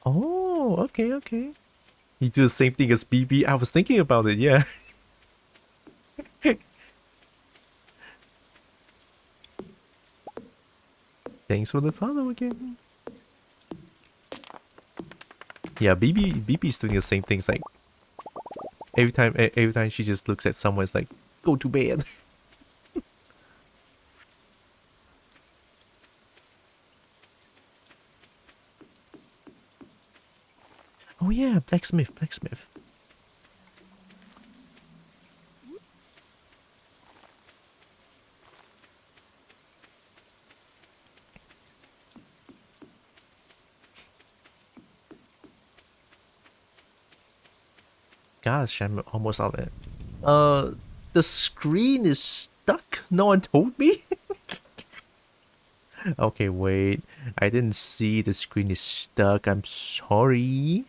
Oh, okay, okay. You do the same thing as BB. I was thinking about it, yeah. Thanks for the follow again. Yeah, BB's doing the same things. Like every time she just looks at someone, it's like, go to bed. Oh yeah, blacksmith. Gosh, I'm almost out of it. The screen is stuck? No one told me? Okay, wait. I didn't see the screen is stuck. I'm sorry.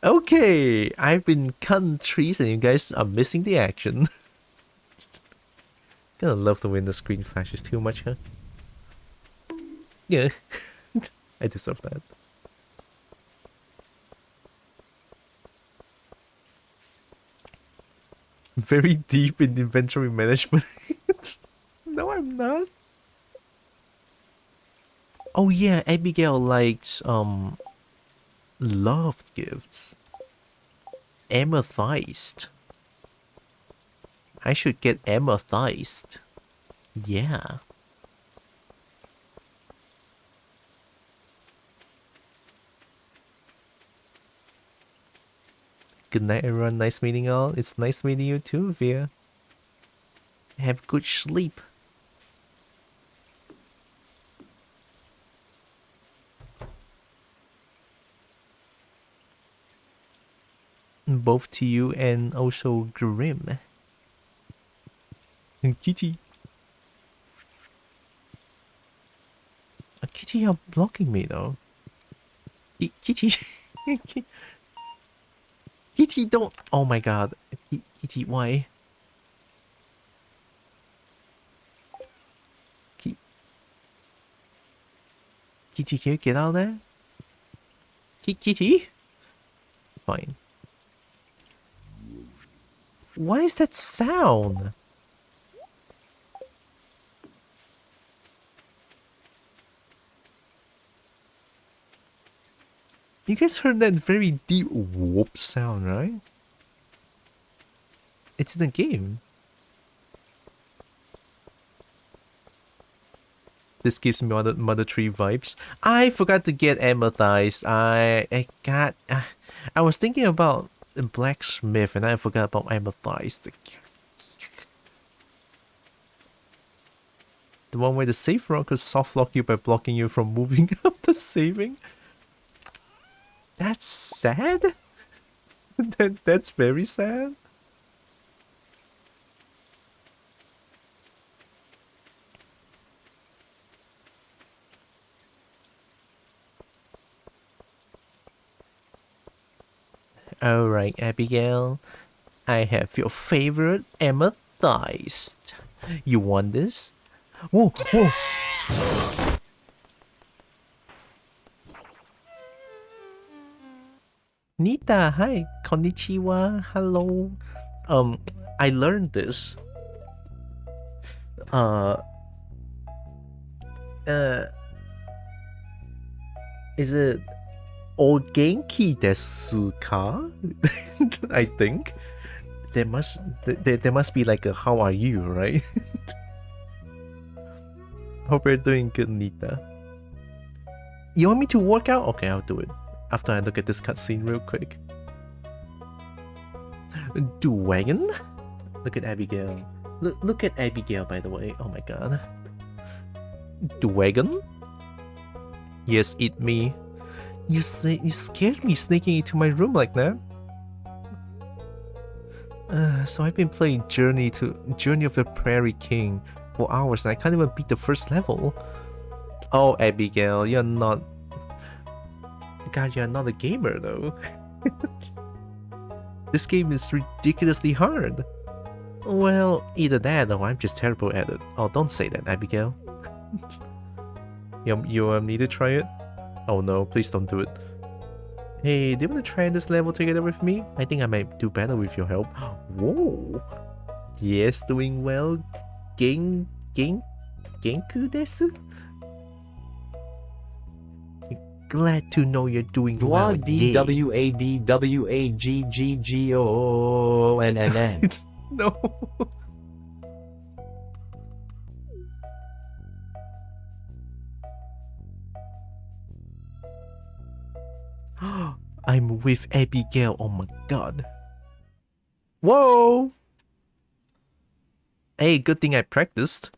Okay, I've been cutting trees and you guys are missing the action. Gonna love the when the screen flashes too much, huh? Yeah. I deserve that. Very deep in inventory management. No, I'm not. Oh yeah, Abigail likes loved gifts. Amethyst. I should get amethyst. Yeah. Good night, everyone. Nice meeting all. It's nice meeting you too, Via. Have good sleep. Both to you and also Grim. And Kitty. Kitty, you're blocking me though. Kitty. Kitty, don't. Oh my god. Kitty, why? Kitty, can you get out of there? Kitty? Fine. What is that sound? You guys heard that very deep whoop sound, right? It's in the game. This gives me Mother Tree vibes. I forgot to get amethyst. I was thinking about the blacksmith and I forgot about amethyst. The one where the safe rock could soft lock you by blocking you from moving after saving. That's sad. That's very sad. Alright, Abigail. I have your favorite amethyst. You want this? Whoa, whoa. Nita, hi. Konnichiwa. Hello. I learned this. Is it Ogenki desu ka? I think. There must be like a how are you, right? Hope you're doing good, Nita. You want me to work out? Okay, I'll do it. After I look at this cutscene real quick. Dwagon? Look at Abigail. Look at Abigail, by the way. Oh my god. Dwagon? Yes, eat me. You scared me sneaking into my room like that. So I've been playing Journey of the Prairie King for hours and I can't even beat the first level. Oh, Abigail, you're not... God, you're not a gamer though. This game is ridiculously hard. Well, either that or I'm just terrible at it. Oh, don't say that, Abigail. You want me to try it? Oh no, please don't do it. Hey, do you want to try this level together with me? I think I might do better with your help. Whoa! Yes, doing well. Genku desu? Glad to know you're doing well. DWADWAGGGONNN. No. I'm with Abigail. Oh my god. Whoa! Hey, good thing I practiced.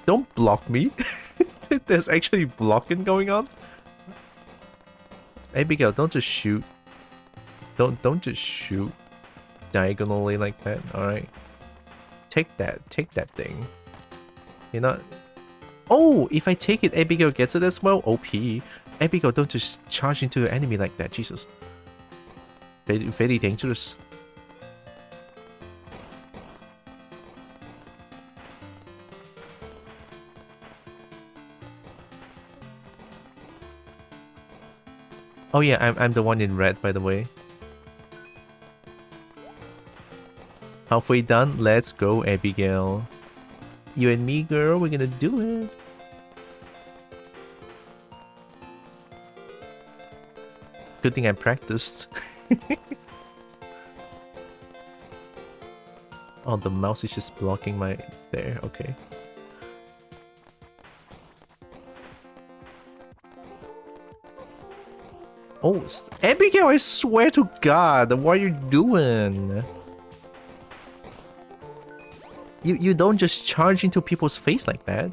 Don't block me. There's actually blocking going on. Abigail, don't just shoot. Don't just shoot diagonally like that. All right. Take that thing. You're not. Oh, if I take it, Abigail gets it as well. OP. Abigail, don't just charge into your enemy like that. Jesus. Very, very dangerous. Oh yeah, I'm the one in red, by the way. Halfway done. Let's go, Abigail. You and me, girl, we're gonna do it. Good thing I practiced. Oh, the mouse is just blocking my... There, okay. Oh, Abigail, I swear to God, what are you doing? You don't just charge into people's face like that.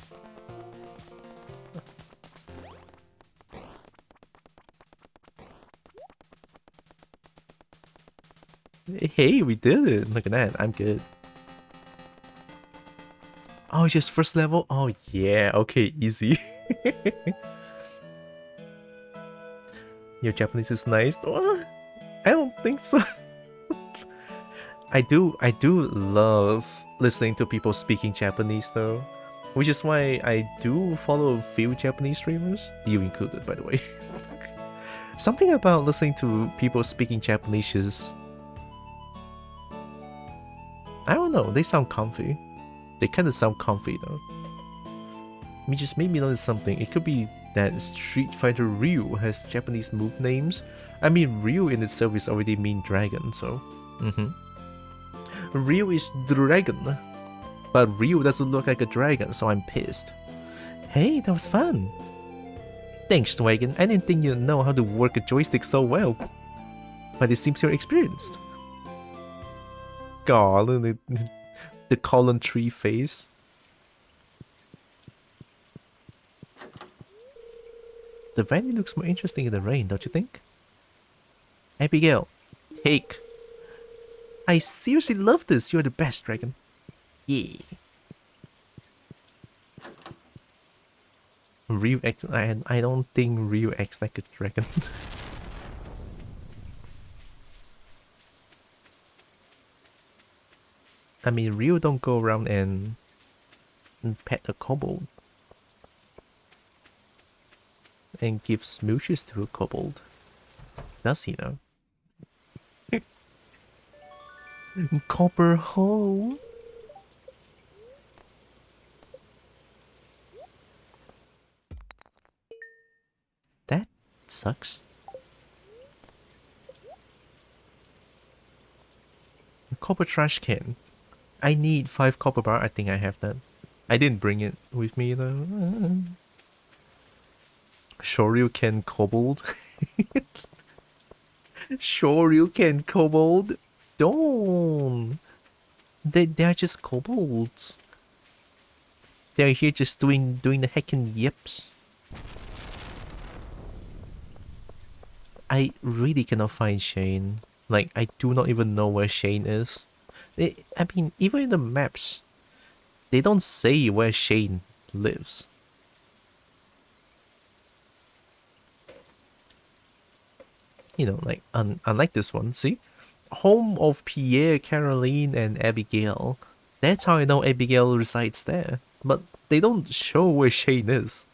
Hey, we did it. Look at that. I'm good. Oh, it's just first level? Oh, yeah. Okay, easy. Your Japanese is nice. What? I don't think so. I do love listening to people speaking Japanese though, which is why I do follow a few Japanese streamers, you included, by the way. Something about listening to people speaking Japanese is... I don't know, they sound comfy. They kind of sound comfy though. It just made me notice something. It could be that Street Fighter Ryu has Japanese move names. I mean, Ryu in itself is already mean dragon, so... Ryu is dragon. But Ryu doesn't look like a dragon, so I'm pissed. Hey, that was fun. Thanks, Dwagon. I didn't think you'd know how to work a joystick so well. But it seems you're experienced. God, the colon tree face. The valley looks more interesting in the rain, don't you think? Abigail, take. I seriously love this. You're the best, dragon. Yeah. Ryu acts. I don't think Ryu acts like a dragon. I mean, Ryu don't go around and pet a kobold. and give smooches to a kobold. Does he know? Copper hole. That sucks. Copper trash can. I need 5 copper bar. I think I have that. I didn't bring it with me though. Shoryuken kobold. Shoryuken kobold. Don't. They're just kobolds. They're here just doing the heckin' yips. I really cannot find Shane. Like, I do not even know where Shane is. I mean, even in the maps, they don't say where Shane lives. You know, like, unlike this one, see? Home of Pierre, Caroline, and Abigail. That's how I know Abigail resides there. But they don't show where Shane is.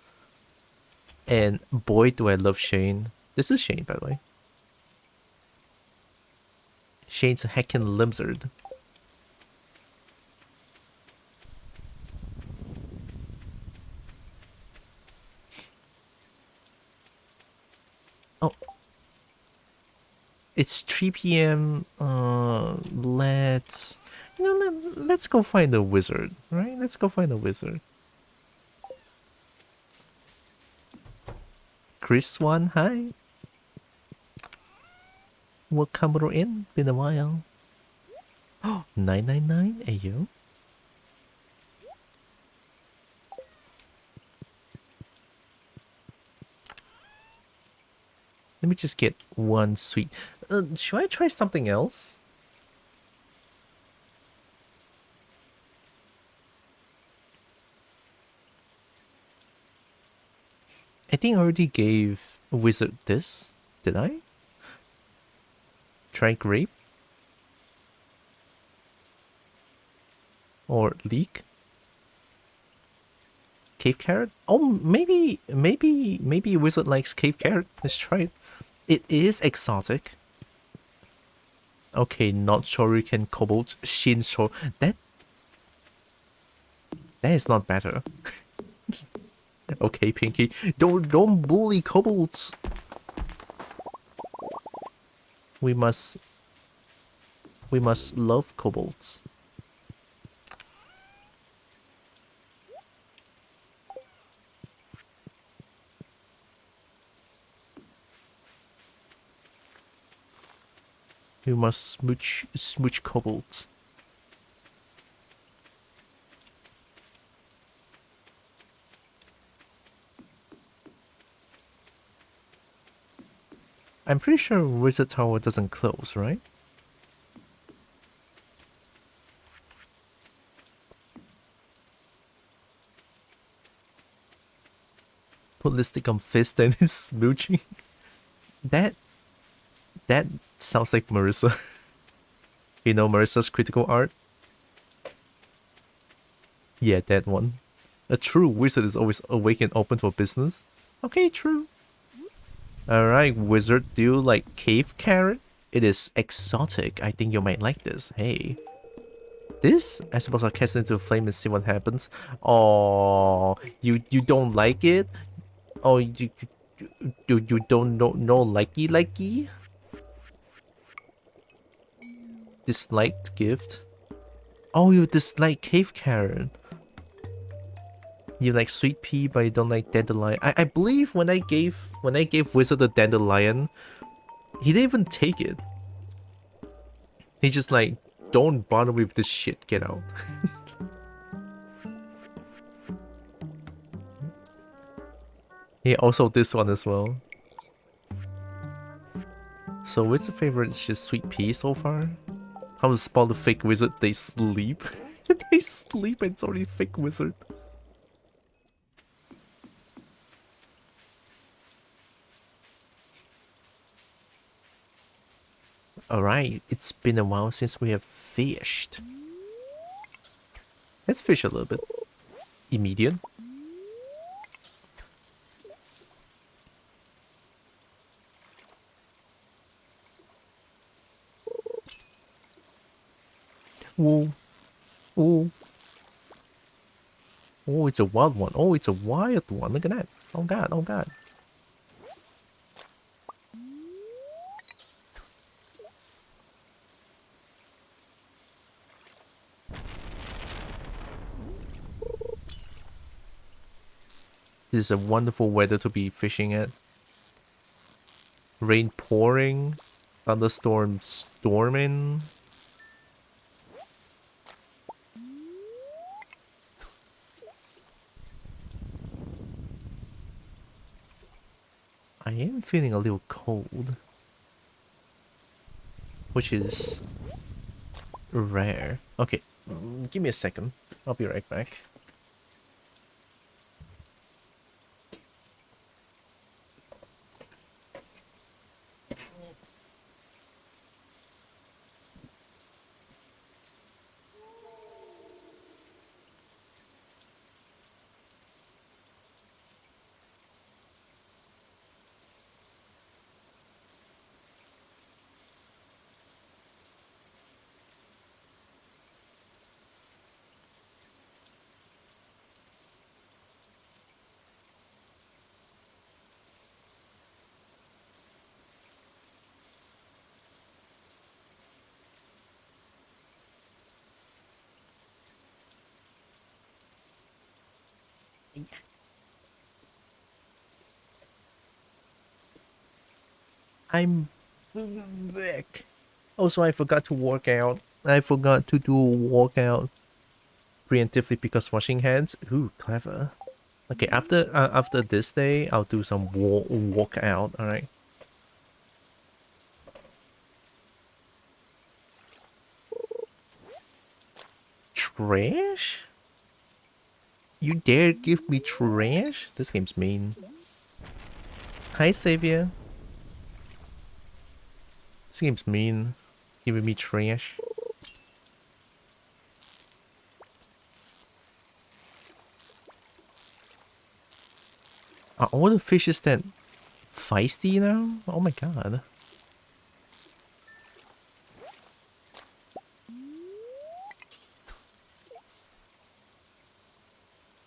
And boy, do I love Shane. This is Shane, by the way. Shane's a heckin' lizard. Oh. It's 3 p.m. Let's... You know, let's go find a wizard, right? Let's go find a wizard. Chris One, hi. Welcome in. Been a while. Oh, 999, ayo. Let me just get one sweet. Should I try something else? I think I already gave Wizard this. Did I? Try grape? Or leek? Cave carrot? Oh, maybe Wizard likes cave carrot. Let's try it. It is exotic. Okay, not Shoryuken kobolds. Shin Shor. That is not better. Okay, Pinky. Don't bully kobolds. We must love kobolds. We must smooch kobolds. I'm pretty sure Wizard Tower doesn't close, right? Put lipstick on fist and is smooching. That sounds like Marissa. You know Marissa's critical art? Yeah, that one. A true wizard is always awake and open for business. Okay, true. Alright, wizard, do you like cave carrot? It is exotic. I think you might like this. Hey. This? I suppose I'll cast it into a flame and see what happens. Oh, you don't like it? Oh, you don't know likey? Disliked gift? Oh, you dislike cave carrot. You like sweet pea, but you don't like dandelion. I believe when I gave Wizard the dandelion, he didn't even take it. He just like, don't bother with this shit, get out. Yeah, also this one as well. So which favorite is just sweet pea so far? How to spell the fake wizard? They sleep. They sleep and it's already fake wizard. Alright, it's been a while since we have fished. Let's fish a little bit. Immediate. Whoa. Oh. Oh, it's a wild one. Oh, it's a wild one. Look at that. Oh god, oh god. This is a wonderful weather to be fishing at. Rain pouring, thunderstorm storming. I am feeling a little cold, which is rare. Okay, give me a second. I'll be right back. I'm back. Also, I forgot to work out. I forgot to do a workout preemptively because washing hands. Ooh, clever. Okay, after this day, I'll do some workout. All right. Trash? You dare give me trash? This game's mean. Hi, Savior. This game's mean. Giving me trash. Are all the fishes that feisty now? Oh my god.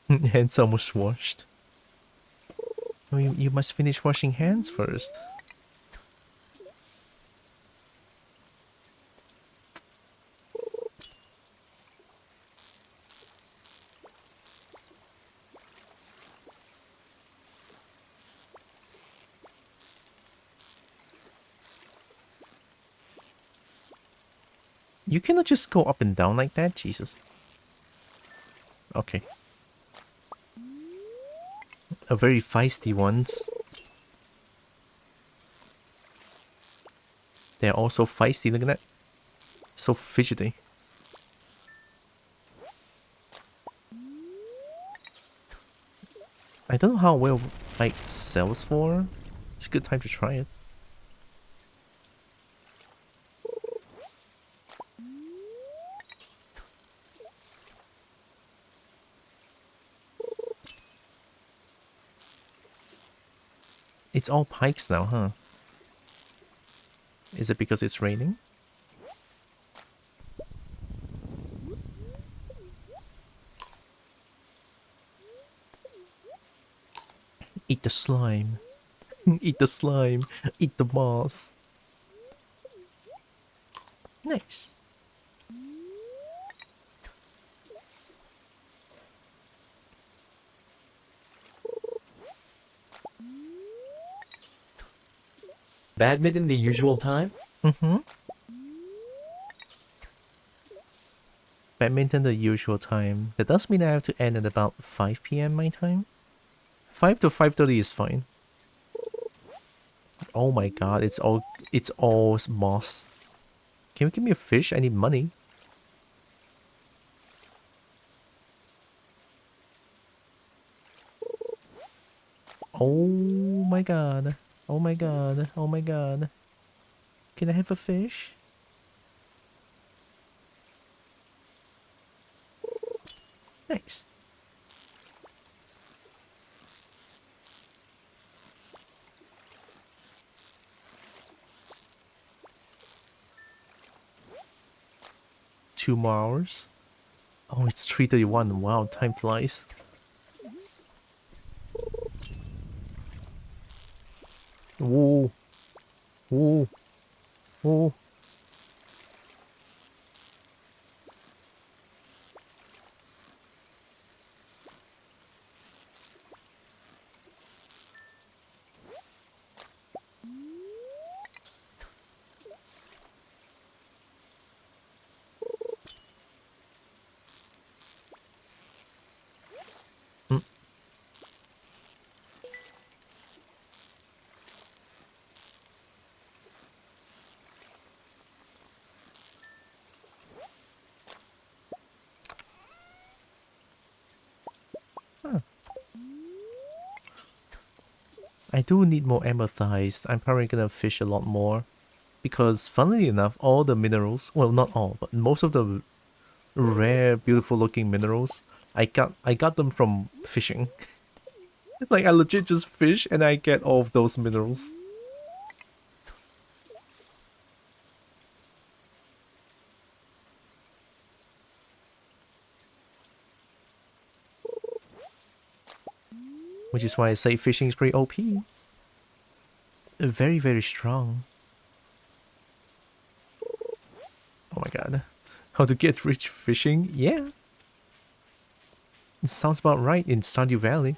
Hands almost washed. Oh, you must finish washing hands first. You cannot just go up and down like that, Jesus. Okay. A very feisty ones. They're also feisty, look at that. So fidgety. I don't know how well like sells for. It's a good time to try it. It's all pikes now, huh? Is it because it's raining? Eat the slime. Eat the slime. Eat the moss. Nice. Badminton the usual time? Mm-hmm. Badminton the usual time. That does mean I have to end at about 5 p.m. my time. 5 to 5:30 is fine. Oh my god, it's all moss. Can you give me a fish? I need money. Oh my god. Oh my god. Oh my god. Can I have a fish? Thanks. 2 more hours. Oh, it's 3:31. Wow, time flies. Whoa. Whoa. Whoa. Mm. Huh. I do need more amethyst. I'm probably gonna fish a lot more. Because funnily enough, all the minerals, well not all, but most of the rare, beautiful looking minerals, I got them from fishing. Like I legit just fish and I get all of those minerals. Which is why I say fishing is pretty OP. Very, very strong. Oh my god. How to get rich fishing? Yeah. It sounds about right in Stardew Valley.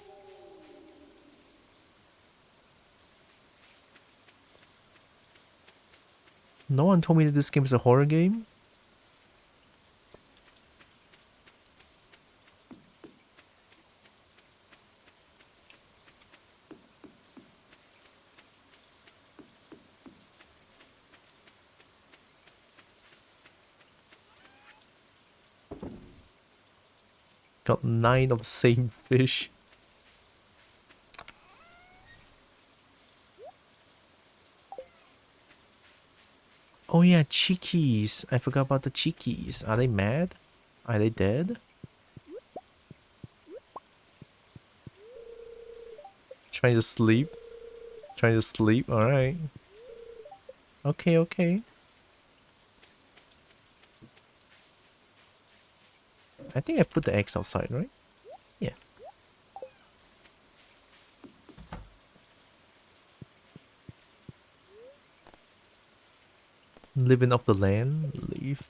No one told me that this game is a horror game. Got 9 of the same fish. Oh yeah, chickies. I forgot about the chickies. Are they mad? Are they dead? Trying to sleep? Trying to sleep? Alright. Okay, okay. I think I put the eggs outside, right? Yeah. Living off the land? Leave.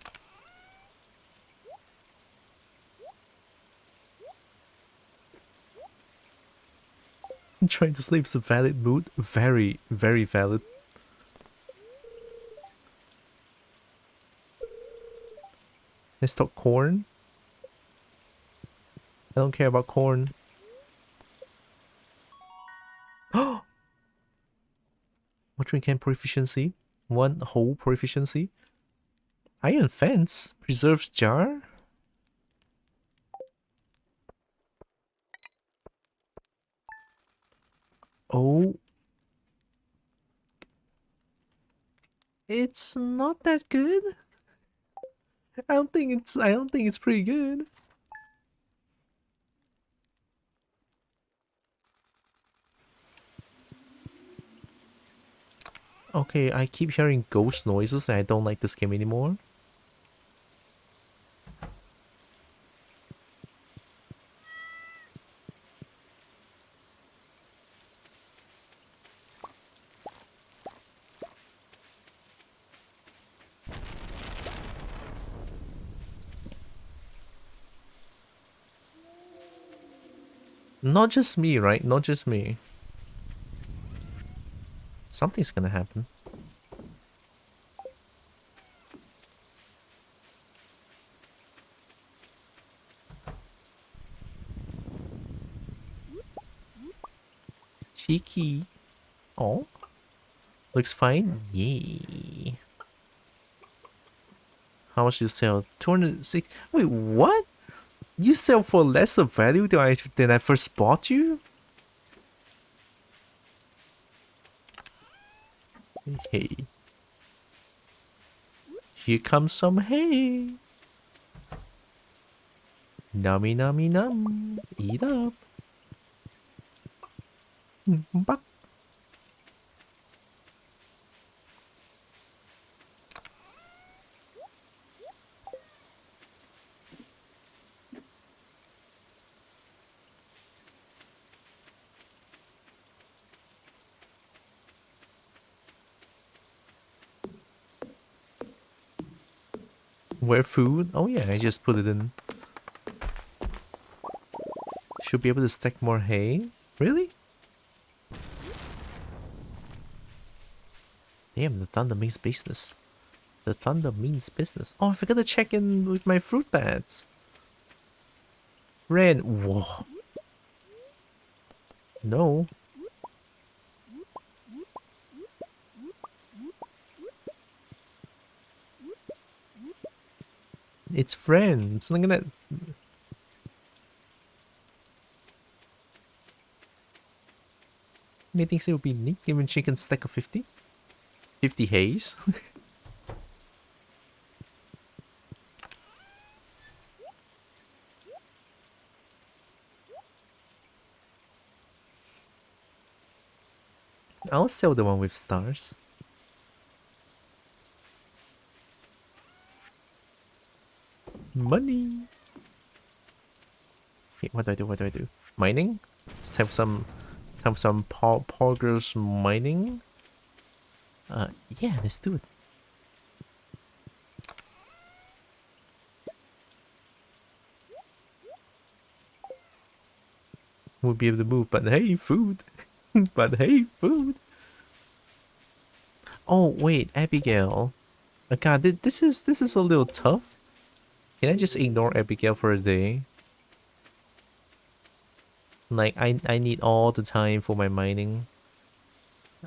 Trying to sleep is a valid mood. Very, very valid. Let's talk corn. I don't care about corn. Oh! Watering can proficiency. 1 whole proficiency. Iron fence. Preserves jar. Oh. It's not that good. I don't think it's pretty good. Okay, I keep hearing ghost noises and I don't like this game anymore. Not just me, right? Not just me. Something's gonna happen. Cheeky. Oh. Looks fine. Yay. How much do you sell? 206. Wait, what? You sell for lesser value than I first bought you? Hey. Here comes some hay. Nummy nummy num. Eat up. Buck. Where food? Oh yeah, I just put it in. Should be able to stack more hay. Really? Damn, the thunder means business. The thunder means business. Oh, I forgot to check in with my fruit bats. Ran. Whoa. No. It's friends. Look at that. Me thinks it would be neat given chicken stack of 50. 50 haze. I'll sell the one with stars. Money. Okay, what do I do? What do I do? Mining? Let's have some poggers mining. Yeah, let's do it. We'll be able to move, but hey, food. But hey, food. Oh wait, Abigail. God, this is a little tough. Can I just ignore Abigail for a day? Like I need all the time for my mining.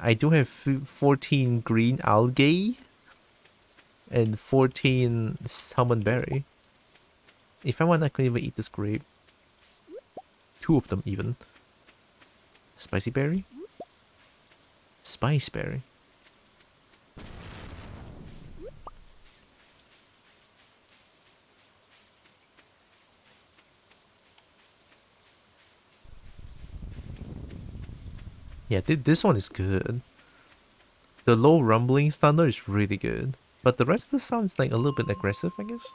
I do have 14 green algae and 14 salmon berry. If I want, I can even eat this grape. 2 of them even. Spicy berry? Spice berry. Yeah, this one is good. The low rumbling thunder is really good. But the rest of the sound is like a little bit aggressive, I guess.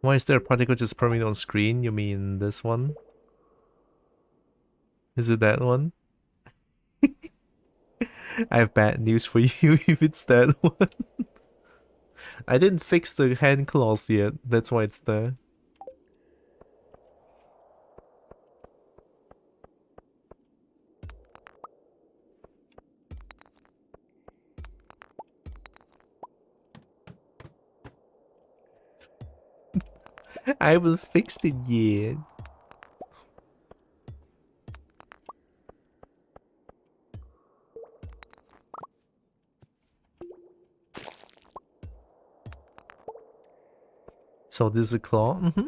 Why is there a particle just permanent on screen? You mean this one? Is it that one? I have bad news for you if it's that one. I didn't fix the hand claws yet, that's why it's there. I haven't fixed it yet. So this is a claw? Mm-hmm.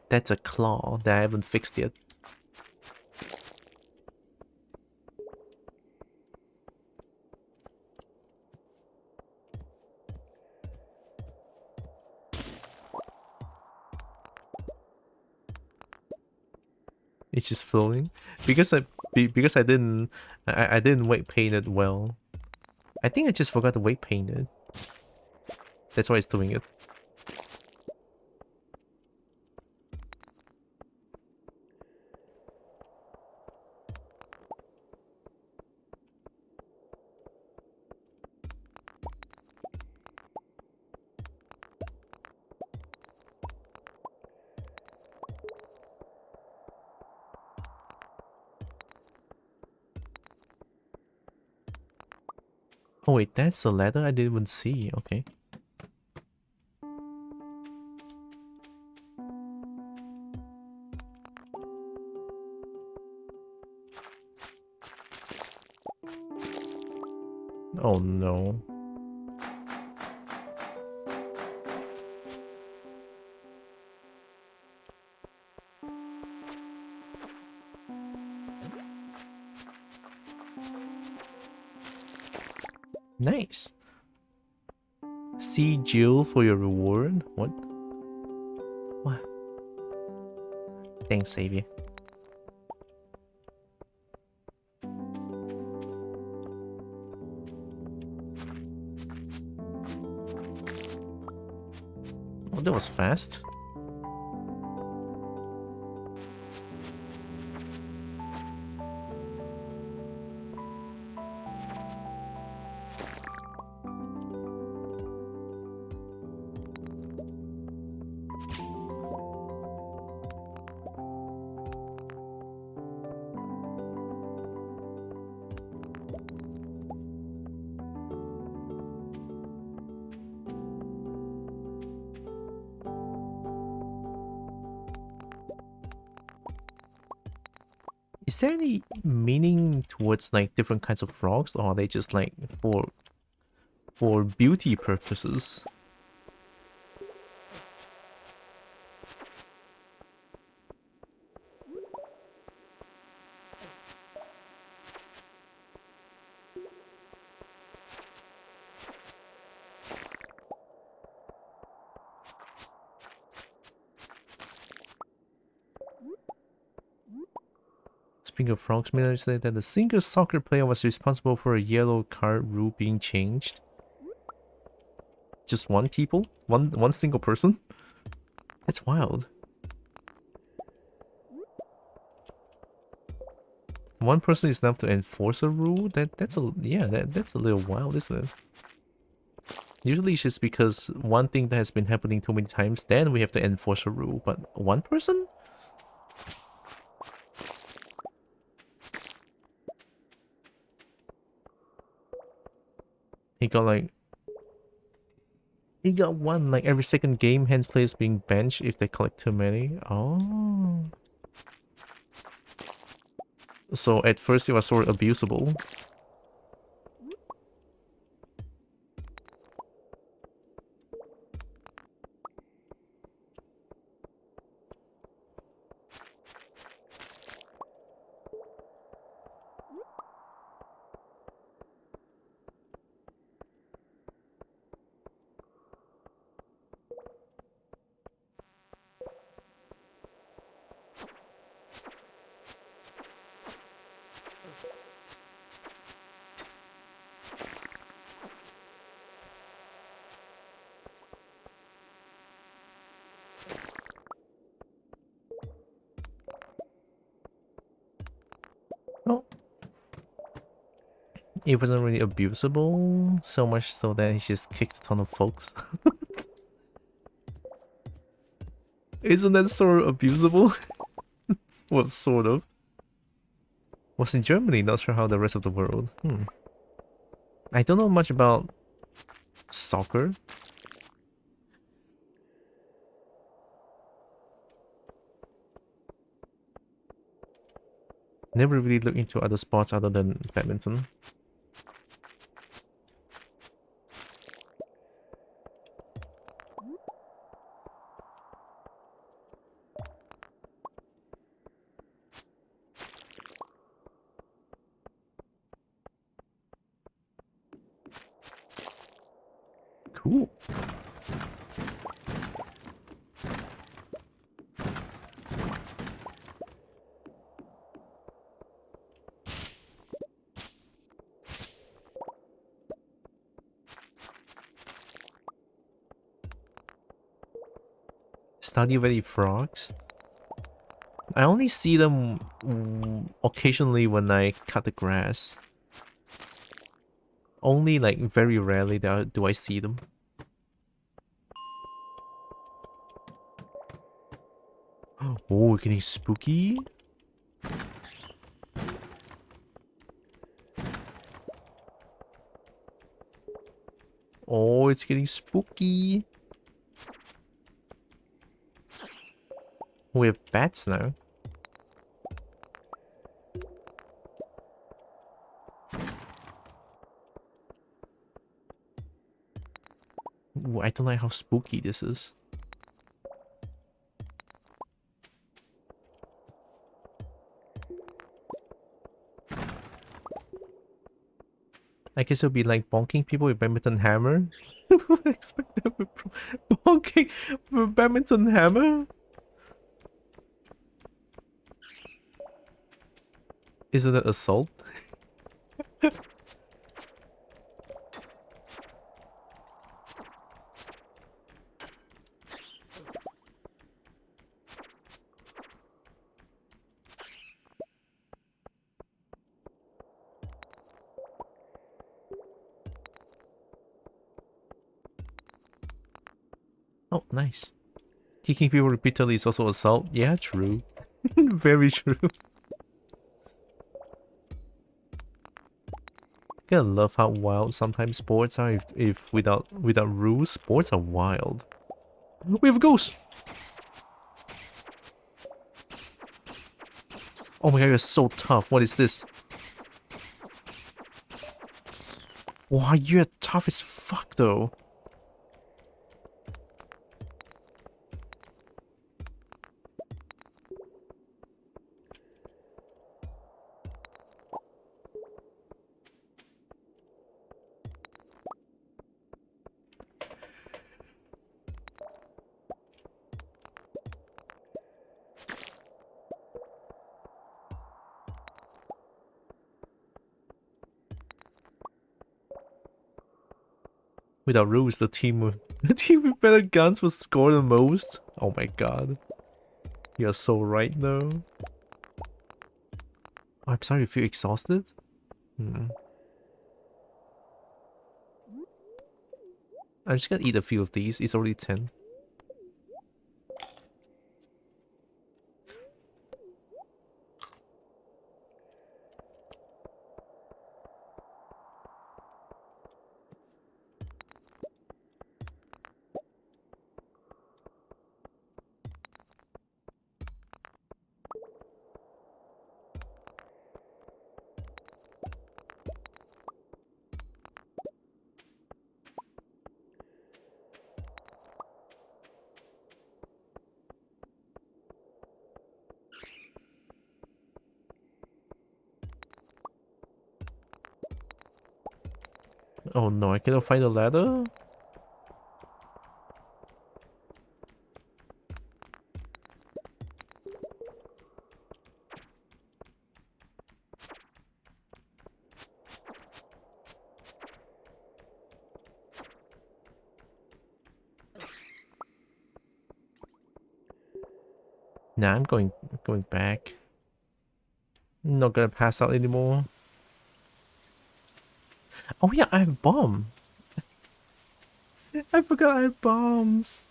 That's a claw that I haven't fixed yet. It's just flowing because I didn't weight paint it well. I think I just forgot to weight paint it. That's why it's doing it. Oh wait, that's a ladder I didn't even see. Okay. Oh no. Nice. See Jill for your reward? What? What? Thanks, Xavier. Oh, that was fast. Is there any meaning towards like different kinds of frogs, or are they just like for beauty purposes? Speaking of frogs, may I say that the single soccer player was responsible for a yellow card rule being changed? Just one people? One single person? That's wild. One person is enough to enforce a rule? That's a little wild, isn't it? Usually it's just because one thing that has been happening too many times, then we have to enforce a rule. But one person? He got one like every second game, hence players being benched if they collect too many. Oh. So at first it was sort of abusable. Oh. It wasn't really abusable, so much so that he just kicked a ton of folks. Isn't that sort of abusable? Well, sort of. Was in Germany, not sure how the rest of the world. I don't know much about soccer. Never really looked into other sports other than badminton. Cool. Stardew Valley frogs? I only see them occasionally when I cut the grass. Only like very rarely do I see them. Oh, getting spooky? Oh, it's getting spooky. We have bats now. Ooh, I don't like how spooky this is. I guess it'll be like bonking people with badminton hammer. Who would expect that with bonking with badminton hammer? Isn't that assault? Oh, nice. Kicking people repeatedly is also assault. Yeah, true. Very true. I love how wild sometimes sports are. If without rules, sports are wild. We have a ghost! Oh my god, you're so tough. What is this? Wow, you're tough as fuck though. Without rules, the team with better guns will score the most. Oh my god. You're so right though. I'm sorry you feel exhausted. I'm just gonna eat a few of these. It's already 10. Oh no, I cannot find the ladder? Nah, I'm going back. Not gonna pass out anymore. Oh yeah, I have bomb. I forgot I have bombs.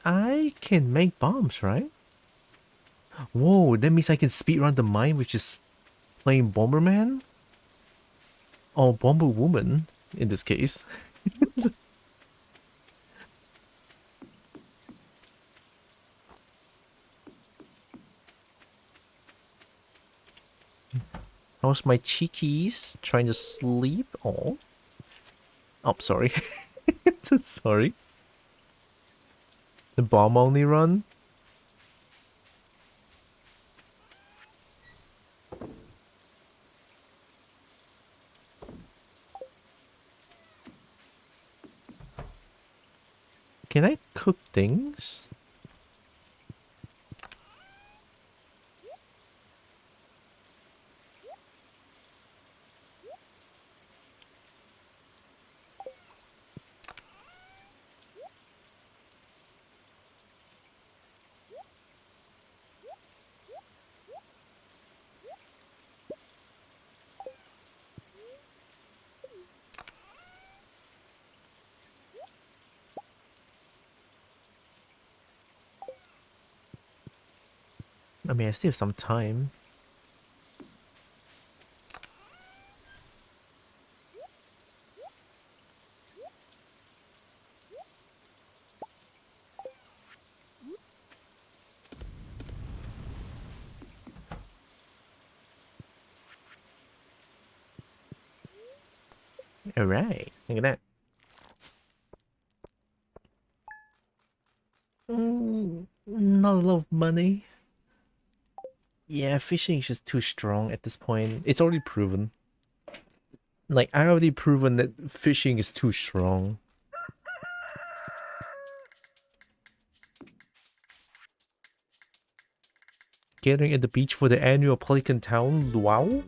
I can make bombs, right? Whoa, that means I can speedrun the mine, which is playing Bomberman? Or Bomber Woman, in this case. How's my cheekies? Trying to sleep? Oh. Oh, sorry. Sorry. The bomb only run? Can I cook things? I mean, I still have some time. Alright, look at that. Not a lot of money. Yeah, fishing is just too strong at this point. It's already proven. Like, I already proven that fishing is too strong. gathering at the beach for the annual Polygon Town Luau.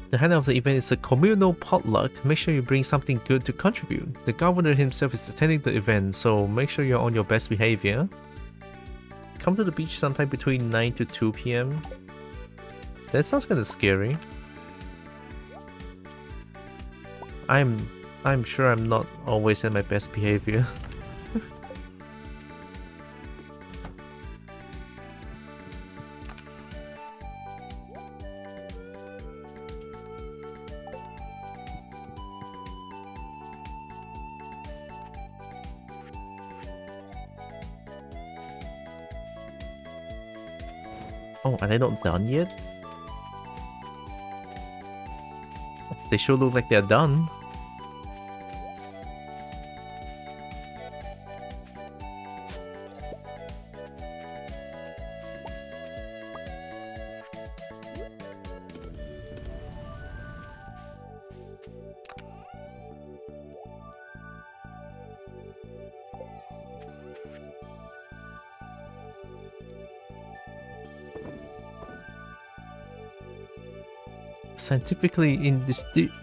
The highlight of the event is a communal potluck. Make sure you bring something good to contribute. The governor himself is attending the event, so make sure you're on your best behavior. Come to the beach sometime between 9 to 2 p.m. That sounds kind of scary. I'm sure I'm not always at my best behavior. Oh, are they not done yet? They sure look like they're done. Scientifically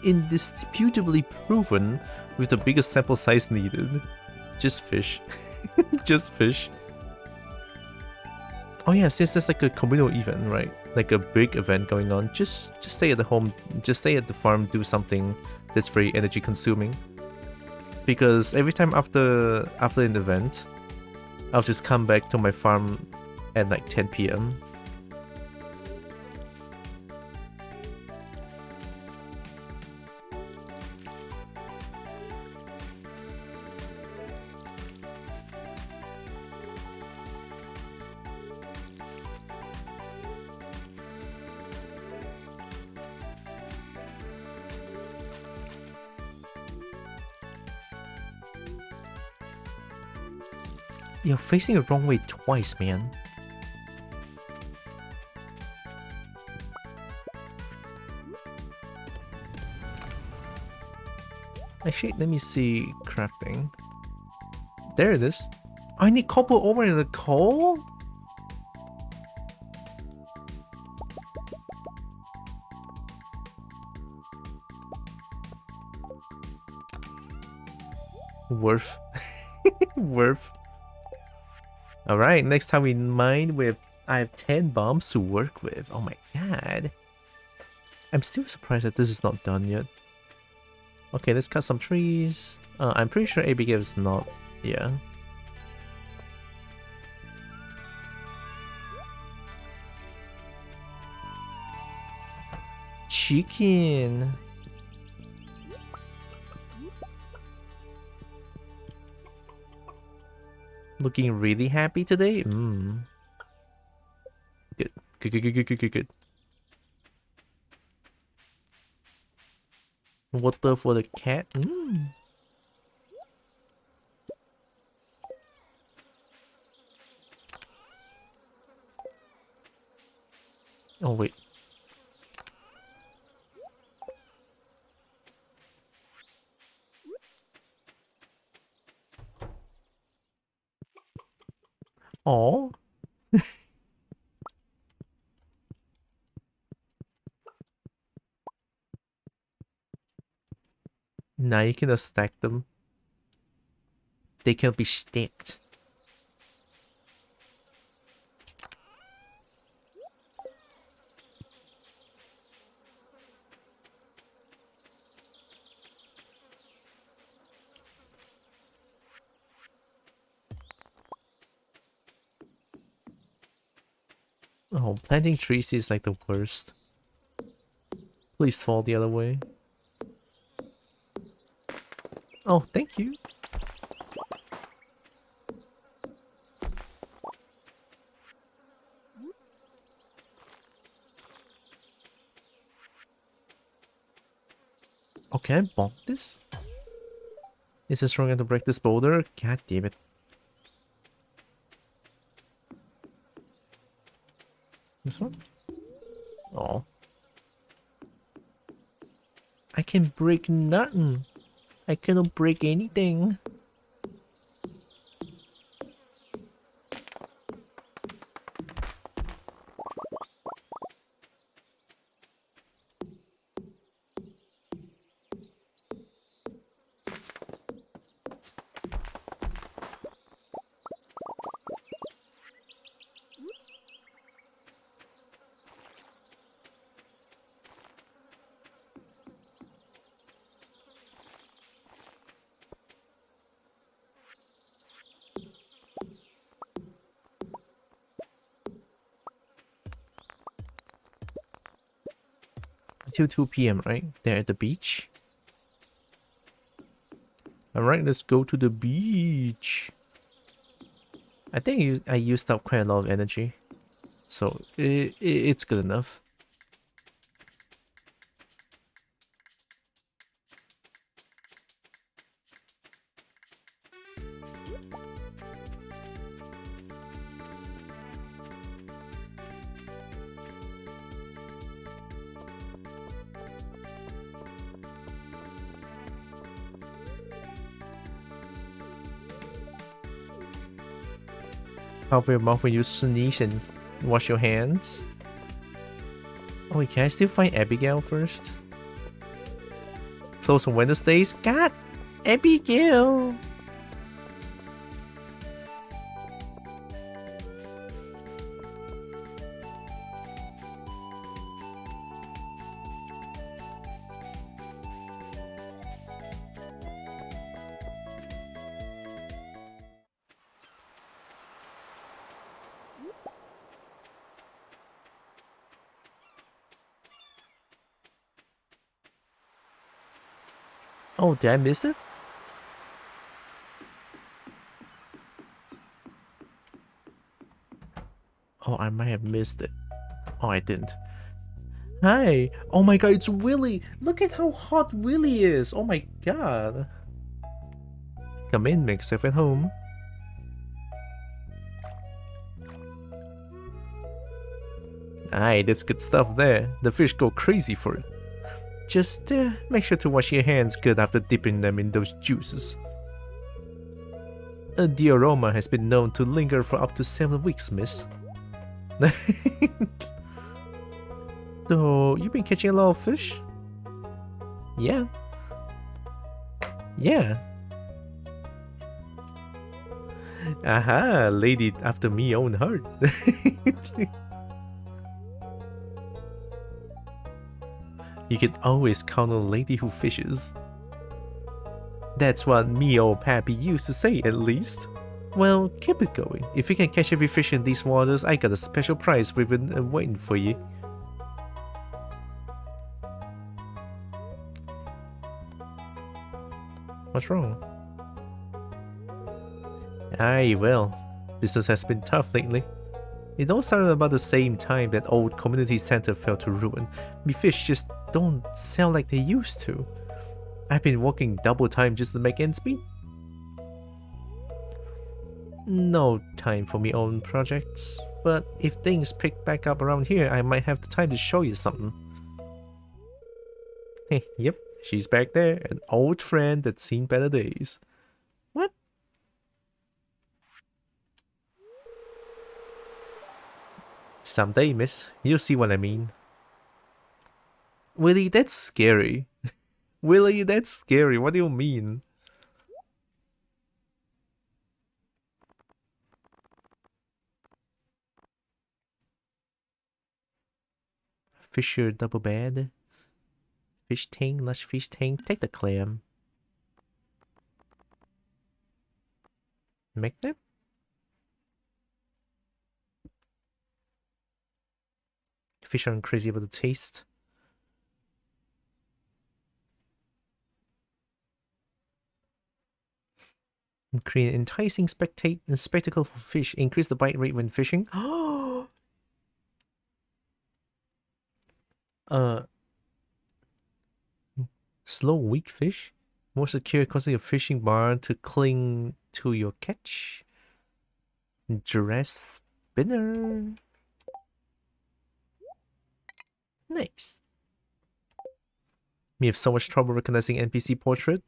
indisputably proven with the biggest sample size needed. Just fish. Just fish. Oh yeah, since there's like a communal event, right? Like a big event going on, just stay at the home, just stay at the farm, do something that's very energy consuming. Because every time after an event, I'll just come back to my farm at like 10 p.m. You're facing the wrong way twice, man. Actually, let me see crafting. There it is. I need copper over in the coal? Worth. Worth. Alright, next time we mine I have 10 bombs to work with. Oh my god. I'm still surprised that this is not done yet. Okay, let's cut some trees. I'm pretty sure Abigail is not. Yeah. Chicken. Looking really happy today? Good. Good. Water for the cat? Oh, wait. Oh. Now you can just stack them. They can be stacked. Oh, planting trees is like the worst. Please fall the other way. Oh, thank you. Oh, can I bonk this? Is it strong enough to break this boulder? God damn it. This one? Oh. I can break nothing. I cannot break anything. till 2 p.m., right? There at the beach. Alright, let's go to the beach. I think I used up quite a lot of energy. So it's good enough. Cover your mouth when you sneeze and wash your hands. Oh wait, can I still find Abigail first? Close on Wednesdays? God! Abigail! Oh, did I miss it? Oh, I might have missed it. Oh, I didn't. Hi! Oh my god, it's Willy! Look at how hot Willy is! Oh my god! Come in, make yourself at home. Aye, that's good stuff there. The fish go crazy for it. Just make sure to wash your hands good after dipping them in those juices. The aroma has been known to linger for up to 7 weeks, miss. So, you've been catching a lot of fish? Yeah. Yeah. Aha, lady after me own heart. You can always count on a lady who fishes. That's what me old pappy used to say, at least. Well, keep it going. If you can catch every fish in these waters, I got a special prize waiting for you. What's wrong? Aye, well, business has been tough lately. It all started about the same time that old community center fell to ruin. Me fish just don't sell like they used to. I've been working double time just to make ends meet. No time for me own projects, but if things pick back up around here, I might have the time to show you something. Yep, she's back there, an old friend that's seen better days. What? Someday, miss, you'll see what I mean. Willy, that's scary. Willy, that's scary. What do you mean? Fisher double bed. Fish tank, lush fish tank. Take the clam. Magnet? Fish aren't crazy about the taste. Create an enticing spectacle for fish. Increase the bite rate when fishing. Slow weak fish. More secure, causing your fishing bar to cling to your catch. Dress spinner. Nice. We have so much trouble recognizing NPC portrait.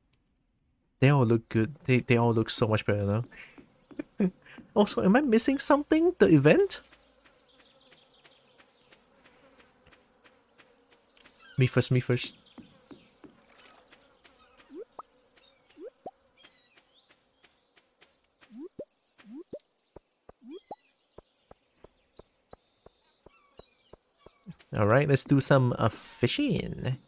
They all look good. They all look so much better now. Also, am I missing something? The event? Me first, me first. Alright, let's do some fishing.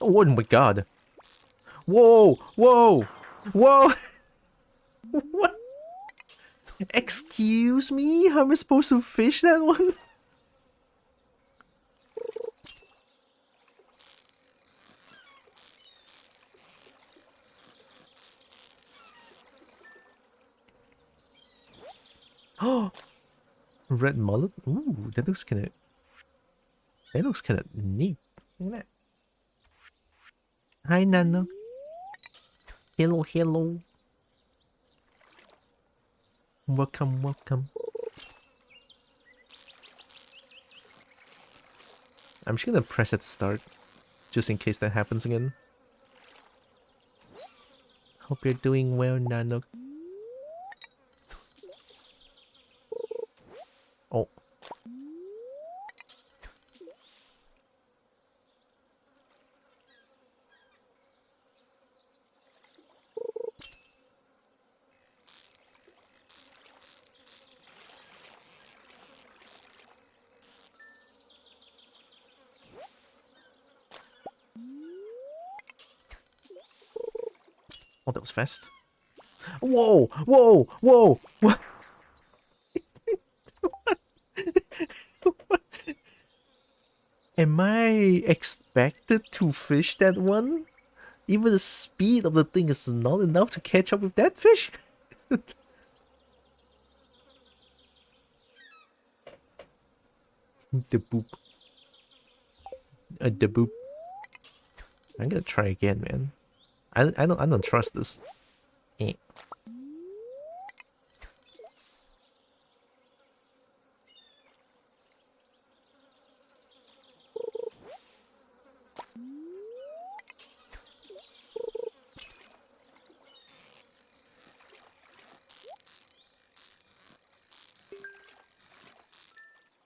Oh my god. Whoa! Whoa! Whoa! What? Excuse me? How am I supposed to fish that one? Oh! Red mullet? Ooh, that looks kinda... That looks kinda neat. Look at that. Hi, Nano. Hello, hello. Welcome, welcome. I'm just gonna press at the start, just in case that happens again. Hope you're doing well, Nano. Oh. Oh, that was fast. Whoa! Whoa! Whoa! What? Am I expected to fish that one? Even the speed of the thing is not enough to catch up with that fish? The boop. The boop. I'm gonna try again, man. I don't trust this. Eh.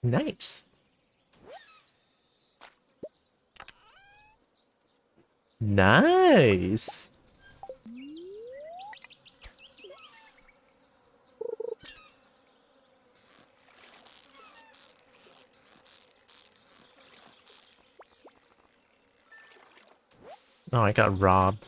Nice. Nice. Oh, I got robbed.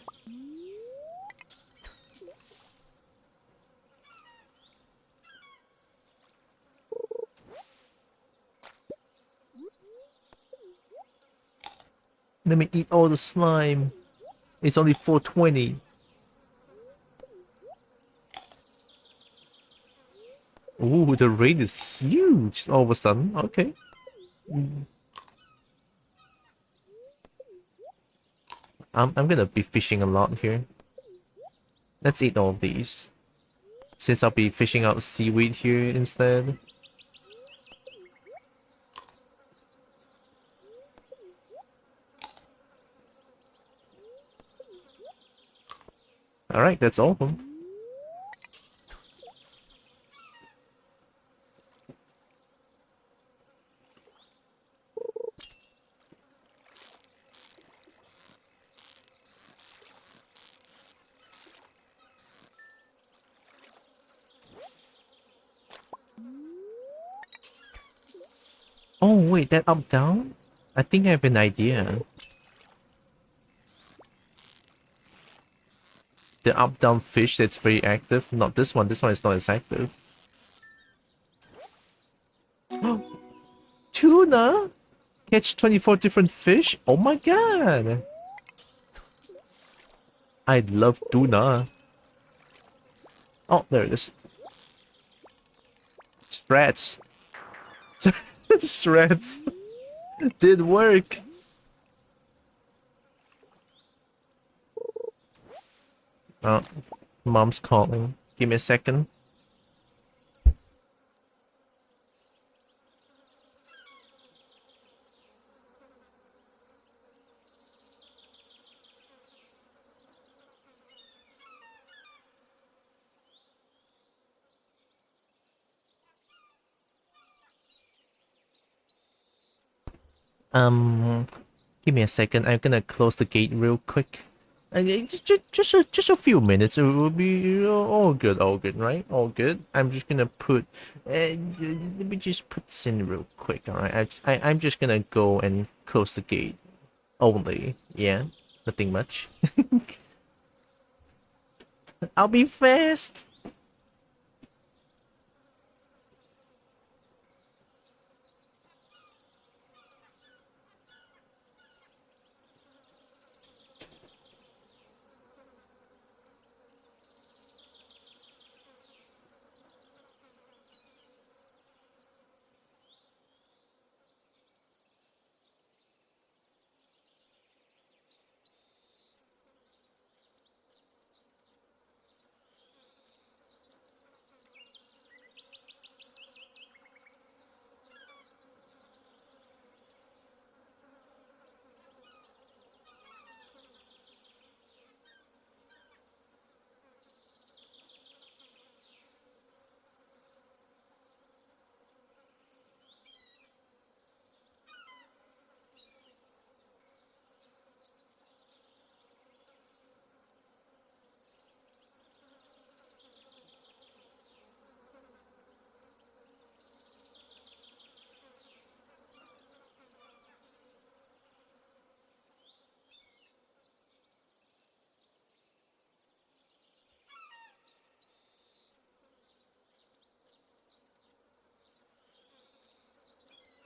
Let me eat all the slime. It's only 420. Ooh, the rain is huge all of a sudden. Okay. I'm gonna be fishing a lot here. Let's eat all of these. Since I'll be fishing out seaweed here instead. Alright, that's all of them. Oh wait, that up down? I think I have an idea. The up down fish that's very active. Not this one is not as active. Tuna? Catch 24 different fish? Oh my god! I love tuna. Oh, there it is. Strats. Strats. Did work. Oh, mom's calling. Give me a second. Give me a second. I'm gonna close the gate real quick. Just a few minutes. It will be all good, right? All good. I'm just gonna put. Let me just put this in real quick. All right. I'm just gonna go and close the gate. Only. Yeah. Nothing much. I'll be fast.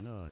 No.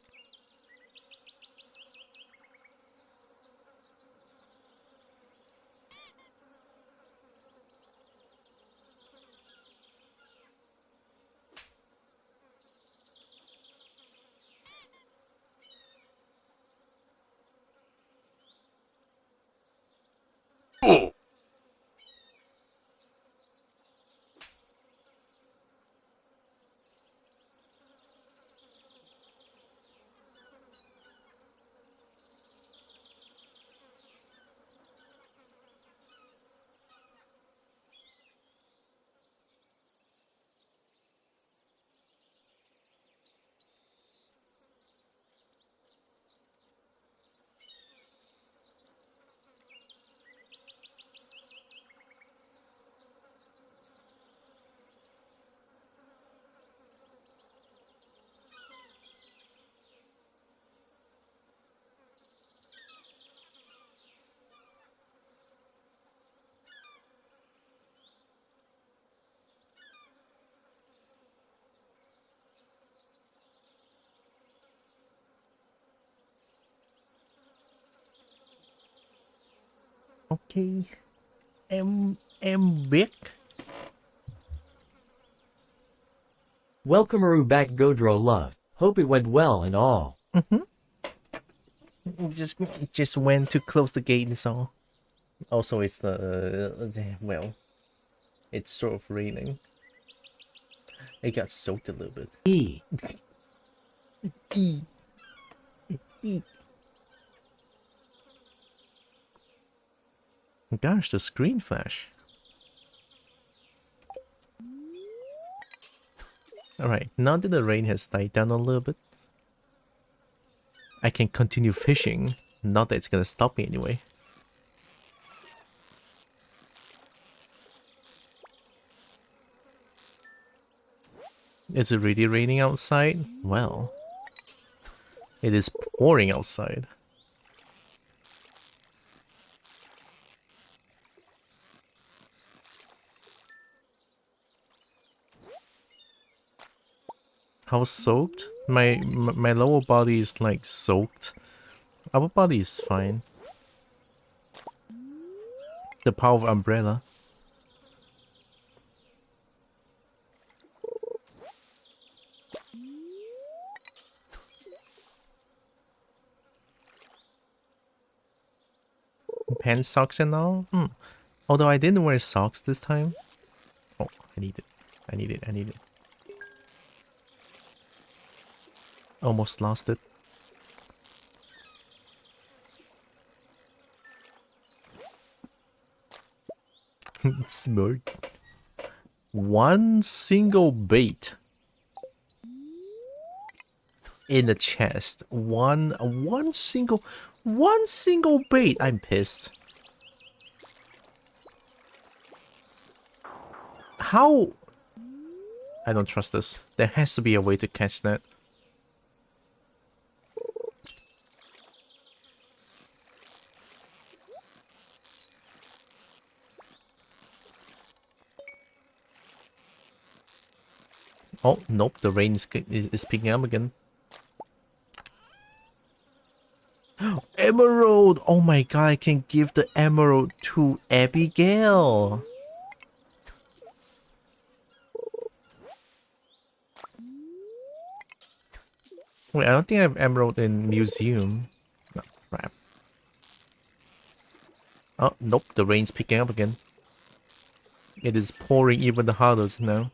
Okay. Big. Welcome back Godro love. Hope it went well and all. Just went to close the gate and so. Also, it's well, it's sort of raining. It got soaked a little bit. E. Gosh, the screen flash. Alright, now that the rain has died down a little bit, I can continue fishing. Not that it's gonna stop me anyway. Is it really raining outside? Well, it is pouring outside. How soaked? My lower body is like soaked. Upper body is fine. The power of umbrella. Pants, socks and all? Although I didn't wear socks this time. Oh, I need it. I need it. I need it. Almost lost it. Smart. One single bait in the chest. One single bait. I'm pissed. How? I don't trust this. There has to be a way to catch that. Oh, nope, the rain is picking up again. Emerald! Oh my god, I can give the emerald to Abigail. Wait, I don't think I have emerald in museum. No, crap. Oh, nope, the rain's picking up again. It is pouring even the harder now.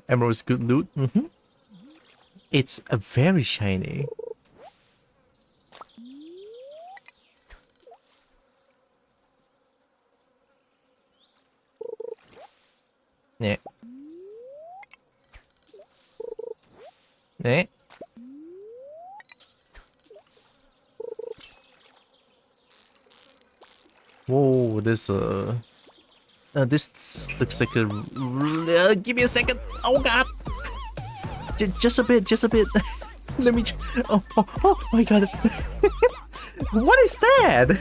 Emerald is good loot. It's a very shiny. Yeah. Yeah. Whoa, this looks like a. Give me a second. Oh god. Just a bit. Just a bit. Let me. Oh my god. What is that?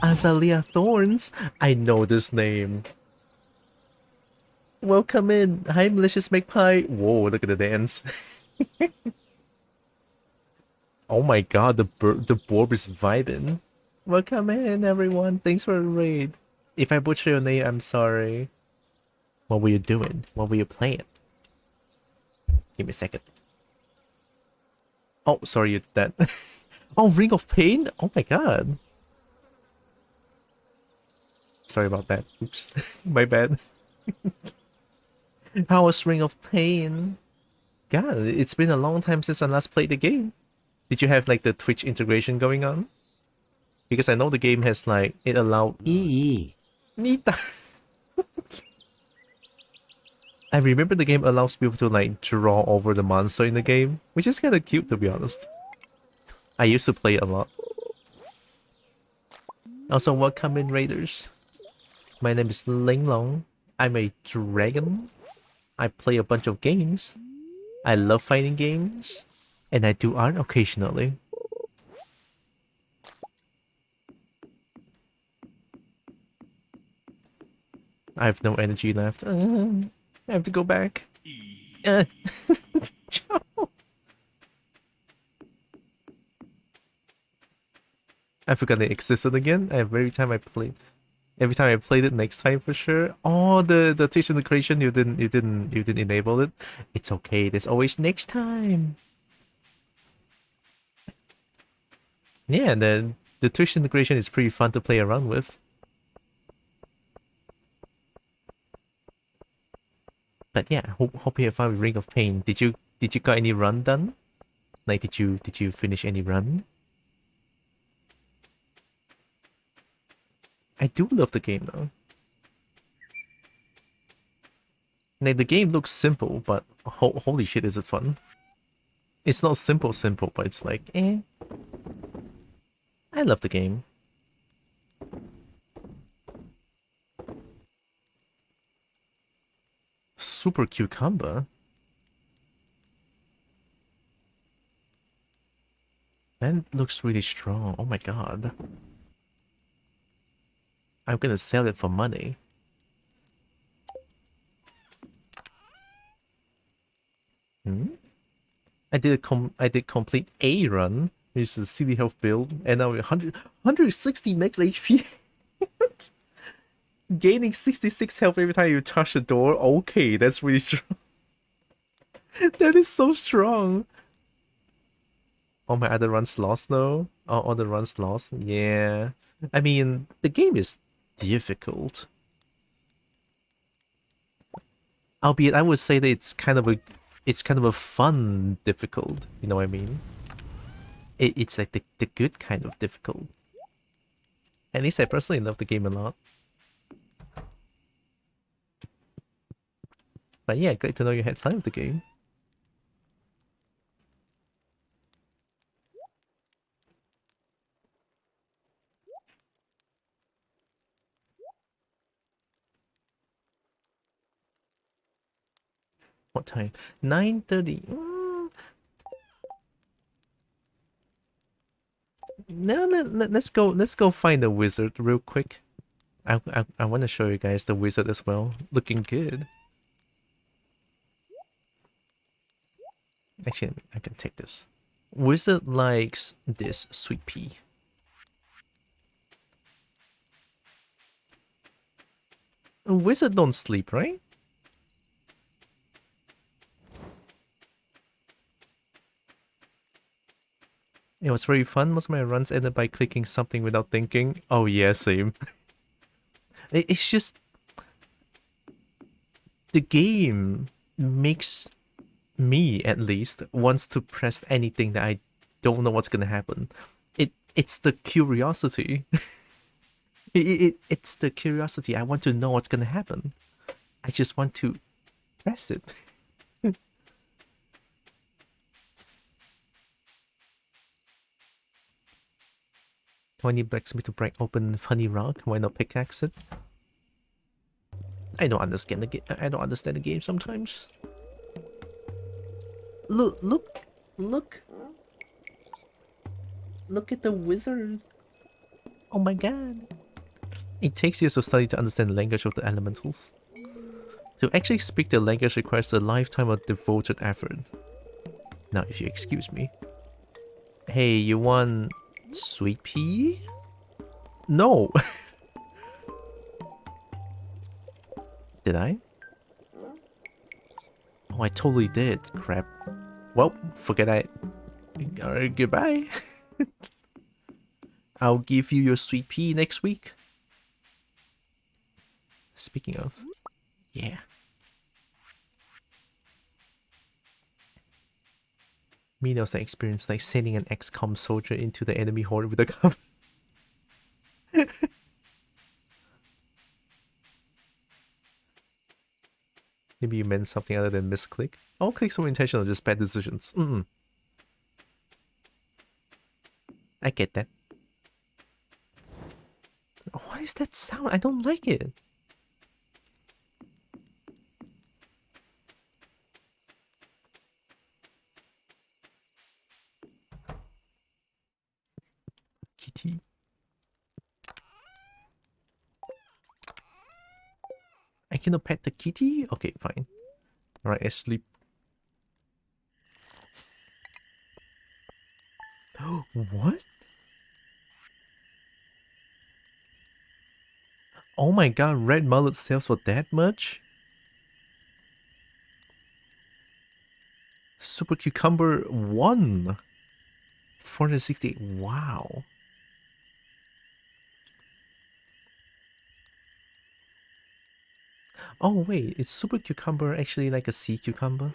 Azalea Thorns. I know this name. Welcome in. Hi, malicious magpie. Whoa, look at the dance. Oh my god, the Borb is vibing. Welcome in, everyone. Thanks for the raid. If I butcher your name, I'm sorry. What were you doing? What were you playing? Give me a second. Oh, sorry, you did that. Oh, Ring of Pain? Oh my god. Sorry about that. Oops. My bad. How was Ring of Pain? God, it's been a long time since I last played the game. Did you have like the Twitch integration going on? Because I know the game has like, it allowed... EE. Nita! I remember the game allows people to like draw over the monster in the game, which is kind of cute to be honest. I used to play it a lot. Also, welcome in raiders. My name is Ling Long. I'm a dragon. I play a bunch of games. I love fighting games. And I do art occasionally. I have no energy left. I have to go back. I forgot it existed again. Every time I played it next time for sure. Oh, the Twitch integration, you didn't enable it. It's okay. There's always next time. Yeah, and then the Twitch integration is pretty fun to play around with. But yeah, hope you have fun with Ring of Pain. Did you got any run done? Like did you finish any run? I do love the game though. Like the game looks simple, but holy shit, is it fun? It's not simple, but it's like, eh. I love the game. Super Cucumber? That looks really strong. Oh my god. I'm gonna sell it for money. I did complete A run, which is a city health build, and now we're 160 max HP. Gaining 66 health every time you touch the door. Okay, that's really strong. That is so strong. All my other runs lost though. All the runs lost. Yeah. I mean, the game is difficult. Albeit, I would say that it's kind of a fun difficult. You know what I mean? It's like the good kind of difficult. At least I personally love the game a lot. But yeah, great to know you had fun with the game. What time? 9:30. No, let's go find the wizard real quick. I want to show you guys the wizard as well. Looking good. Actually, I can take this. Wizard likes this sweet pea. Wizard don't sleep, right? It was very fun. Most of my runs ended by clicking something without thinking. Oh yeah, same. It's just the game makes me, at least, wants to press anything that I don't know what's gonna happen. It's the curiosity. It's the curiosity. I want to know what's gonna happen. I just want to press it. 20 blacksmith to break open funny rock. Why not pickaxe it? I don't understand the game. I don't understand the game sometimes. Look at the wizard. Oh my god. It takes years of study to understand the language of the elementals. To actually speak the language requires a lifetime of devoted effort. Now, if you excuse me. Hey, you want sweet pea? No. Did I? Oh, I totally did. Crap. Well, forget I... goodbye. I'll give you your sweet pea next week. Speaking of... yeah. Me knows that experience, like sending an XCOM soldier into the enemy horde with a gun. Maybe you meant something other than misclick. All clicks were intentional, just bad decisions. I get that. What is that sound? I don't like it. Kitty. I cannot pet the kitty? Okay, fine. Alright, I sleep. What? Oh my god, red mullet sells for that much? Super Cucumber 1. 460. Wow. Oh wait, is Super Cucumber actually like a sea cucumber?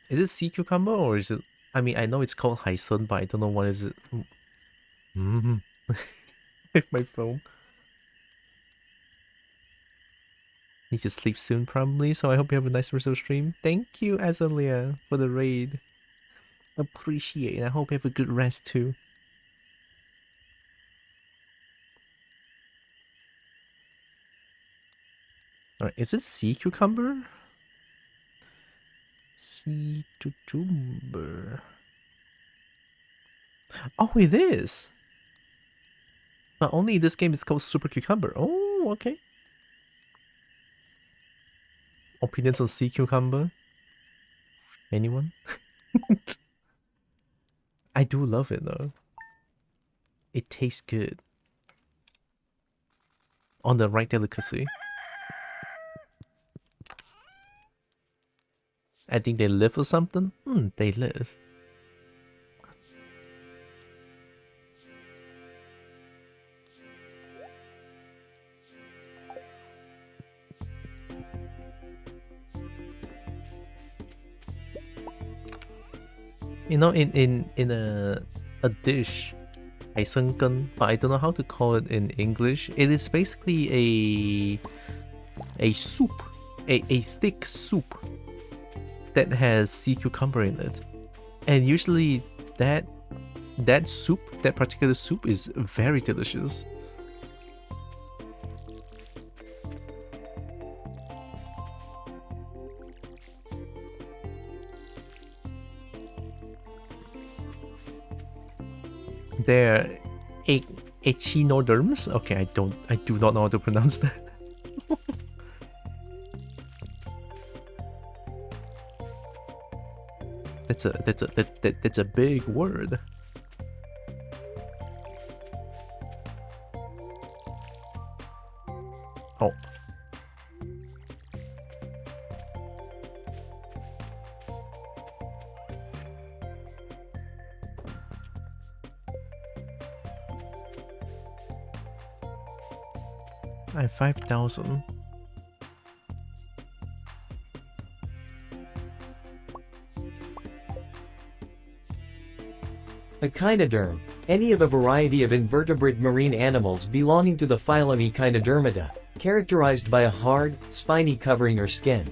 Is it sea cucumber or is it... I mean, I know it's called Hyson, but I don't know what is it. My phone. Need to sleep soon probably, so I hope you have a nice rest of the stream. Thank you, Azalea, for the raid. Appreciate it. I hope you have a good rest too. Alright, is it sea cucumber? Sea cucumber. Oh, it is! But only this game is called Super Cucumber. Oh, okay. Opinions on sea cucumber? Anyone? I do love it though. It tastes good. On the right delicacy. I think they live or something? They live. You know, in a dish, 海参羹, but I don't know how to call it in English. It is basically a soup, a thick soup that has sea cucumber in it, and usually that soup, that particular soup, is very delicious. They're echinoderms. Okay, I do not know how to pronounce that. That's a big word. Oh. I have 5,000. Echinoderm. Any of a variety of invertebrate marine animals belonging to the phylum Echinodermata, characterized by a hard, spiny covering or skin.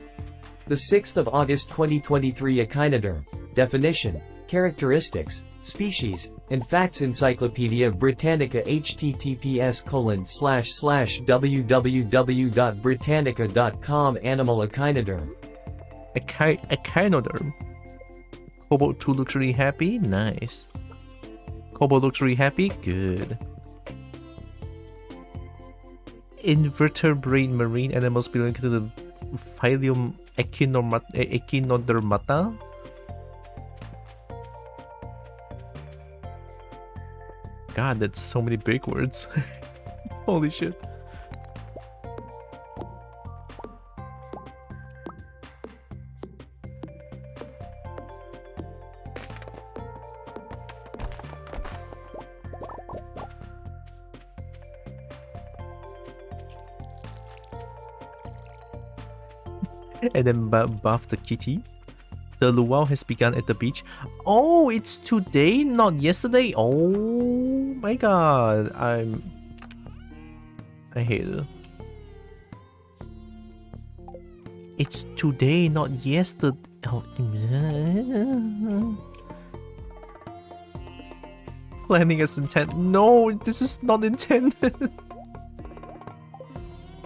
The 6th of August 2023 Echinoderm. Definition, characteristics, species, and facts Encyclopedia Britannica https://www.britannica.com Animal Echinoderm. Echinoderm. Cobalt 2 looks really happy. Nice. Cobalt looks really happy. Good. Invertebrate marine animals belonging to the phylum Echinodermata. God, that's so many big words. Holy shit. And then buff the kitty. The luau has begun at the beach. Oh, it's today, not yesterday. Oh my god. I hate it. It's today, not yesterday. Oh. Planning as intent. No, this is not intended.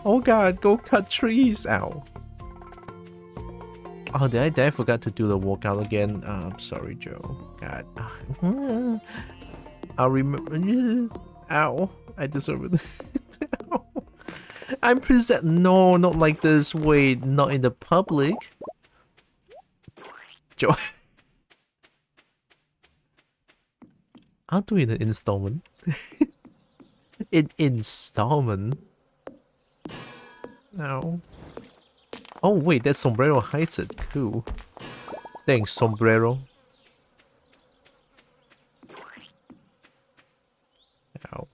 Oh god, go cut trees. Ow. Oh, did I forgot to do the walkout again? I'm sorry, Joe. God. I'll remember. Ow. I deserve it. Ow. I'm present. No, not like this. Wait, not in the public. Joe. I'll do it in installment. In installment. No. Oh wait, that sombrero hides it. Cool. Thanks, sombrero. Ow.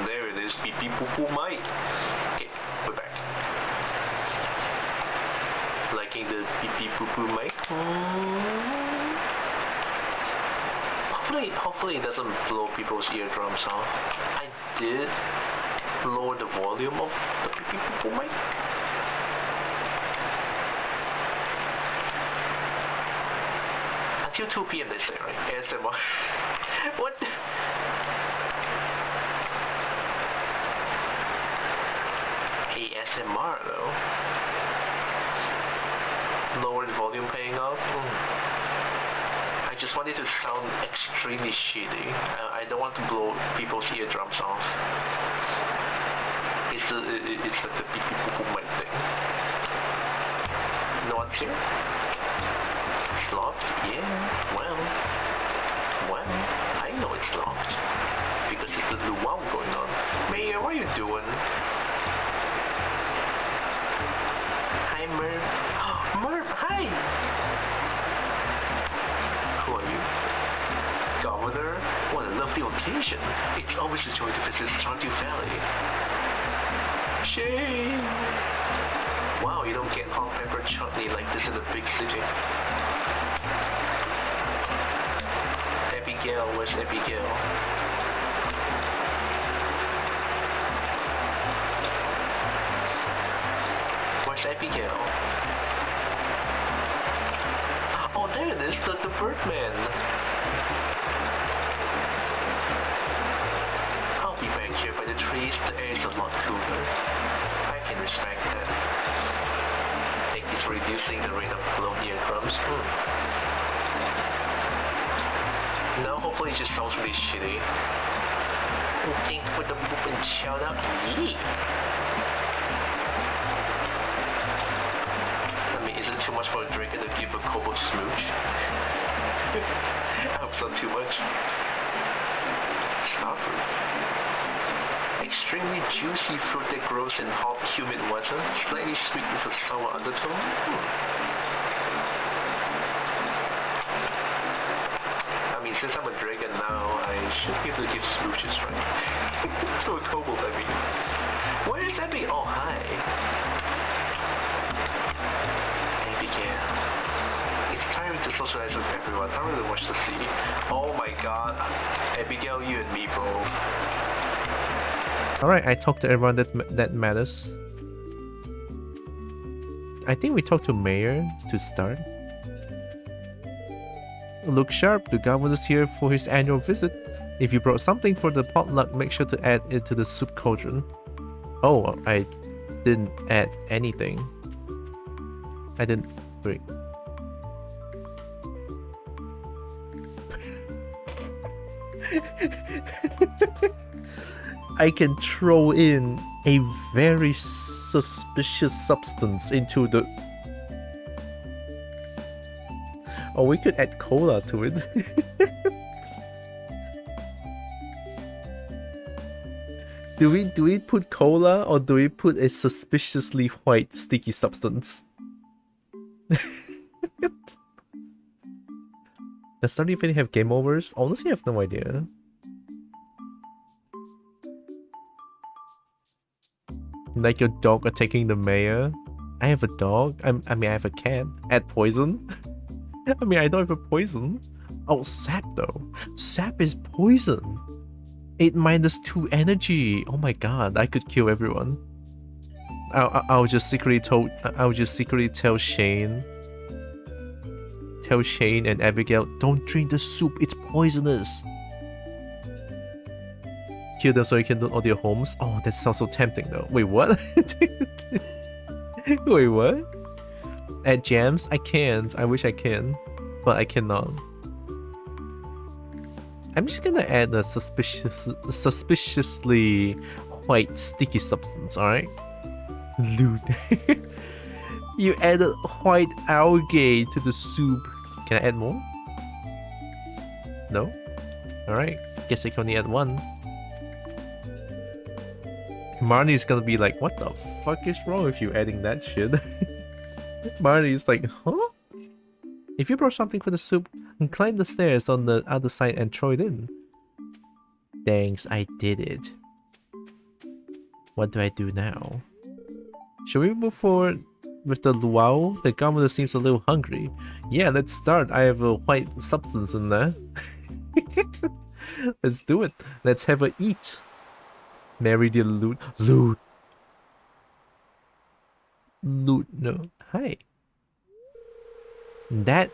There it is. Beep beep poo poo Mike. Okay, we're back. Liking the beep beep poo poo mic. Hopefully it doesn't blow people's eardrums off. I did lower the volume of the beep beep poo poo mic. Until 2 p.m. they say, right? ASMR. What? ASMR though. Lowered volume paying off. I just want it to sound extremely shitty. I don't want to blow people's eardrums off. It's like the beep beep poo poo mic thing. No one's here? It's locked? Yeah, well, I know it's locked. Because it's the luau going on. Mayor, what are you doing? Hi, Merv. Merv, hi! Who are you? Governor? What a lovely occasion. It's always a joy to visit Stardew Valley. Shame! Wow, you don't get hot pepper chutney like this in a big city. Abigail, where's Abigail? Where's Abigail? Oh, there it is, the Birdman. air is a lot cooler. I can respect that. I think it's reducing the rate of colonial crumbs. Now hopefully it just sounds really shitty. Thank for the book and shout out me. I mean, is it too much for a dragon to give a kobold smooch? I hope not too much. Starfruit. Extremely juicy fruit that grows in hot, humid weather, slightly sweet with a sour undertone. I mean, since I'm a dragon now, I should be able to give smooches, right? To a kobold, I mean. Where is Abby? Oh, hi. Abigail. It's time to socialize with everyone. I really watch the sea. Oh my god. Abigail, you and me both. Alright, I talked to everyone that matters. I think we talked to Mayor to start. Look sharp, the governor's here for his annual visit. If you brought something for the potluck, make sure to add it to the soup cauldron. Oh, I didn't add anything. I didn't... Wait. I can throw in a very suspicious substance into the... Or we could add cola to it. Do we put cola or do we put a suspiciously white sticky substance? Does Stardew Valley have game overs? Honestly, I have no idea. Like your dog attacking the mayor? I have a dog. I mean, I have a cat. Add poison? I mean, I don't have a poison. Oh, sap though. Sap is poison. 8 minus 2 energy. Oh my god, I could kill everyone. I'll just secretly tell Shane. Tell Shane and Abigail, don't drink the soup, it's poisonous. Kill them so you can loot all their homes. Oh, that sounds so tempting though. Wait, what? Wait, what? Add jams? I can't. I wish I can, but I cannot. I'm just gonna add a suspiciously white sticky substance, alright? Loot. You added white algae to the soup. Can I add more? No? Alright, guess I can only add one. Marnie's gonna be like, what the fuck is wrong with you adding that shit? Marnie's like, huh? If you brought something for the soup, climb the stairs on the other side and throw it in. Thanks, I did it. What do I do now? Should we move forward with the luau? The governor seems a little hungry. Yeah, let's start. I have a white substance in there. Let's do it. Let's have a eat. Marry the loot. Loot. Loot, no. Hi. That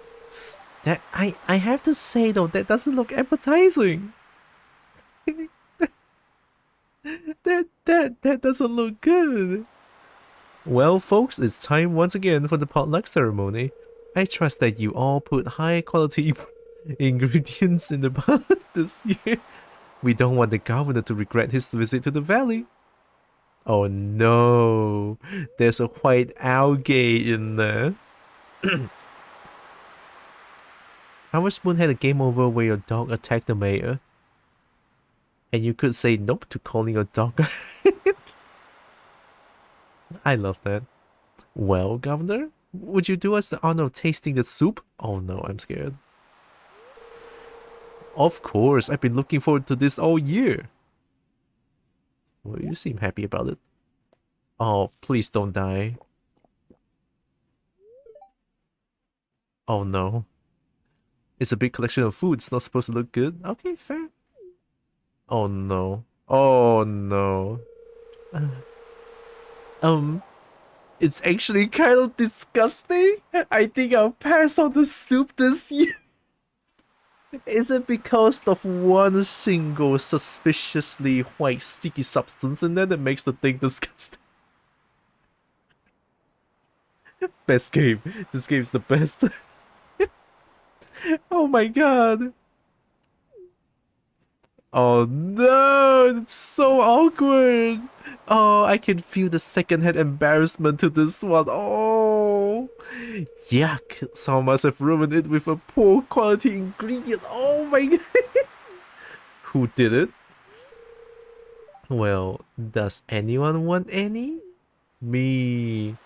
I have to say though, that doesn't look appetizing. that doesn't look good. Well folks, it's time once again for the potluck ceremony. I trust that you all put high quality ingredients in the pot this year. We don't want the governor to regret his visit to the valley. Oh no, there's a white algae in there. Our Spoon had a game over where your dog attacked the mayor. And you could say nope to calling your dog. I love that. Well, Governor, would you do us the honor of tasting the soup? Oh no, I'm scared. Of course, I've been looking forward to this all year. Well, you seem happy about it. Oh, please don't die. Oh no. It's a big collection of food. It's not supposed to look good. Okay, fair. Oh no. Oh no. It's actually kind of disgusting. I think I'll pass on the soup this year. Is it because of one single suspiciously white sticky substance in there that makes the thing disgusting? Best game. This game's the best. Oh my god. Oh no, it's so awkward. Oh, I can feel the secondhand embarrassment to this one. Oh, yuck. Someone must have ruined it with a poor quality ingredient. Oh my god. Who did it? Well, does anyone want any? Me.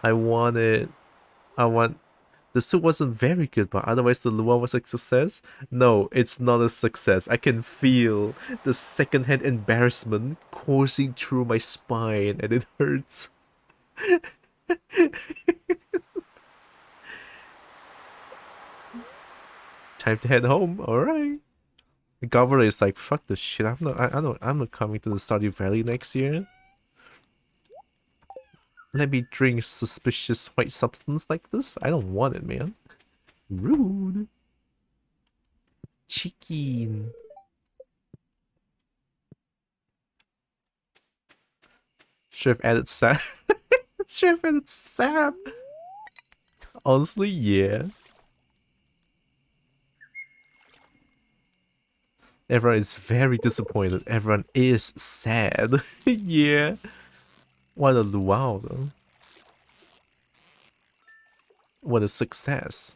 I want it. I want... The soup wasn't very good, but otherwise the luau was a success? No, it's not a success. I can feel the secondhand embarrassment coursing through my spine and it hurts. Time to head home. Alright. The governor is like, fuck this shit. I'm not coming to the Stardew Valley next year. Let me drink suspicious white substance like this? I don't want it, man. Rude. Chicken. Should have added sap. Should have added sap. Honestly, yeah. Everyone is very disappointed. Everyone is sad. Yeah. What a luau, though. What a success.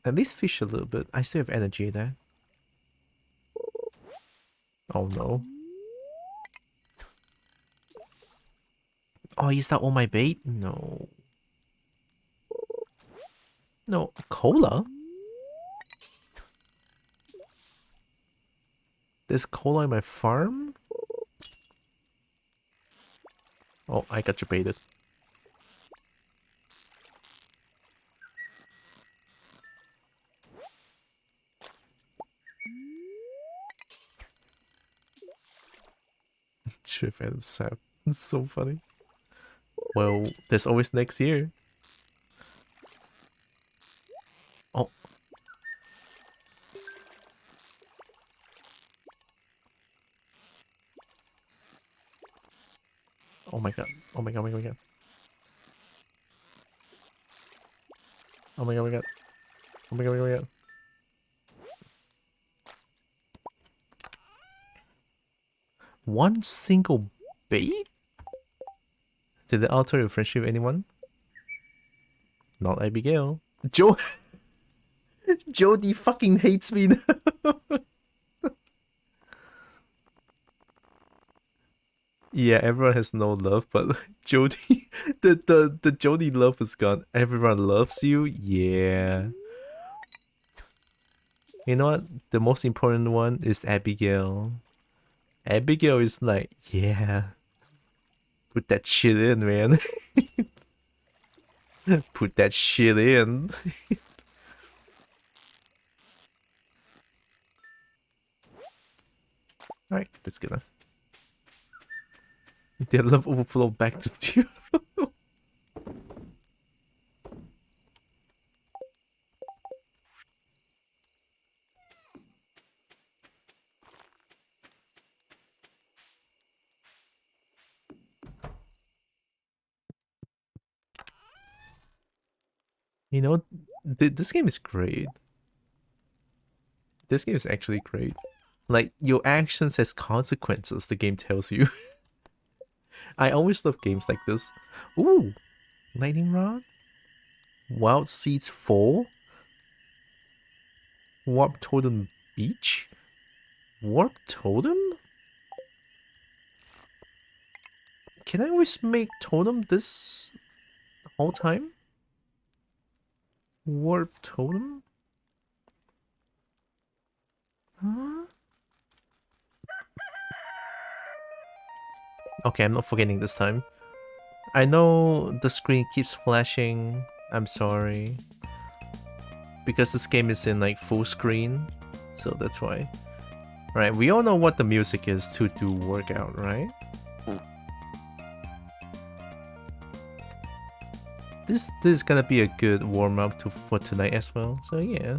At least fish a little bit. I still have energy there. Oh no. Oh, is that all my bait? No. No. Cola? There's cola in my farm? Oh, I got you baited. Should have added sap. It's so funny. Well, there's always next year. Oh. Oh my god. Oh my god, oh my god. Oh my god, oh my god. Oh my god, oh my god. One single bait? Did it alter your friendship with anyone? Not Abigail. Joe... Jody fucking hates me now. Yeah, everyone has no love, but Jody... The Jody love is gone. Everyone loves you? Yeah. You know what? The most important one is Abigail. Abigail is like, yeah. Put that shit in, man. Put that shit in. Alright, that's good enough. Their love overflow back to zero. You know, this game is great. This game is actually great. Like, your actions has consequences, the game tells you. I always love games like this. Ooh! Lightning Rod? Wild Seeds 4? Warp Totem Beach? Warp Totem? Can I always make Totem this whole time? Warp Totem? Huh? Okay, I'm not forgetting this time. I know the screen keeps flashing. I'm sorry. Because this game is in like full screen. So that's why. Right, we all know what the music is to do workout, right? this is gonna be a good warm up to for tonight as well. So yeah.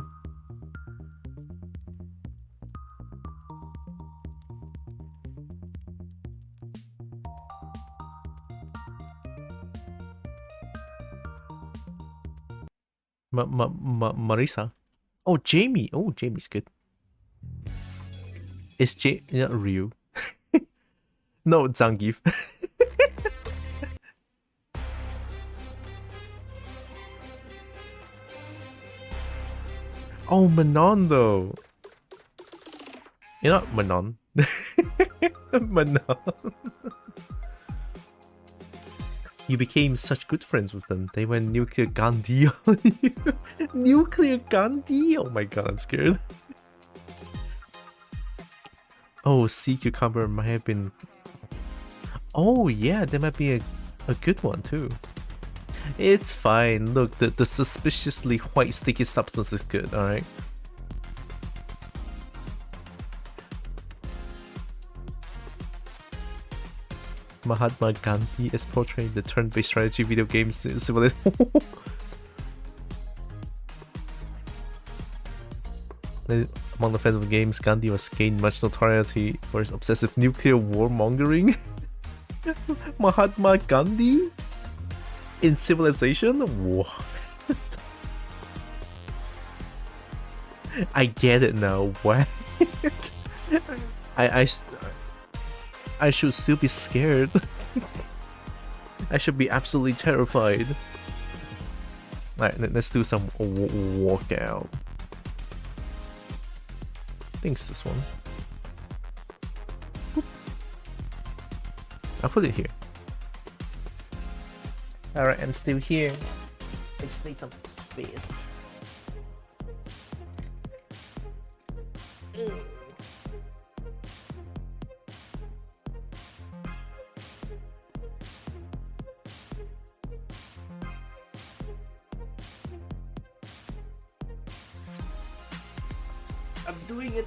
Marisa. Oh, Jamie. Oh, Jamie's good. Is not Ryu? No, Zangief. Oh, Manon though. You're not Manon. Manon. You became such good friends with them. They went nuclear Gandhi on you. Nuclear Gandhi? Oh my god, I'm scared. Oh, sea cucumber might have been... Oh yeah, that might be a good one too. It's fine. Look, the suspiciously white sticky substance is good, alright? Mahatma Gandhi is portraying the turn-based strategy video games civilization. Among the fans of games, Gandhi was gained much notoriety for his obsessive nuclear warmongering. Mahatma Gandhi? In Civilization? What? I get it now. What? I should still be scared. I should be absolutely terrified. Alright, let's do some walkout. I think it's this one. Boop. I'll put it here. Alright, I'm still here. I just need some space. I'm doing it.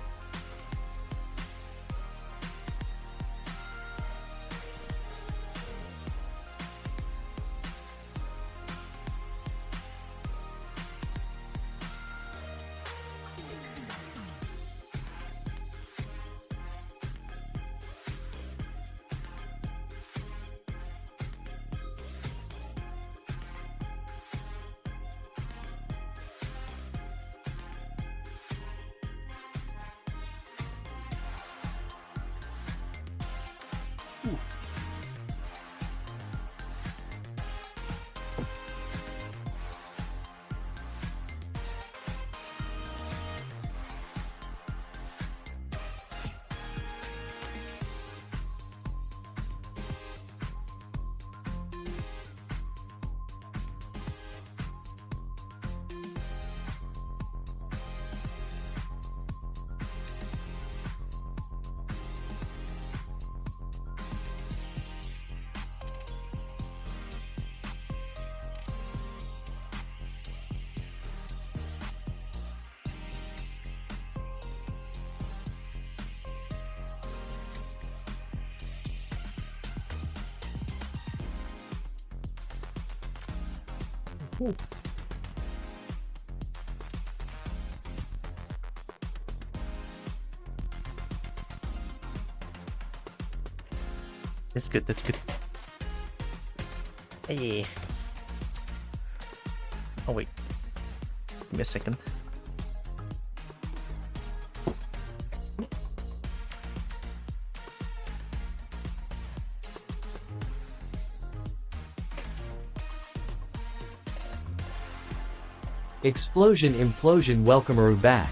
Ooh. That's good, that's good. Hey. Oh wait. Give me a second. Explosion implosion welcomer back.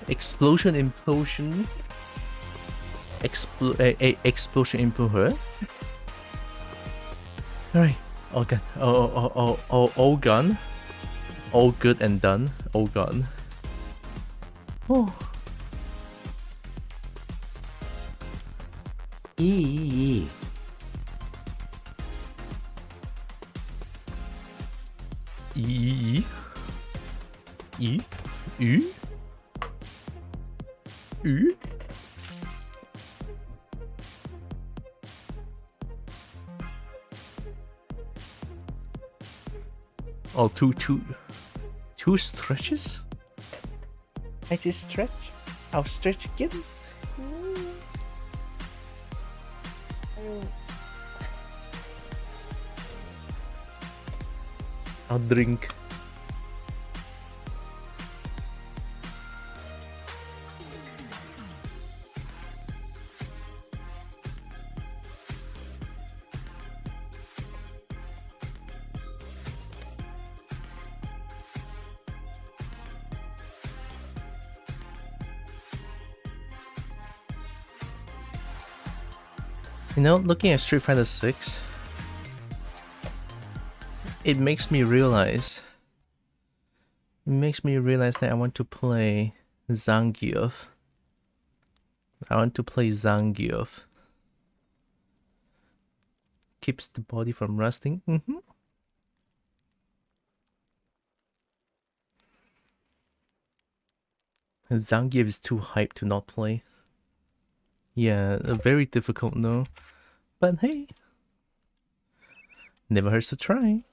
Explosion implosion. Explosion implosion. Alright. All gun. All gun. All good and done. All gone. Oh. E. E. E. U. U. Oh, two stretches? I just stretched. I'll stretch again. I'll drink. You know, looking at Street Fighter 6, it makes me realize that I want to play Zangief. Keeps the body from rusting. Zangief is too hyped to not play. Yeah, very difficult though. But hey, never hurts to try.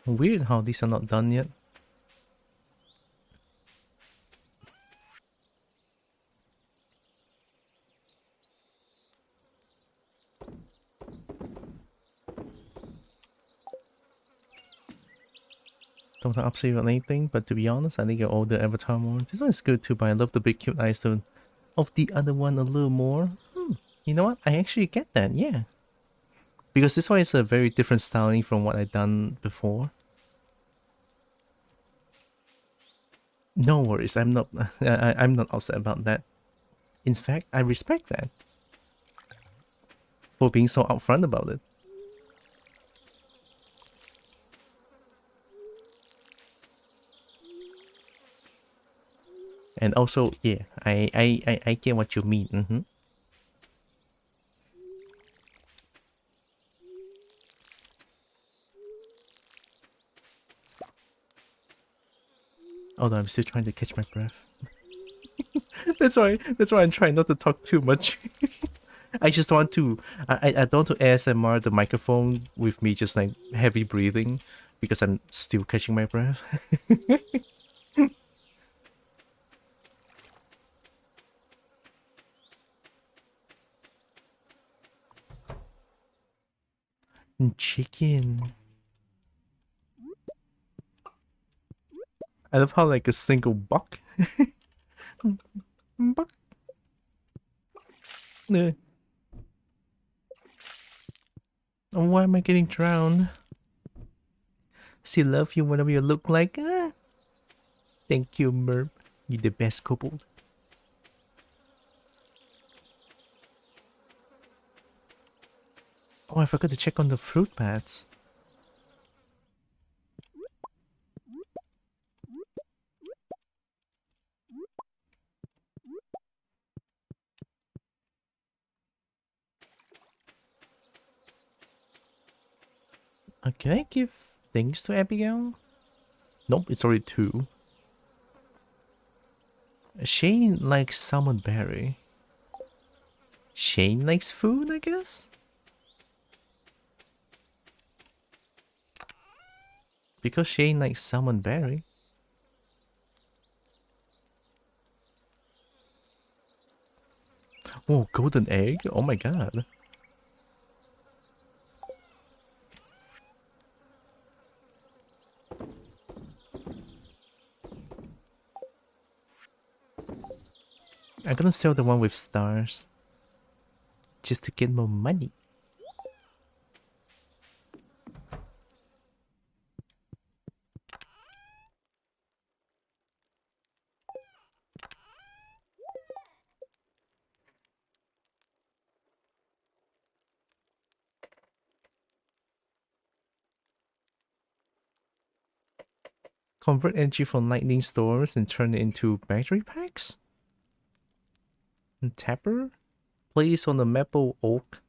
Weird how these are not done yet. Don't want to upset you on anything, but to be honest, I think your older avatar more. This one is good too, but I love the big cute eye stone of the other one a little more. You know what? I actually get that, yeah. Because this one is a very different styling from what I've done before. No worries, I'm not upset about that. In fact, I respect that. For being so upfront about it. And also, yeah, I get what you mean. Although I'm still trying to catch my breath. that's why I'm trying not to talk too much. I just want to I don't want to ASMR the microphone with me just like heavy breathing because I'm still catching my breath. Chicken. I love how like a single buck. Buck. Oh, why am I getting drowned? Still love you whatever you look like. Thank you, Merp. You're the best kobold. Oh, I forgot to check on the fruit bats. Can I give things to Abigail? Nope, it's already 2. Shane likes salmon berry. Shane likes food, I guess? Because Shane likes salmon berry. Oh, golden egg? Oh my god. I'm gonna sell the one with stars. Just to get more money. Convert energy from lightning storms and turn it into battery packs? And tapper? Place on the maple oak.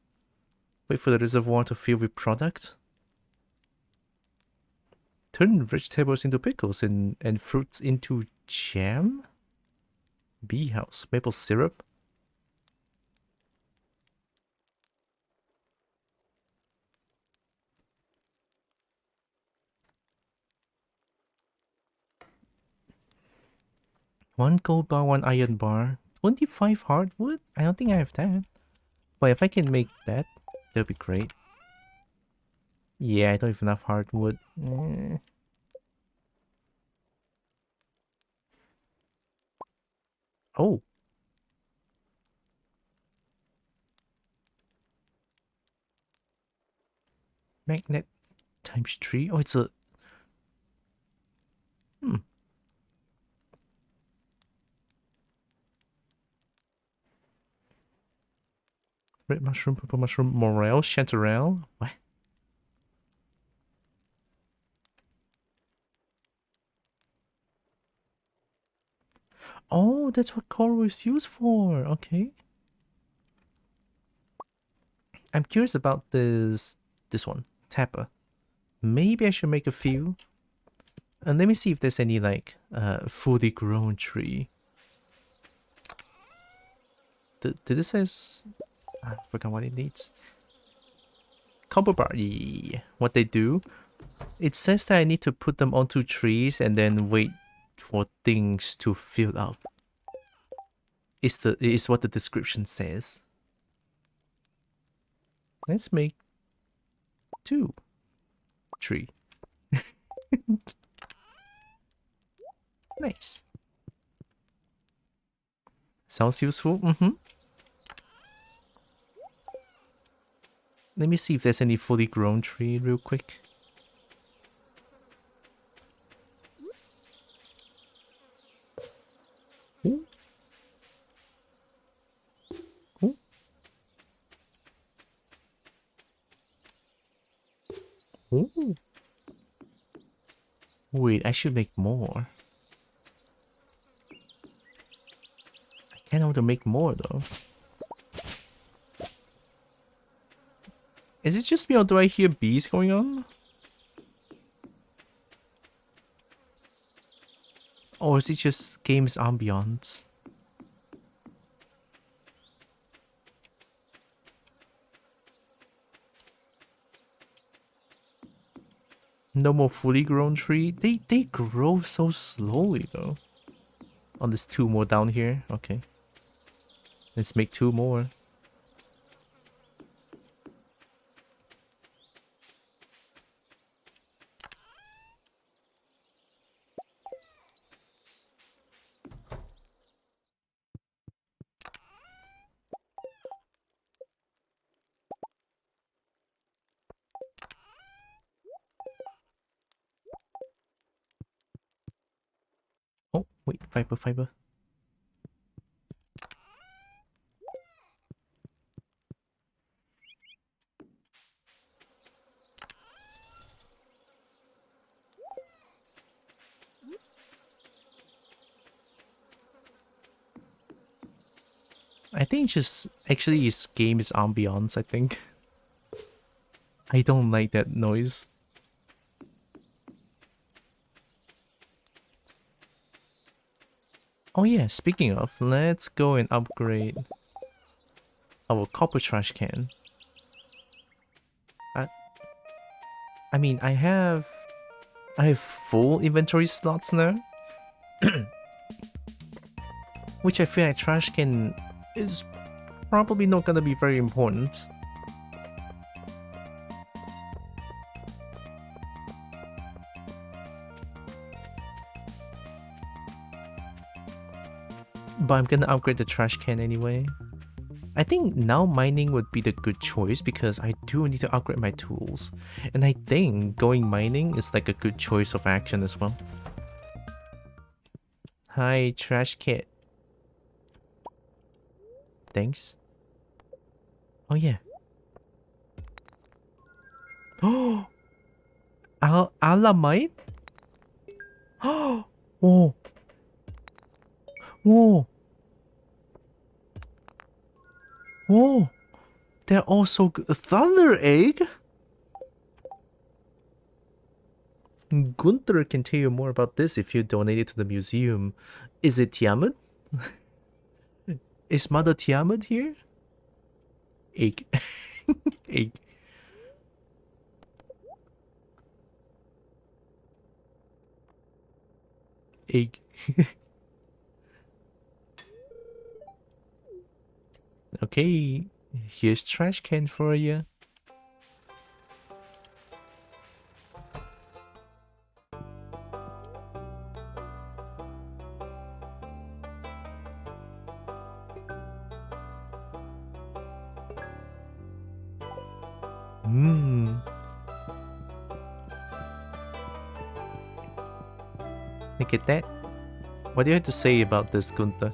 Wait for the reservoir to fill with product. Turn vegetables into pickles and fruits into jam? Bee house. Maple syrup. One gold bar, one iron bar. 25 hardwood? I don't think I have that. But if I can make that, that'd be great. Yeah, I don't have enough hardwood. Oh. Magnet times 3. Oh, it's a... Red mushroom, purple mushroom, morel, chanterelle. What? Oh, that's what coral is used for. Okay. I'm curious about this one, Tapper. Maybe I should make a few. And let me see if there's any like fully grown tree. Did it says I forgot what it needs. Combo bar. Yeah. What they do? It says that I need to put them onto trees and then wait for things to fill up. Is what the description says. Let's make 2 tree. Nice. Sounds useful. Let me see if there's any fully grown tree real quick. Ooh. Ooh. Ooh. Wait, I should make more. I can't want to make more though. Is it just me or do I hear bees going on? Or is it just game's ambiance? No more fully grown tree. They grow so slowly though. Oh, there's 2 more down here. Okay. Let's make 2 more. Oh, wait, fiber. I think it's just actually this game's ambiance, I think. I don't like that noise. Oh yeah, speaking of, let's go and upgrade our copper trash can. I mean, I have full inventory slots now. Which I feel like trash can is probably not gonna be very important. But I'm gonna upgrade the trash can anyway. I think now mining would be the good choice because I do need to upgrade my tools. And I think going mining is like a good choice of action as well. Hi, trash kit. Thanks. Oh yeah. Oh! Alamite? Oh! Whoa! Whoa! Whoa! They're also Thunder Egg? Gunther can tell you more about this if you donate it to the museum. Is it Tiamat? is Mother Tiamat here? Egg. Egg. Egg. Okay, here's trash can for you. Look at that. What do you have to say about this, Gunther?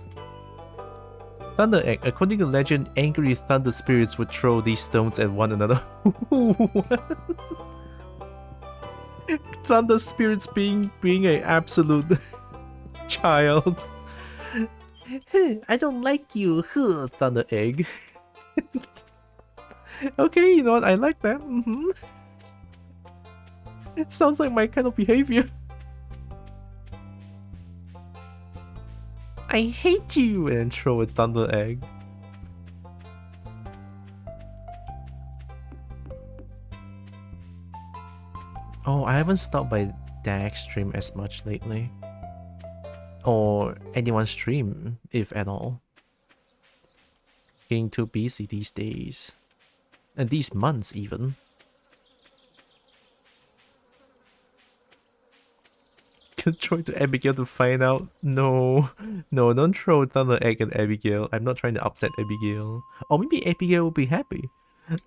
Thunder Egg. According to legend, angry thunder spirits would throw these stones at one another. Thunder spirits being an absolute child. I don't like you, Thunder Egg. Okay, you know what? I like that. It sounds like my kind of behavior. I hate you, and throw a thunder egg. Oh, I haven't stopped by Dag's stream as much lately. Or anyone's stream, if at all. Getting too busy these days. And these months even. Can throw it to Abigail to find out. No, no, don't throw thunder egg at Abigail. I'm not trying to upset Abigail. Or maybe Abigail will be happy.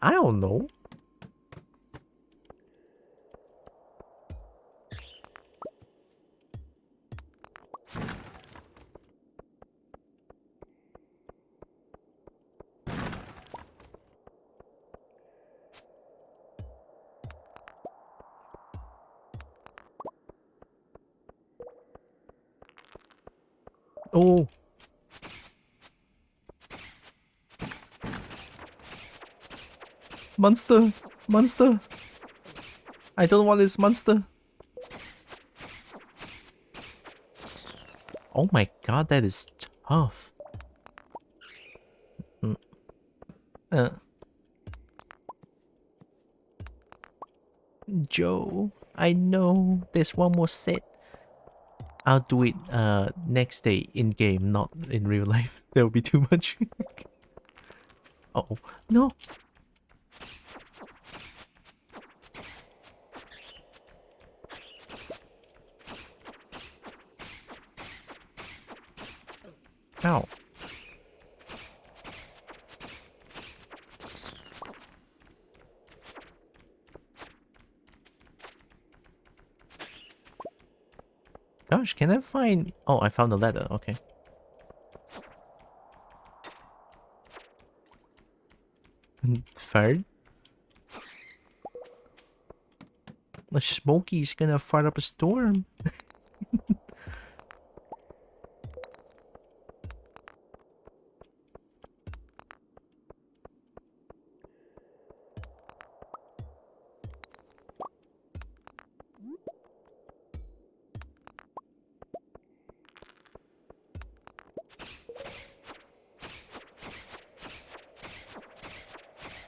I don't know. Oh. Monster! Monster! I don't want this monster. Oh my god, that is tough. Joe, I know there's one more set. I'll do it next day in game, not in real life. That would be too much. Oh no. Ow. Gosh, can I find... Oh, I found the letter. Okay. Fire? The Smokey's gonna fire up a storm.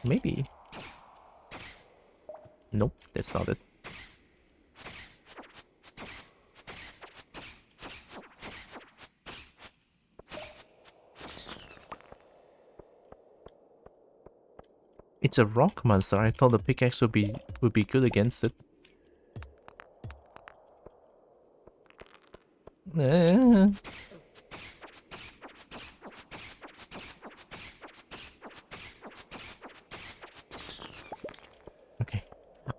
Maybe. Nope, that's not it. It's a rock monster. I thought the pickaxe would be good against it. Okay.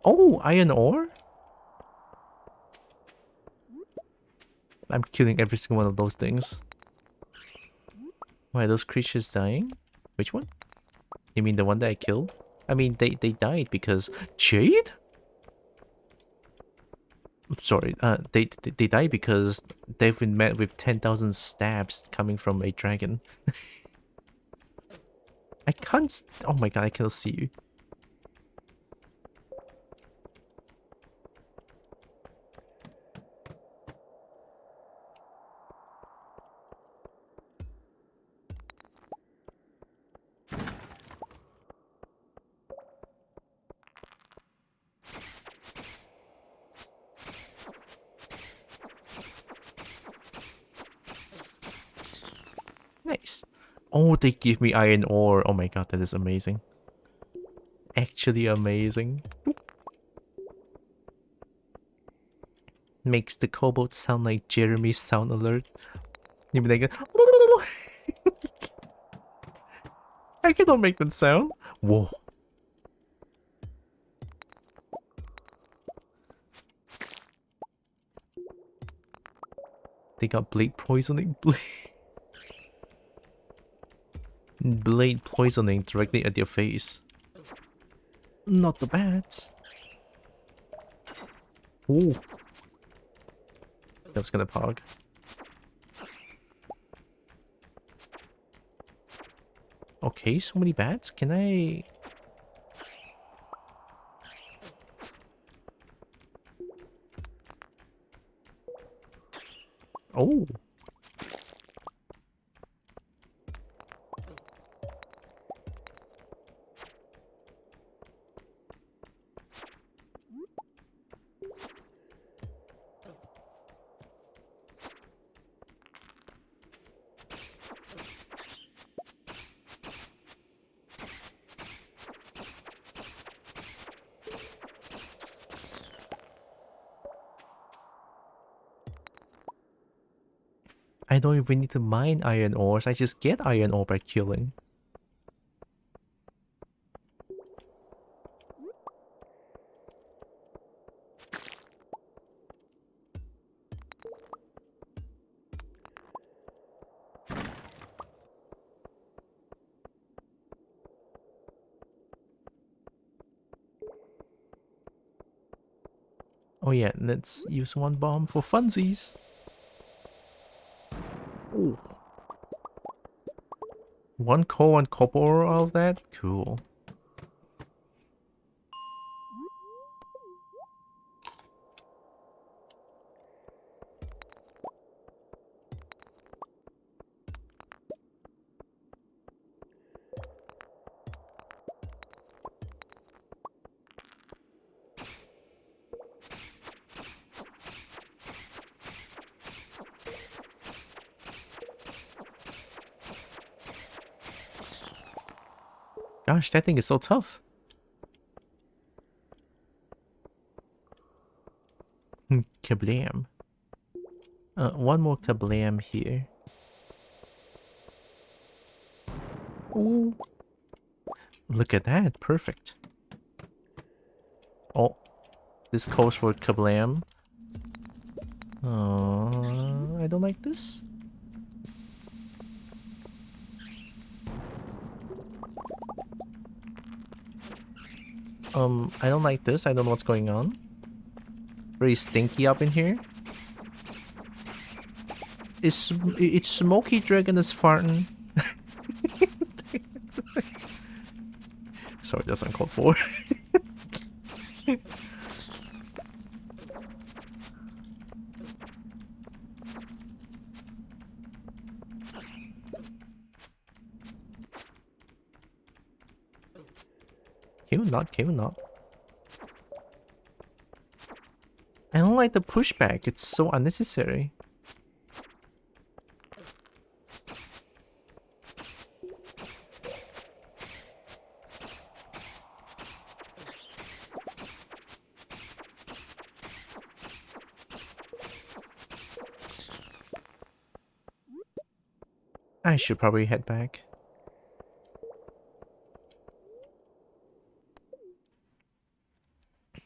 Oh, iron ore? I'm killing every single one of those things. Why are those creatures dying? Which one? You mean the one that I killed? I mean, they died because... Jade? I'm sorry, they died because they've been met with 10,000 stabs coming from a dragon. I can't... Oh my god, I cannot see you. Nice. Oh, they give me iron ore. Oh my god, that is amazing. Actually amazing. Makes the cobalt sound like Jeremy's sound alert. You mean like I cannot make that sound. Whoa. They got blade poisoning. Blade poisoning directly at your face. Not the bats. Ooh. That was gonna pog. Okay, so many bats. Can I... Oh. I don't even need to mine iron ores. I just get iron ore by killing. Oh yeah, let's use one bomb for funsies. Ooh. One coal, one copper out of that? Cool. Gosh, that thing is so tough. Kablam. One more kablam here. Ooh. Look at that, perfect. Oh, this calls for kablam. I don't like this. I don't like this. I don't know what's going on. Very stinky up in here. It's Smoky Dragon is farting. Sorry, that's uncalled for. Can we not? I don't like the pushback. It's so unnecessary. I should probably head back.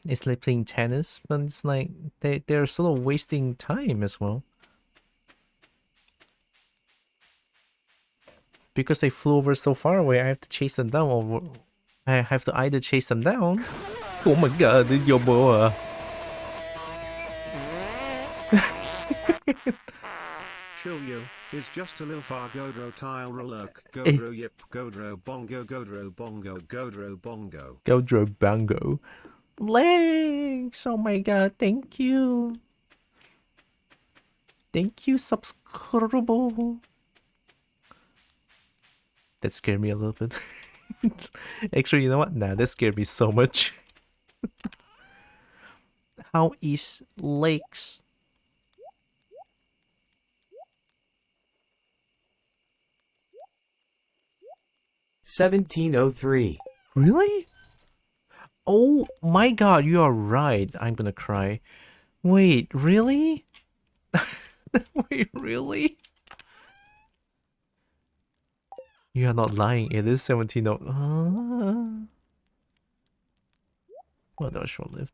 It's like playing tennis, but it's like they're sort of wasting time as well. Because they flew over so far away, I have to chase them down, or I have to either chase them down. Oh my god, your boa. Chill you is just a lil far godro tile rolurk godro yip godro bongo godro bongo godro bongo. Godro bongo. Legs! Oh my god, thank you. Thank you, subscribable. That scared me a little bit. Actually, you know what? Nah, that scared me so much. How is lakes? 1703. Really? Oh my god, you are right. I'm gonna cry. Wait, really? Wait, really? You are not lying. It is 17. Well, that was short lived.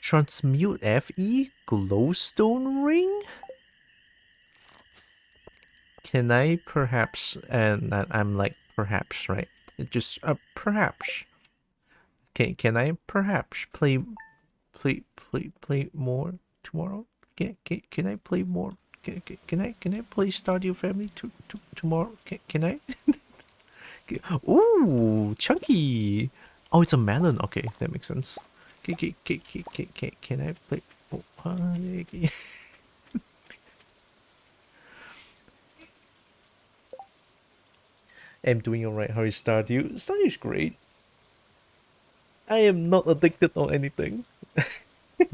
Transmute FE glowstone ring? Can I perhaps, and I'm like perhaps, right? Just perhaps. Can I perhaps play more tomorrow? Can I play more? Can I play Stardew Family tomorrow? Can I? Ooh, chunky. Oh, it's a melon. Okay, that makes sense. Can I play? Oh, I'm doing alright. How is Stardew? Stardew's great. I am not addicted or anything.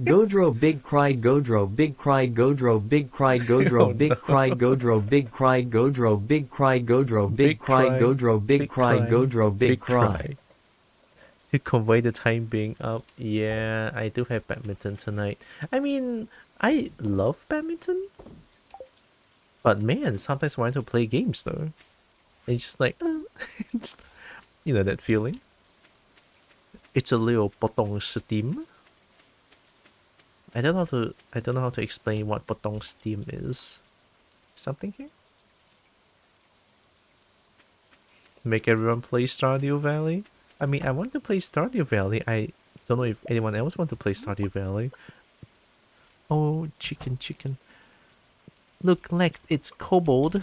Godro big cried Godro big cried Godro big cried Godro Oh, big no. cried Godro big cried Godro big cried Godro big cried Godro big cried Godro big cry. To convey the time being up, yeah, I do have badminton tonight. I mean, I love badminton, but man, sometimes I want to play games though. It's just like, you know that feeling. It's a little potong steam. I don't know how to explain what potong steam is. Something here? Make everyone play Stardew Valley? I mean, I want to play Stardew Valley. I don't know if anyone else want to play Stardew Valley. Oh, chicken. Look, Lex, it's Kobold.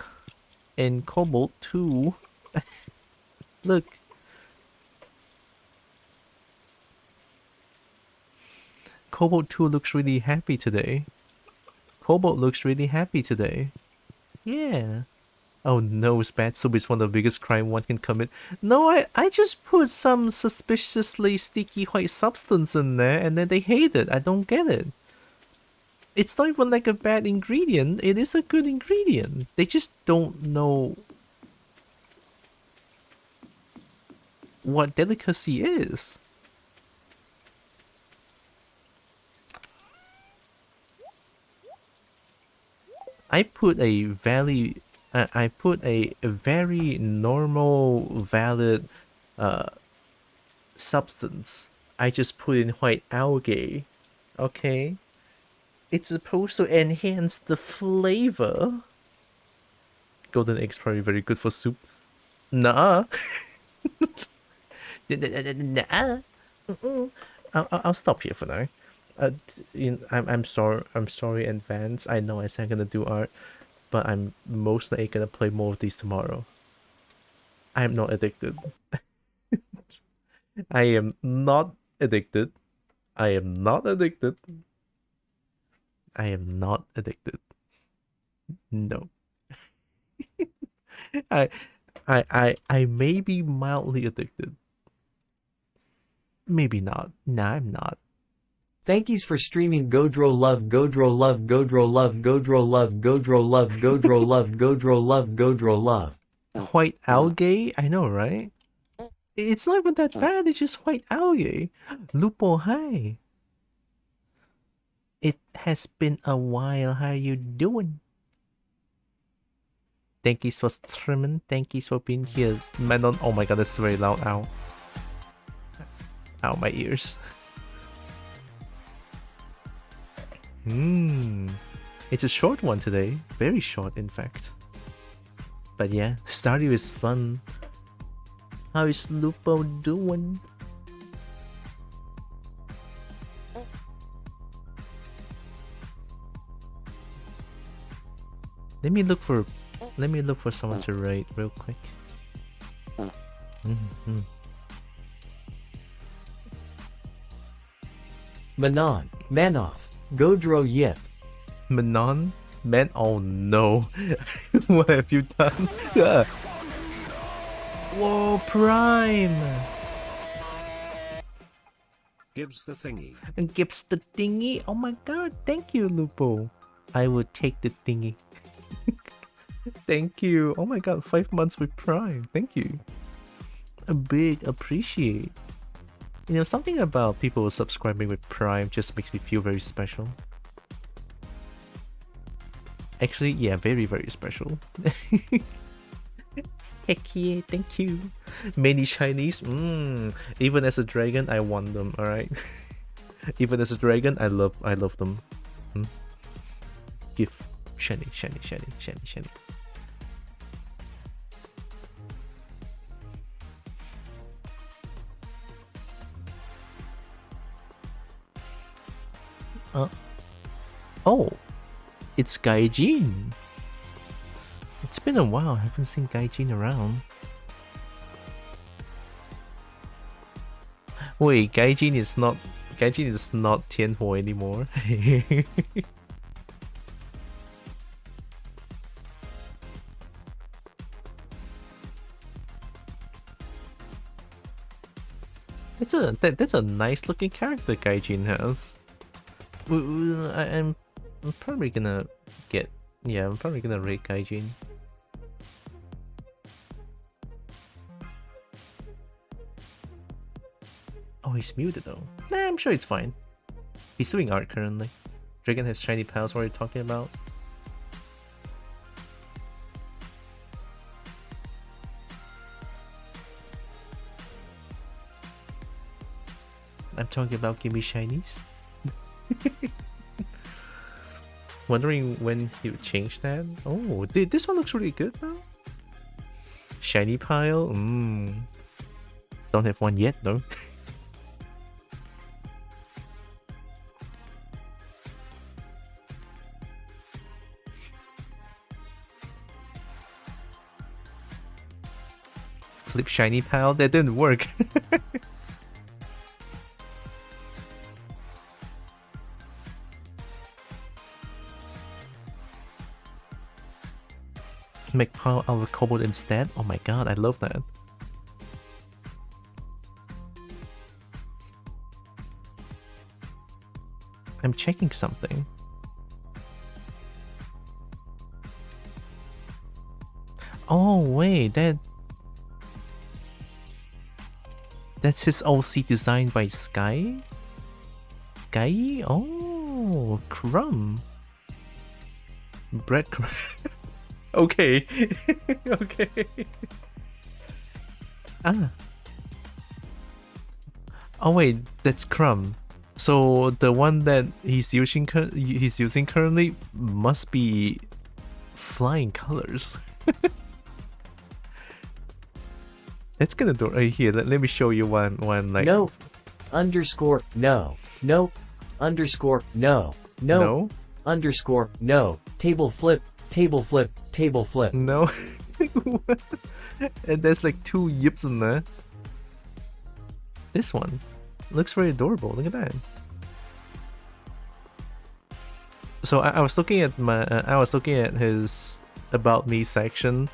And Kobold 2. Look. Kobold 2 looks really happy today. Kobold looks really happy today. Yeah. Oh no, bad soup is one of the biggest crime one can commit. No, I just put some suspiciously sticky white substance in there and then they hate it. I don't get it. It's not even like a bad ingredient. It is a good ingredient. They just don't know what delicacy is. I put a very normal, valid substance. I just put in white algae. Okay? It's supposed to enhance the flavor. Golden eggs probably very good for soup. Nah. Nah. I'll stop here for now. I'm sorry in advance. I know I said I'm gonna do art, but I'm most likely gonna play more of these tomorrow. I'm not addicted. I am not addicted. I am not addicted. I am not addicted. No. I may be mildly addicted. Maybe not. Nah, I'm not. Thankies for streaming Godro love Godro love Godro love Godro love Godro love Godro love Godro love Godro love. White algae? I know, right? It's not even that bad, it's just white algae. Lupo, hi. It has been a while. How you doing? Thank you for streaming. Thank you for being here. Manon, oh my god, that's very loud. Ow. Ow, my ears. It's a short one today. Very short, in fact. But yeah, Stardew is fun. How is Lupo doing? Let me look for someone to rate real quick. Manon, Manoff, Godro Yip. Manon? Man, oh no. What have you done? Whoa, Prime! Gibbs the thingy. And Gibbs the thingy? Oh my god, thank you, Lupo. I will take the thingy. Thank you. Oh my god, 5 months with Prime. Thank you. A big appreciate. You know, something about people subscribing with Prime just makes me feel very special. Actually, yeah, very, very special. Heck yeah, thank you. Many Chinese. Even as a dragon, I want them, alright? Even as a dragon, I love them. Give. Shiny, shiny, shiny, shiny, shiny. Oh, it's Gaijin. It's been a while. I haven't seen Gaijin around. Wait, Gaijin is not Tianhuo anymore. That's a nice looking character Gaijin has. I'm probably gonna get, yeah, I'm probably gonna rate Gaijin. Oh, he's muted though. Nah, I'm sure it's fine. He's doing art currently. Dragon has shiny pals. What are you talking about? I'm talking about give me shinies. Wondering when he would change that. Oh, this one looks really good now. Shiny pile. Don't have one yet though. Flip shiny pile. That didn't work. Make pile out of cobalt instead. Oh my god, I love that. I'm checking something. Oh wait, that's his OC designed by Sky? Sky? Oh, Crumb. Breadcrumb. Okay. Okay. Oh wait, that's Crumb. So the one that he's using currently must be flying colors. That's gonna do right here. Let me show you one like no underscore no no underscore no no underscore no table flip table flip table flip no. And there's like 2 yips in there. This one looks very adorable. Look at that. So I was looking at his about me section.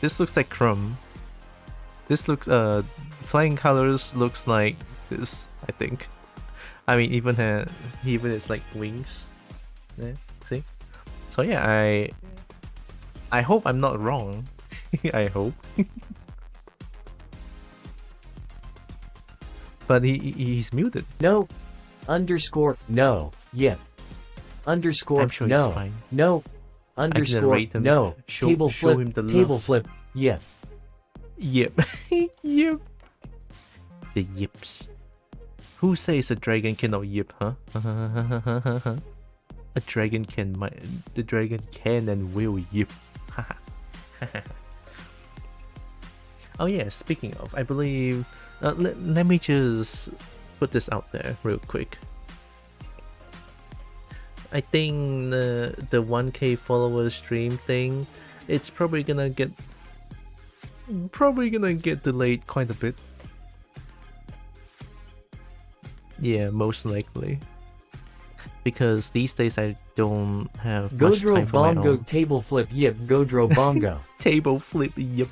This looks like Crumb. This looks flying colors looks like this, I think. I mean, even has like wings. Yeah, see? So yeah, I hope I'm not wrong. I hope. But he's muted. no underscore no yep underscore I'm sure no it's fine. no underscore rate him. no table show flip him the table love. flip yep Yep. Yep. The yips. Who says a dragon cannot yip, huh? A dragon can the dragon can and will yip. Oh yeah, speaking of, I believe let me just put this out there real quick. I think the 1K followers stream thing, it's probably gonna get delayed quite a bit. Yeah, most likely. Because these days I don't have much Godro time for my bongo own. table flip yep Godro bongo Table flip, yep.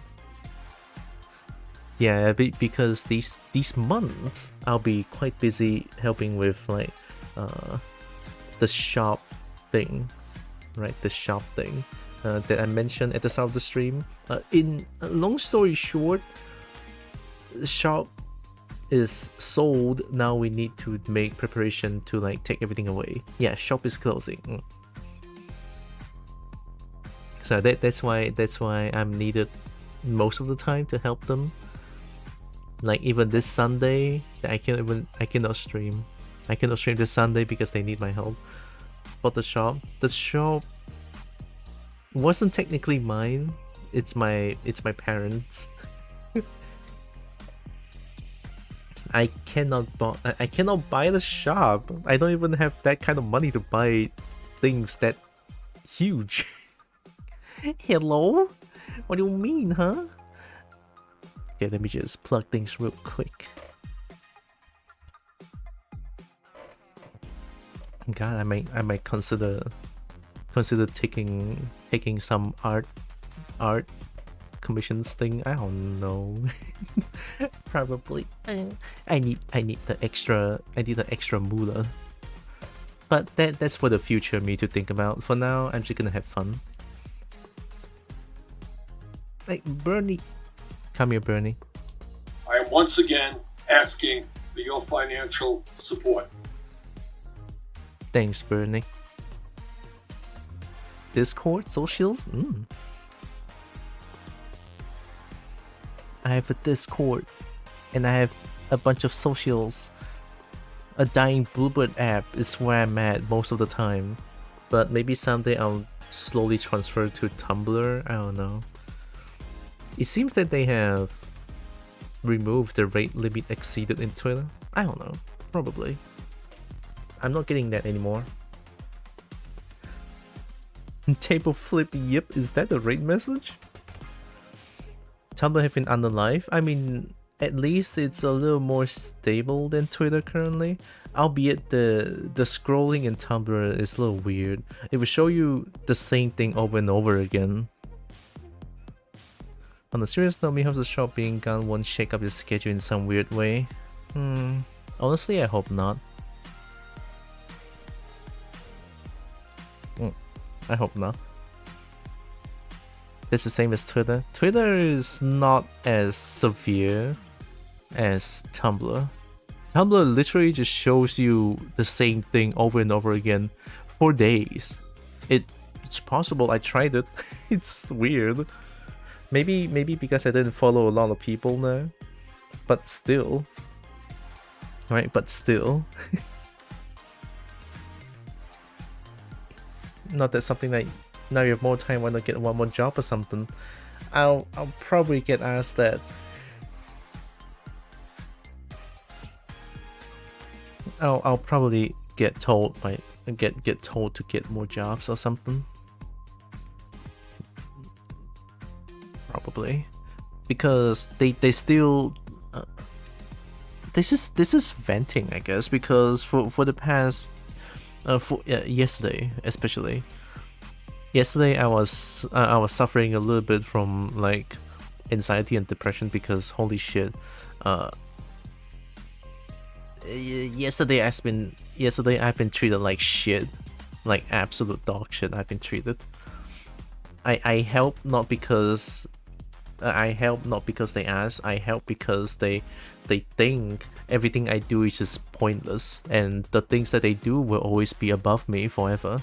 Yeah, because these months I'll be quite busy helping with like the shop thing, right? The shop thing. that I mentioned at the start of the stream. In long story short, the shop is sold. Now we need to make preparation to like take everything away. Yeah, shop is closing. So that's why I'm needed most of the time to help them. Like even this Sunday, I cannot stream. I cannot stream this Sunday because they need my help. But the shop wasn't technically mine. It's my parents'. I cannot buy the shop. I don't even have that kind of money to buy things that huge. Hello? What do you mean, huh? Okay, let me just plug things real quick. God, I might consider taking some art commissions thing. I don't know. Probably. I need the extra moolah. But that's for the future me to think about. For now, I'm just gonna have fun. Like Bernie, come here, Bernie. I am once again asking for your financial support. Thanks, Bernie. Discord socials? I have a Discord, and I have a bunch of socials. A dying Bluebird app is where I'm at most of the time, but maybe someday I'll slowly transfer to Tumblr. I don't know. It seems that they have removed the rate limit exceeded in Twitter. I don't know. Probably. I'm not getting that anymore. Table flip, yep, is that the rate message? Tumblr have been unalive. I mean, at least it's a little more stable than Twitter currently. Albeit the scrolling in Tumblr is a little weird. It will show you the same thing over and over again. On a serious note, Miho's shop being gone won't shake up your schedule in some weird way. Honestly, I hope not. I hope not. It's the same as Twitter. Twitter is not as severe as Tumblr. Tumblr literally just shows you the same thing over and over again for days. It's possible. I tried it. It's weird. Maybe because I didn't follow a lot of people now. But still. Right, but still. Not that something like now you have more time, why not get one more job or something? I'll probably get asked that. I'll probably get told get told to get more jobs or something. Probably. Because they still this is venting, I guess, because for the past yesterday especially. Yesterday I was suffering a little bit from like anxiety and depression because holy shit, yesterday I've been treated like shit, like absolute dog shit. I've been treated. I help not because they ask. I help because they think everything I do is just pointless, and the things that they do will always be above me forever.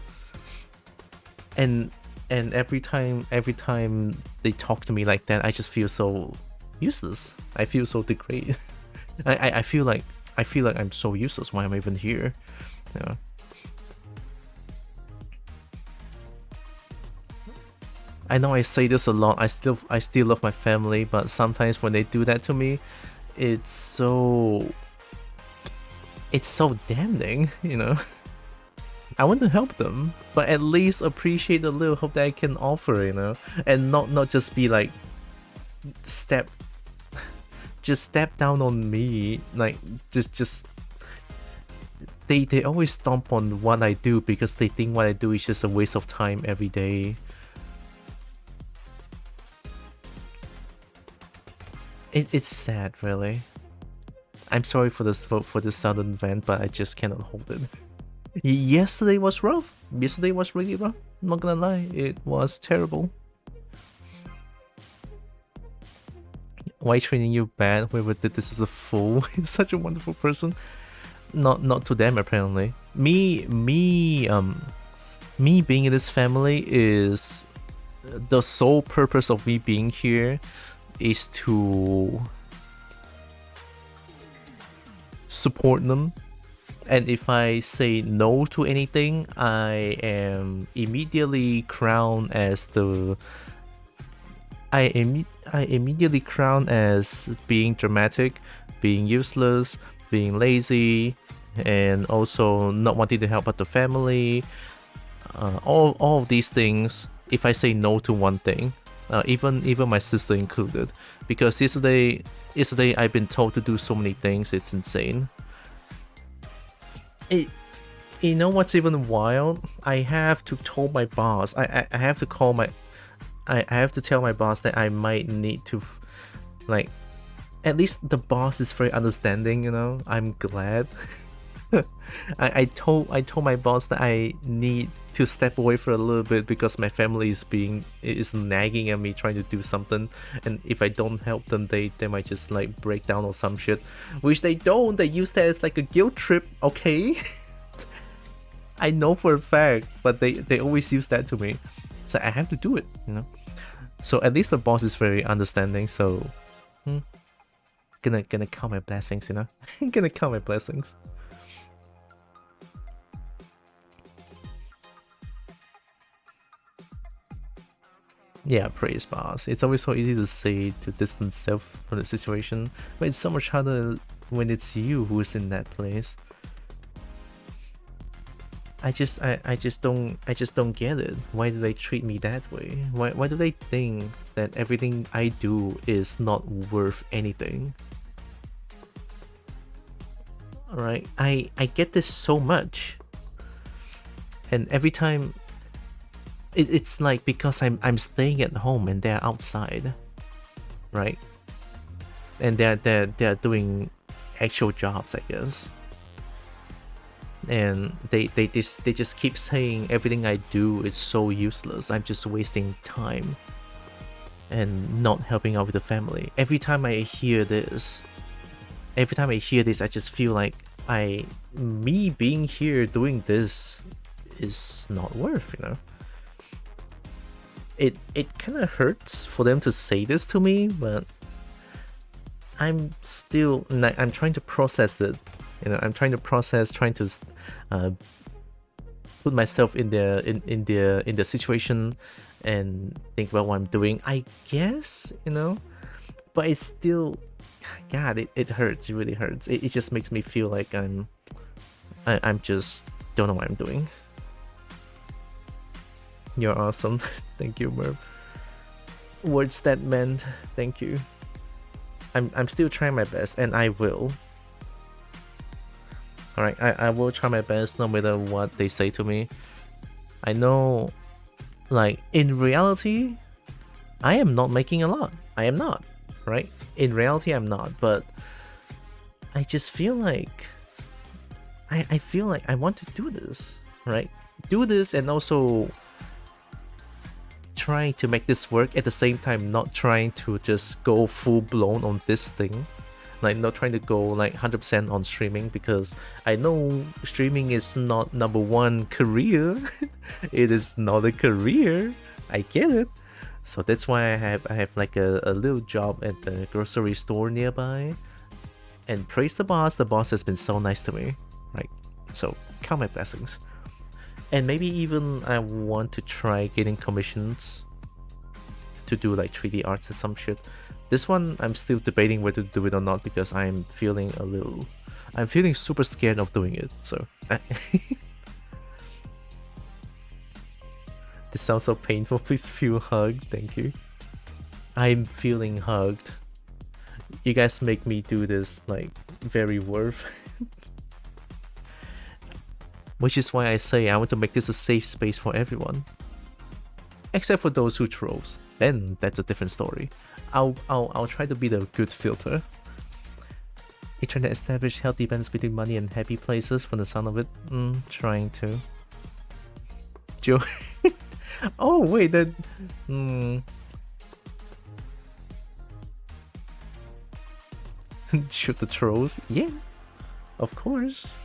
And every time they talk to me like that, I just feel so useless. I feel so degraded. I feel like I'm so useless. Why am I even here? Yeah. I know I say this a lot. I still love my family, but sometimes when they do that to me, it's so damning, you know. I want to help them, but at least appreciate the little hope that I can offer, you know, and not just be like step down on me, like just they always stomp on what I do because they think what I do is just a waste of time every day. It's sad, really. I'm sorry for this sudden vent, but I just cannot hold it. Yesterday was rough. Yesterday was really rough. I'm not gonna lie, it was terrible. Why treating you bad? Whoever did this is a fool. He's such a wonderful person. Not to them apparently. Me being in this family is the sole purpose of me being here is to support them. And if I say no to anything, I am immediately crowned as the I immediately crowned as being dramatic, being useless, being lazy, and also not wanting to help out the family. All of these things. If I say no to one thing, even my sister included, because yesterday I've been told to do so many things, it's insane. You know what's even wild? I have to tell my boss. I have to call my. I have to tell my boss that I might need to, like, at least the boss is very understanding. You know, I'm glad. I told my boss that I need to step away for a little bit because my family is nagging at me trying to do something, and if I don't help them, they might just like break down or some shit, which they don't. They use that as like a guilt trip, okay? I know for a fact, but they always use that to me, so I have to do it, you know. So at least the boss is very understanding. So, gonna count my blessings, you know. Gonna count my blessings. Yeah, praise boss. It's always so easy to say to distance self from the situation, but it's so much harder when it's you who's in that place. I just don't get it. Why do they treat me that way? Why do they think that everything I do is not worth anything? Alright, I get this so much, and every time it's like because I'm staying at home and they're outside, right? And they're doing actual jobs, I guess. And they just keep saying everything I do is so useless. I'm just wasting time and not helping out with the family. Every time I hear this, I just feel like me being here doing this is not worth, you know. It kind of hurts for them to say this to me, but I'm trying to process it. You know, I'm trying to put myself in the situation and think about what I'm doing, I guess, you know. But it's still, God, it hurts. It really hurts. It just makes me feel like I'm just don't know what I'm doing. You're awesome. Thank you, Merv. Words that meant. Thank you. I'm still trying my best, and I will. Alright, I will try my best no matter what they say to me. I know, like, in reality, I am not making a lot. I am not, right? In reality, I'm not, but I just feel like I feel like I want to do this, right? Do this and also trying to make this work at the same time, not trying to just go full blown on this thing. Like, not trying to go like 100% on streaming, because I know streaming is not #1 career. It is not a career. I get it. So that's why I have like a little job at the grocery store nearby. And praise the boss. The boss has been so nice to me. Right. So count my blessings. And maybe even I want to try getting commissions to do like 3D arts or some shit. This one, I'm still debating whether to do it or not, because I'm feeling super scared of doing it, so. This sounds so painful, please feel hugged, thank you. I'm feeling hugged. You guys make me do this, like, very worth. Which is why I say I want to make this a safe space for everyone. Except for those who trolls, then that's a different story. I'll try to be the good filter. You're trying to establish healthy balance between money and happy places from the sound of it. Trying to. Joe. Oh wait, that. Hmm. Shoot the trolls? Yeah, of course.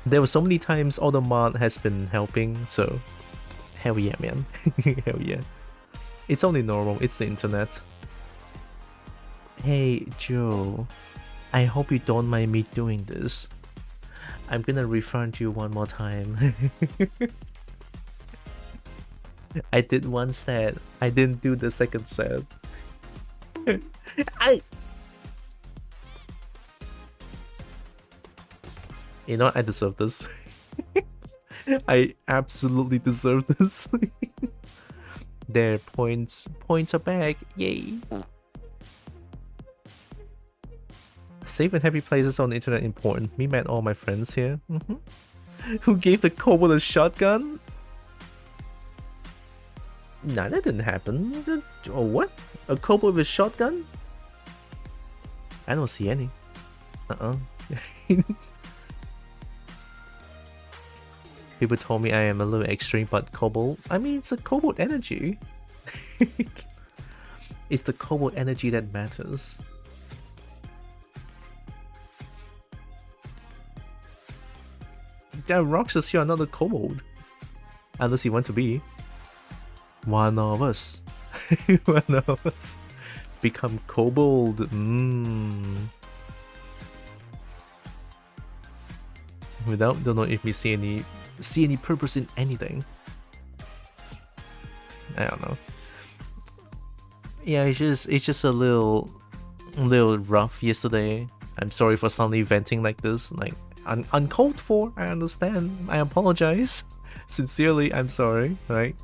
There were so many times all the mod has been helping, so hell yeah, man. Hell yeah. It's only normal, it's the internet. Hey, Joe. I hope you don't mind me doing this. I'm gonna refund you one more time. I did one set. I didn't do the second set. You know, I deserve this. I absolutely deserve this. There, points are back. Yay. Safe and happy places on the internet important. Me met all my friends here. Who gave the kobold a shotgun? Nah, that didn't happen. Oh, what? A kobold with a shotgun? I don't see any. People told me I am a little extreme, but kobold. I mean, it's a kobold energy. It's the kobold energy that matters. That Roxas, you're another kobold. Unless you want to be. One of us. One of us. Become kobold. Don't know if we see any purpose in anything. I don't know. Yeah, it's just a little rough yesterday. I'm sorry for suddenly venting like this, like uncalled for. I understand. I apologize. Sincerely, I'm sorry. Right?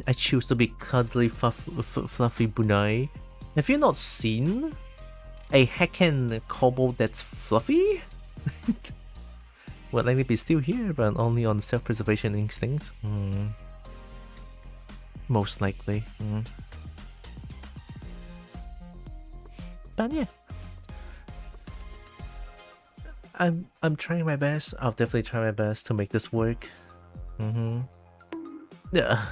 I choose to be cuddly, fluffy bunai. Have you not seen a heckin' kobold that's fluffy? Well, let me be still here, but only on self-preservation instinct. Most likely. But yeah, I'm trying my best. I'll definitely try my best to make this work. Yeah.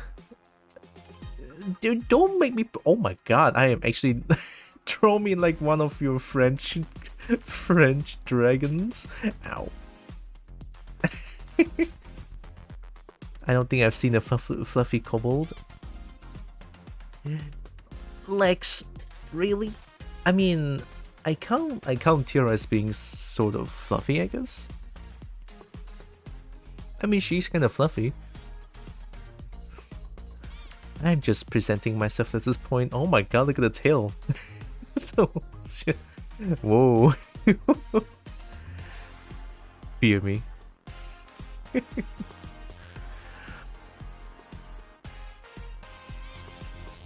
Dude, don't make me. Oh my god, I am actually. Throw me like one of your French dragons. Ow. I don't think I've seen a fluffy kobold. Lex, really? I mean, I count Tira as being sort of fluffy, I guess. I mean, she's kind of fluffy. I'm just presenting myself at this point. Oh my god, look at the tail. Oh, shit. Whoa. Fear me.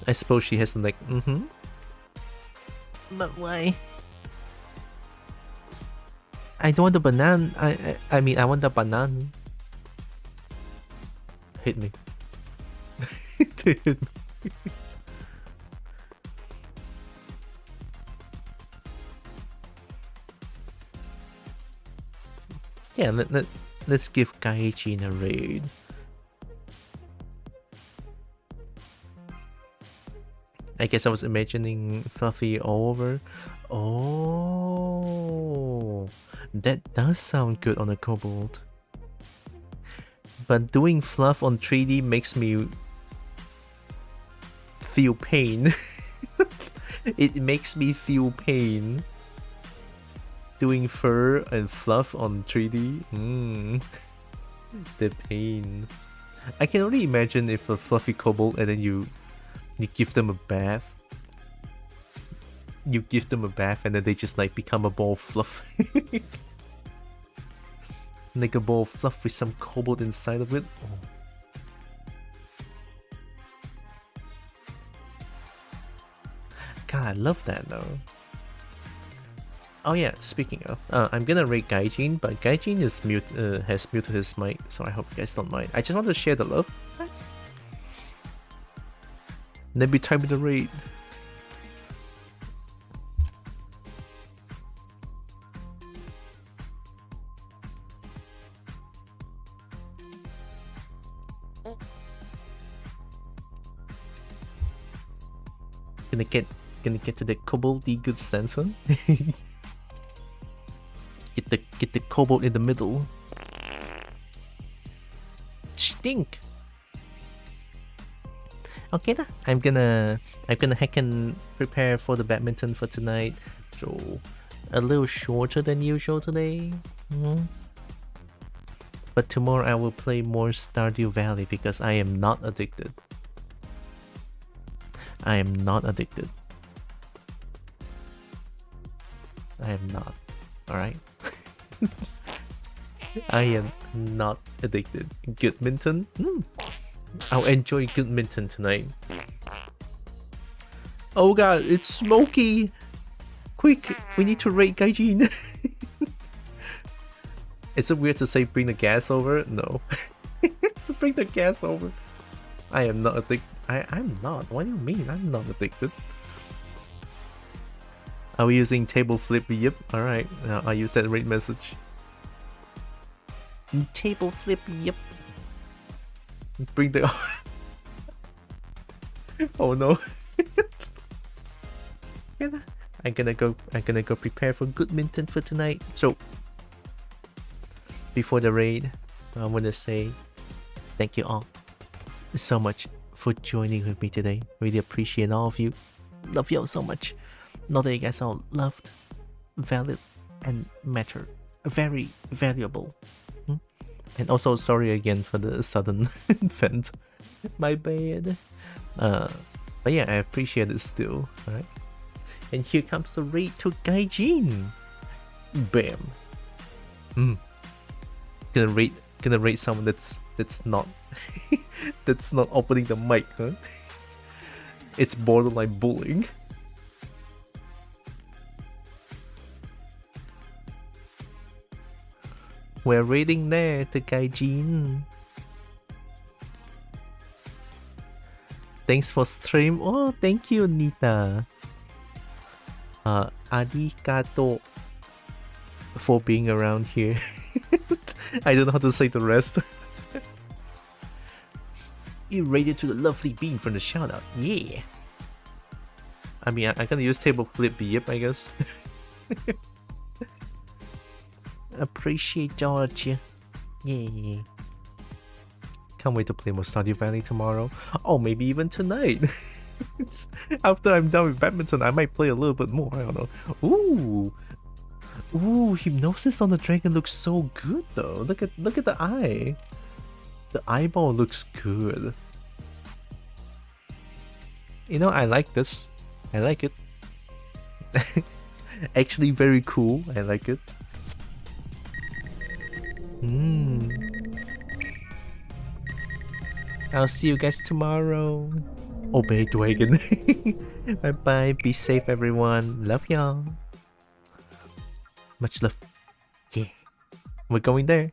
I suppose she has the like, But why? I don't want the banana. I mean, I want the banana. Hit me. Hit me. Yeah, let's give Gaijin a raid. I guess I was imagining Fluffy all over. Oh, that does sound good on a kobold. But doing fluff on 3D makes me feel pain. It makes me feel pain. Doing fur and fluff on 3D. The pain. I can only imagine if a fluffy kobold and then you give them a bath. You give them a bath and then they just like become a ball of fluff. Like a ball of fluff with some kobold inside of it. Oh. God, I love that though. Oh yeah, speaking of, I'm gonna rate Gaijin, but Gaijin is has muted his mic, so I hope you guys don't mind. I just want to share the love. Let me type the raid. Gonna get to the koboldy good center. get the kobold in the middle. Stink. Okay lah. I'm gonna heck and prepare for the badminton for tonight. So a little shorter than usual today. But tomorrow I will play more Stardew Valley because I am not addicted. I am not addicted. I am not. Alright? I am not addicted. Goodminton? I'll enjoy Goodminton tonight. Oh god, it's smoky! Quick, we need to raid Gaijin. Is it weird to say bring the gas over? No. Bring the gas over. I am not addicted. I'm not. What do you mean? I'm not addicted. Are we using table flip? Yep. Alright. I'll use that raid message. Table flip. Yep. Bring the... Oh no. I'm gonna go prepare for Goodminton for tonight. So before the raid, I want to say thank you all so much for joining with me today. Really appreciate all of you. Love you all so much. Know that you guys are loved, valid, and matter. Very valuable. And also sorry again for the sudden vent. My bad. But yeah, I appreciate it still. Alright. And here comes the raid to Gaijin. Bam. Gonna raid someone that's not that's not opening the mic, huh? It's borderline bullying. We're raiding there to Gaijin. Thanks for stream. Oh, thank you, Nita. Arigato for being around here. I don't know how to say the rest. You raided to the lovely bean from the shoutout. Yeah. I mean, I'm gonna use table flip. Yep, I guess. Appreciate George. Yeah. Can't wait to play more Stardew Valley tomorrow. Oh, maybe even tonight. After I'm done with badminton, I might play a little bit more. I don't know. Ooh. Ooh, hypnosis on the dragon looks so good though. Look at the eye. The eyeball looks good. You know, I like this. I like it. Actually very cool. I like it. I'll see you guys tomorrow. Obey dragon. Bye bye. Be safe everyone. Love y'all. Much love. Yeah. We're going there.